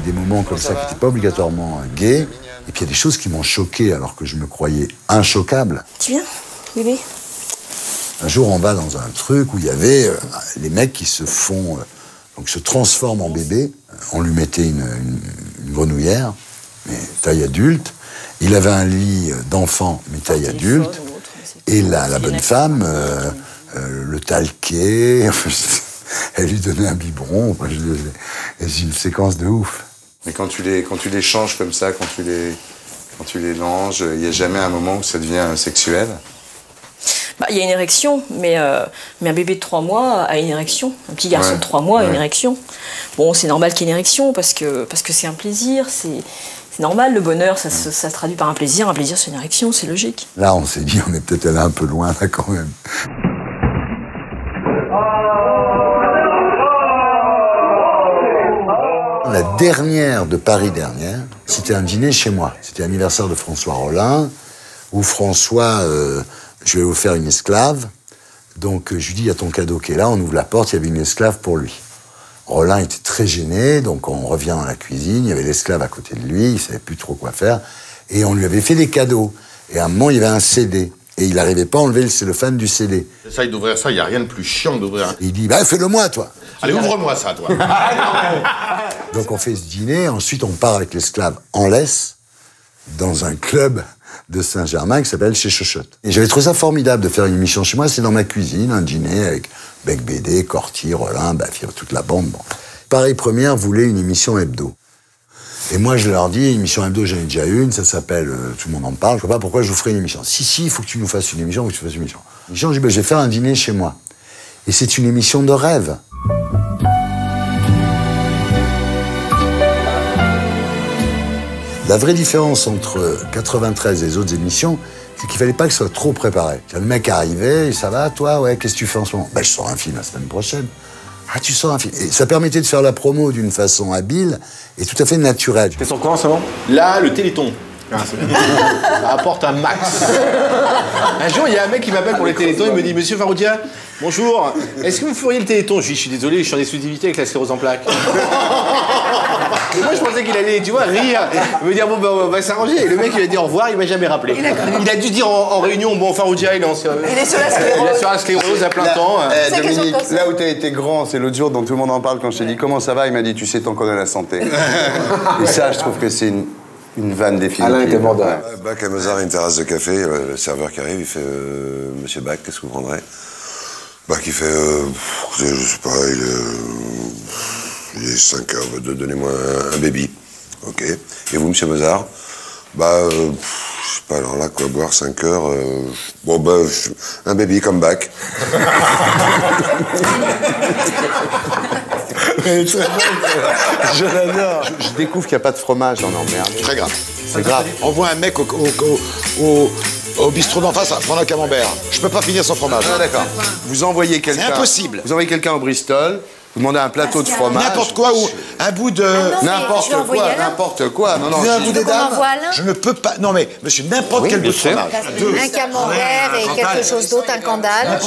des moments comme ça qui n'étaient pas obligatoirement gays. Et puis il y a des choses qui m'ont choqué alors que je me croyais inchoquable. Tu viens, bébé? Un jour, on va dans un truc où il y avait les mecs qui se font, donc se transforment en bébé. On lui mettait une grenouillère, mais taille adulte. Il avait un lit d'enfant, mais taille adulte. Et la bonne femme le talquait. Elle lui donnait un biberon. C'est une séquence de ouf. Mais quand tu les changes comme ça, quand tu les langes, il n'y a jamais un moment où ça devient sexuel? Bah, y a une érection, mais un bébé de 3 mois a une érection. Un petit garçon de 3 mois a une érection. Bon, c'est normal qu'il y ait une érection parce que c'est un plaisir, c'est normal. Le bonheur, ça se traduit par un plaisir c'est une érection, c'est logique. Là, on s'est dit, on est peut-être allé un peu loin, là, quand même. La dernière de Paris dernière, c'était un dîner chez moi. C'était l'anniversaire de François Rollin, où François... je vais vous faire une esclave. Donc, je lui dis, il y a ton cadeau qui est là. On ouvre la porte, il y avait une esclave pour lui. Rollin était très gêné, donc on revient dans la cuisine. Il y avait l'esclave à côté de lui, il ne savait plus trop quoi faire. Et on lui avait fait des cadeaux. Et à un moment, il y avait un CD. Et il n'arrivait pas à enlever le cellophane du CD. Essaye d'ouvrir ça, il n'y a rien de plus chiant d'ouvrir. Il dit, bah fais-le-moi, toi. Allez, ouvre-moi ça, toi. Donc, on fait ce dîner. Ensuite, on part avec l'esclave en laisse dans un club de Saint-Germain qui s'appelle Chez Chochotte. Et j'avais trouvé ça formidable de faire une émission chez moi. C'est dans ma cuisine, un dîner avec Bec BD, Corty, Rollin, Baffy, toute la bande. Bon. Paris Première voulait une émission hebdo. Et moi, je leur dis, une émission hebdo, j'en ai déjà une, ça s'appelle Tout le monde en parle. Je vois pas pourquoi je vous ferai une émission. Si, il faut que tu nous fasses une émission, je dis, je vais faire un dîner chez moi. Et c'est une émission de rêve. La vraie différence entre 93 et les autres émissions, c'est qu'il fallait pas que ce soit trop préparé. Le mec arrivait, ça va, toi, ouais, qu'est-ce que tu fais en ce moment? Je sors un film la semaine prochaine. Ah, tu sors un film. Et ça permettait de faire la promo d'une façon habile et tout à fait naturelle. T'es sur quoi en ce moment? Là, le Téléthon. Ça rapporte un max. Un jour, il y a un mec qui m'appelle pour les Télétons, il me dit, Monsieur Faroudia, bonjour, est-ce que vous feriez le Téléthon? Je suis désolé, je suis en exclusivité avec la sclérose en plaques. Et moi, je pensais qu'il allait, tu vois, rire, me dire, bon, ben, on va s'arranger. Et le mec, il a dit au revoir, il m'a jamais rappelé. Il a dû dire en réunion, bon, Faroudia, il est sur la sclérose. Il est sur la sclérose à plein temps. Dominique, là où t'as été grand, c'est l'autre jour dont tout le monde en parle quand je t'ai dit, comment ça va? Il m'a dit, tu sais tant qu'on a la santé. Et ça, je trouve que c'est une vanne définitive. Alain était mort de rire. Bach à Mozart, une terrasse de café, le serveur qui arrive, il fait Monsieur Bach, qu'est-ce que vous prendrez? Bach, il fait je sais pas, il est 5 heures, donnez-moi un baby. Ok. Et vous, Monsieur Mozart? Je sais pas, alors là, quoi boire 5 heures? Un baby comme Bach. Je l'adore. Je découvre qu'il n'y a pas de fromage dans l'emmerde. Très grave. C'est grave. Envoie un mec au bistrot d'en face à prendre un camembert. Je peux pas finir sans fromage. Ah, d'accord. Vous envoyez quelqu'un. C'est impossible. Vous envoyez quelqu'un au Bristol. Vous demandez un plateau de fromage. N'importe quoi ou un bout de... N'importe quoi. Non, un bout des dames. Je ne peux pas... Non mais, monsieur, n'importe quel bout de fromage. Un camembert et quelque chose d'autre, un candale,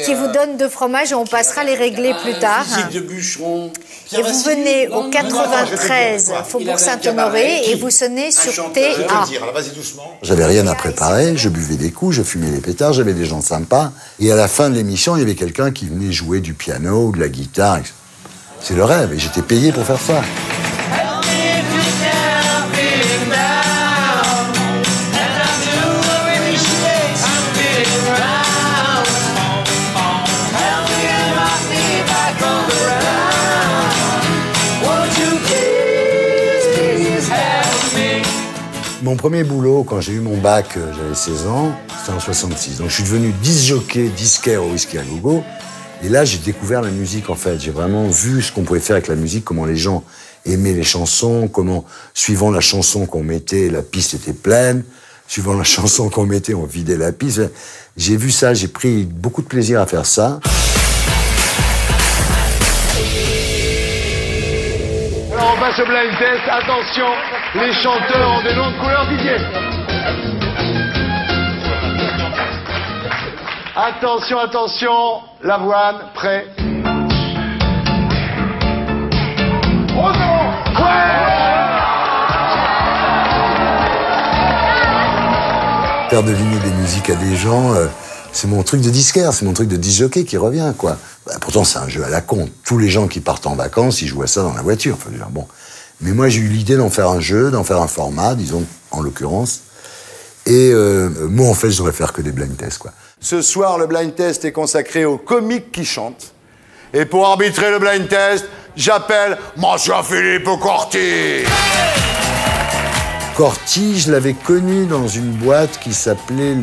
qui vous donne 2 fromages et on passera les régler plus tard. De bûcheron. Et vous venez au 93 Faubourg Saint-Honoré et vous sonnez sur TA. J'avais rien à préparer, je buvais des coups, je fumais des pétards, j'avais des gens sympas. Et à la fin de l'émission, il y avait quelqu'un qui venait jouer du piano ou de la guitare. C'est le rêve, et j'étais payé pour faire ça. mon premier boulot, quand j'ai eu mon bac, j'avais 16 ans, c'était en 66. Donc je suis devenu disc-jockey, disquaire au Whisky à Gogo. Et là, j'ai découvert la musique, en fait. J'ai vraiment vu ce qu'on pouvait faire avec la musique, comment les gens aimaient les chansons, comment, suivant la chanson qu'on mettait, la piste était pleine. Suivant la chanson qu'on mettait, on vidait la piste. J'ai vu ça, j'ai pris beaucoup de plaisir à faire ça. Alors on passe au blind test. Attention, les chanteurs ont des noms de couleurs. Didier. Attention, attention. L'avoine, prêt. Faire deviner des musiques à des gens, c'est mon truc de disquaire, c'est mon truc de disc-jockey qui revient, quoi. Bah, pourtant, c'est un jeu à la con. Tous les gens qui partent en vacances, ils jouent à ça dans la voiture. Enfin, bon. Mais moi, j'ai eu l'idée d'en faire un jeu, d'en faire un format, disons, en l'occurrence. Et moi, en fait, je devrais faire que des blind tests, quoi. Ce soir, le blind test est consacré aux comiques qui chantent. Et pour arbitrer le blind test, j'appelle Monsieur Philippe Corti. Corti, je l'avais connu dans une boîte qui s'appelait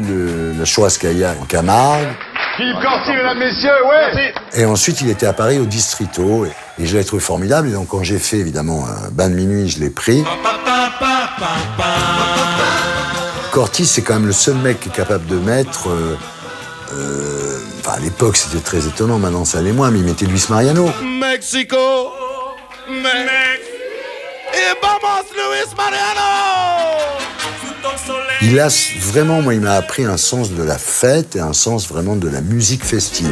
la Churrascaria en Camargue. Philippe Corti, mesdames, messieurs, ouais. Merci. Et ensuite, il était à Paris au Distrito. Et je l'avais trouvé formidable. Et donc, quand j'ai fait, évidemment, un bain de minuit, je l'ai pris. Corti, c'est quand même le seul mec qui est capable de mettre... Enfin, à l'époque, c'était très étonnant. Maintenant, ça allait moins. Mais il mettait Luis Mariano. Mexico. Et vamos, Luis Mariano. Il a vraiment, moi, il m'a appris un sens de la fête et un sens vraiment de la musique festive.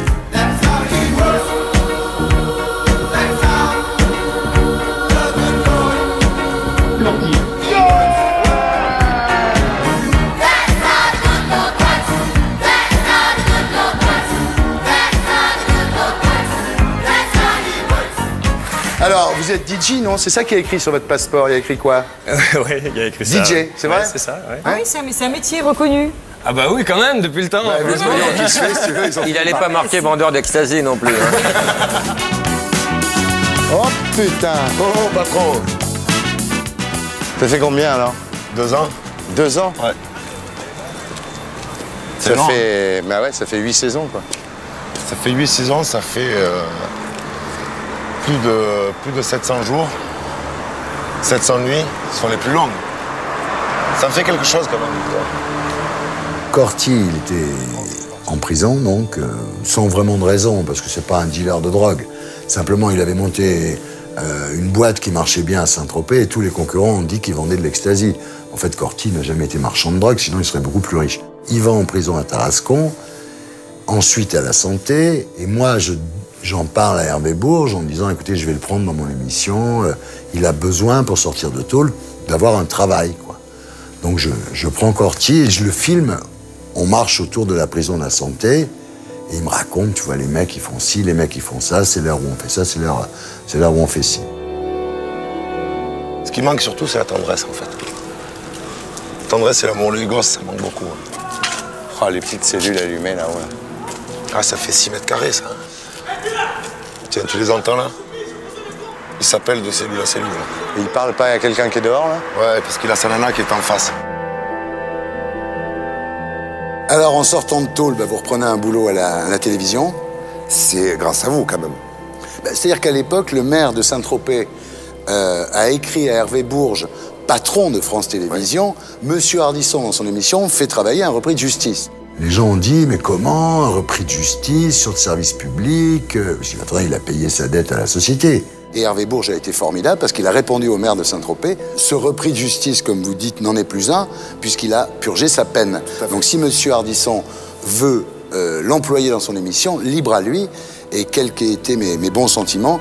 Alors, vous êtes DJ, non? C'est ça qui est écrit sur votre passeport. Il y a écrit quoi? Oui, il y a écrit ça. DJ, c'est vrai? Ouais, c'est ça, ouais. Ah oui, c'est un métier reconnu. Ah bah oui, quand même, depuis le temps. Il allait pas marquer vendeur d'ecstasy non plus. Hein. Oh putain! Oh, patron. Ça fait combien alors? 2 ans. 2 ans? Ouais. Ça fait... Bah ouais, ça fait 8 saisons, quoi. Ça fait 8 saisons, ça fait plus de 700 jours. 700 nuits sont les plus longues. Ça me fait quelque chose quand même. Corti, il était en prison, donc, sans vraiment de raison, parce que c'est pas un dealer de drogue. Simplement, il avait monté une boîte qui marchait bien à Saint-Tropez et tous les concurrents ont dit qu'il vendait de l'ecstasy. En fait, Corti n'a jamais été marchand de drogue, sinon il serait beaucoup plus riche. Il va en prison à Tarascon, ensuite à la Santé, et moi, j'en parle à Hervé Bourges en me disant, écoutez, je vais le prendre dans mon émission, il a besoin, pour sortir de tôle, d'avoir un travail, quoi. Donc je prends Corti et je le filme. On marche autour de la prison de la Santé, et il me raconte, tu vois, les mecs, ils font ci, les mecs, ils font ça, c'est l'heure où on fait ça, c'est l'heure où on fait ci. Ce qui manque surtout, c'est la tendresse, en fait. La tendresse et l'amour, les gosses, ça manque beaucoup. Hein. Oh, les petites cellules allumées, là, ouais. Ah, ça fait 6 mètres carrés, ça. Tiens, tu les entends, là? Ils s'appellent de cellule à cellule. Et il parle pas à quelqu'un qui est dehors, là? Ouais, parce qu'il a sa nana qui est en face. Alors, en sortant de tôle, vous reprenez un boulot à la télévision. C'est grâce à vous, quand même. C'est-à-dire qu'à l'époque, le maire de Saint-Tropez a écrit à Hervé Bourges, patron de France Télévisions, Monsieur Ardisson, dans son émission, fait travailler un repris de justice. Les gens ont dit, mais comment, un repris de justice sur le service public? Parce qu'il a payé sa dette à la société. Et Hervé Bourges a été formidable parce qu'il a répondu au maire de Saint-Tropez, ce repris de justice, comme vous dites, n'en est plus un, puisqu'il a purgé sa peine. Donc si Monsieur Ardisson veut l'employer dans son émission, libre à lui, et quels qu'aient été mes bons sentiments,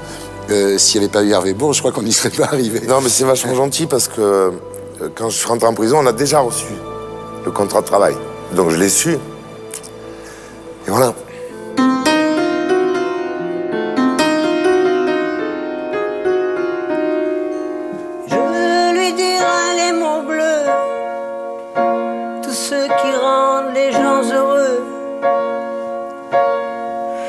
s'il n'y avait pas eu Hervé Bourges, je crois qu'on n'y serait pas arrivé. Non, mais c'est vachement gentil parce que quand je suis rentré en prison, on a déjà reçu le contrat de travail. Donc je l'ai su. Et voilà. Je veux lui dire les mots bleus, tous ceux qui rendent les gens heureux.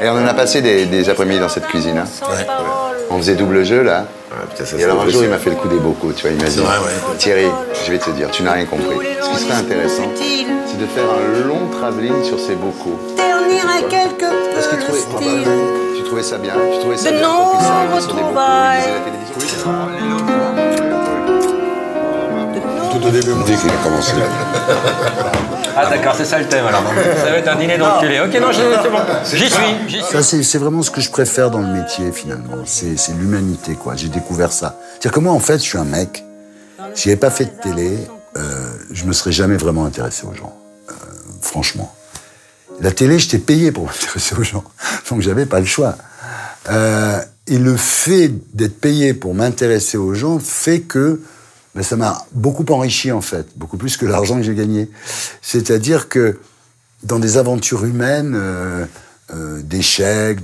Et on en a passé des après-midi dans cette cuisine. Hein. Sans parole, On faisait double jeu, là. Ah, putain, ça, et alors un jour, possible. il m'a fait le coup des bocaux, tu vois. Il m'a dit, vrai, ouais. Thierry, je vais te dire, tu n'as rien compris. Ce qui serait intéressant, c'est de faire un long travelling sur ces bocaux. Ternir à quelque peu Parce qu'il le trouvait, style. tu trouvais ça bien, tu trouvais ça De bien qu'on puisse arriver non sur des bocaux, retrouvailles. utiliser la télévision. Tout au début, dès qu'il a commencé. Ah d'accord, c'est ça le thème alors. Ça va être un dîner d'enculé. Ok, non, c'est bon. J'y suis. Ça, c'est vraiment ce que je préfère dans le métier, finalement. C'est l'humanité, quoi. J'ai découvert ça. C'est-à-dire que moi, en fait, je suis un mec. Si j'avais pas fait de télé, je me serais jamais vraiment intéressé aux gens. Franchement. La télé, j'étais payé pour m'intéresser aux gens. Donc, j'avais pas le choix. Et le fait d'être payé pour m'intéresser aux gens fait que ben, ça m'a beaucoup enrichi, en fait. Beaucoup plus que l'argent que j'ai gagné. C'est-à-dire que dans des aventures humaines, d'échecs,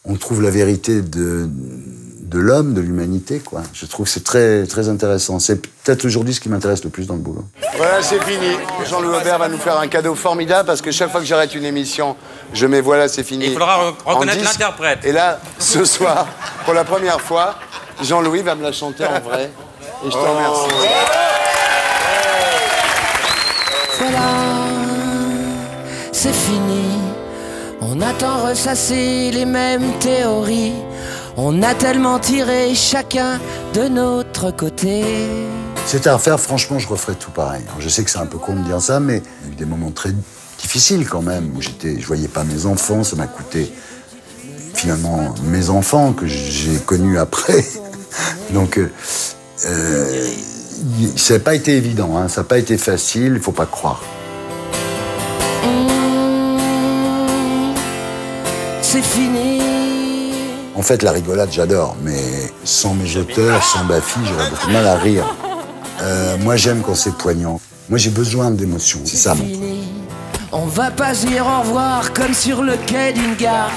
on trouve la vérité de l'homme, de l'humanité, quoi. Je trouve que c'est très, très intéressant. C'est peut-être aujourd'hui ce qui m'intéresse le plus dans le boulot. Voilà, c'est fini. Jean-Louis Aubert va nous faire un cadeau formidable parce que chaque fois que j'arrête une émission, je mets voilà, c'est fini. Il faudra reconnaître en disque. l'interprète. Et là, ce soir, pour la première fois, Jean-Louis va me la chanter en vrai. Et je te remercie. Voilà, c'est fini. On a tant ressassé les mêmes théories. On a tellement tiré chacun de notre côté. C'était à refaire, franchement, je referais tout pareil. Je sais que c'est un peu con de dire ça, mais il y a eu des moments très difficiles quand même, où je voyais pas mes enfants, ça m'a coûté finalement mes enfants que j'ai connus après. Donc, ça n'a pas été évident, hein, ça n'a pas été facile, il faut pas croire. C'est fini. En fait, la rigolade, j'adore, mais sans mes auteurs, sans Baffy, j'aurais beaucoup de mal à rire. Moi, j'aime quand c'est poignant. Moi, j'ai besoin d'émotions, c'est ça mon truc. On va pas se dire au revoir comme sur le quai d'une gare.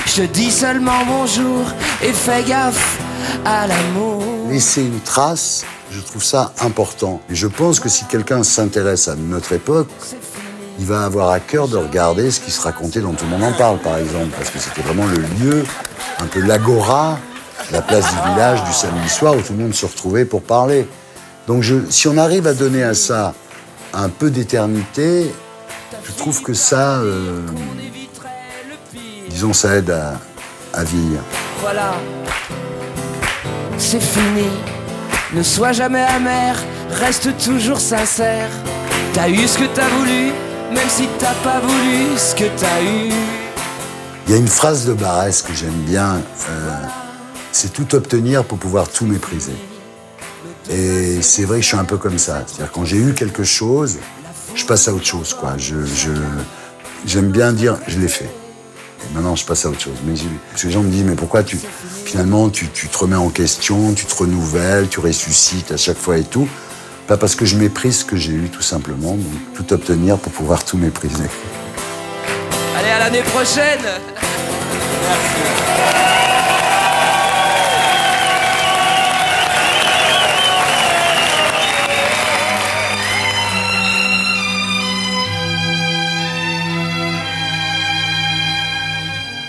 Je te dis seulement bonjour et fais gaffe à l'amour. Laisser une trace, je trouve ça important. Et je pense que si quelqu'un s'intéresse à notre époque, il va avoir à cœur de regarder ce qui se racontait dans Tout le monde en parle, par exemple, parce que c'était vraiment le lieu, un peu l'agora, la place du village du samedi soir où tout le monde se retrouvait pour parler. Donc si on arrive à donner à ça un peu d'éternité, je trouve que ça, disons, ça aide à vieillir. Voilà, c'est fini. Ne sois jamais amer, reste toujours sincère. T'as eu ce que t'as voulu, même si t'as pas voulu ce que t'as eu. Il y a une phrase de Barès que j'aime bien, c'est tout obtenir pour pouvoir tout mépriser. Et c'est vrai que je suis un peu comme ça. C'est-à-dire quand j'ai eu quelque chose, je passe à autre chose, quoi. J'aime bien dire, je l'ai fait. Et maintenant, je passe à autre chose. Mais parce que les gens me disent, mais pourquoi finalement, tu te remets en question, tu te renouvelles, tu ressuscites à chaque fois et tout. Pas parce que je méprise ce que j'ai eu, tout simplement. Donc, tout obtenir pour pouvoir tout mépriser. Allez, à l'année prochaine.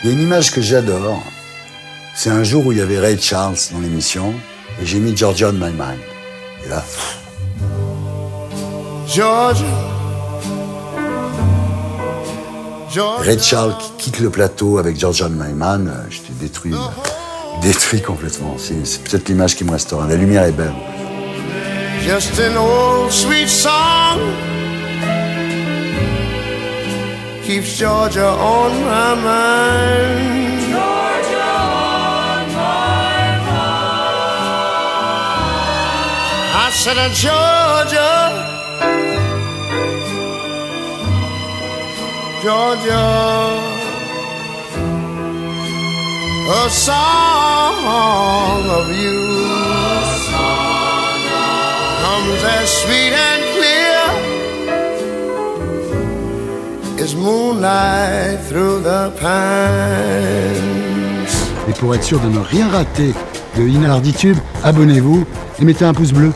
Il y a une image que j'adore. C'est un jour où il y avait Ray Charles dans l'émission et j'ai mis Georgia on My Mind. Et là... Georgia. Ray Charles qui quitte le plateau avec Georgia on My Mind, j'étais détruit complètement. C'est peut-être l'image qui me restera. La lumière est belle. Just an old sweet song keeps Georgia on my mind. Georgia on my mind. I said, Georgia, Georgia, a song of you comes as sweet and clear as moonlight through the pines. Et pour être sûr de ne rien rater de Inarditube, abonnez-vous et mettez un pouce bleu.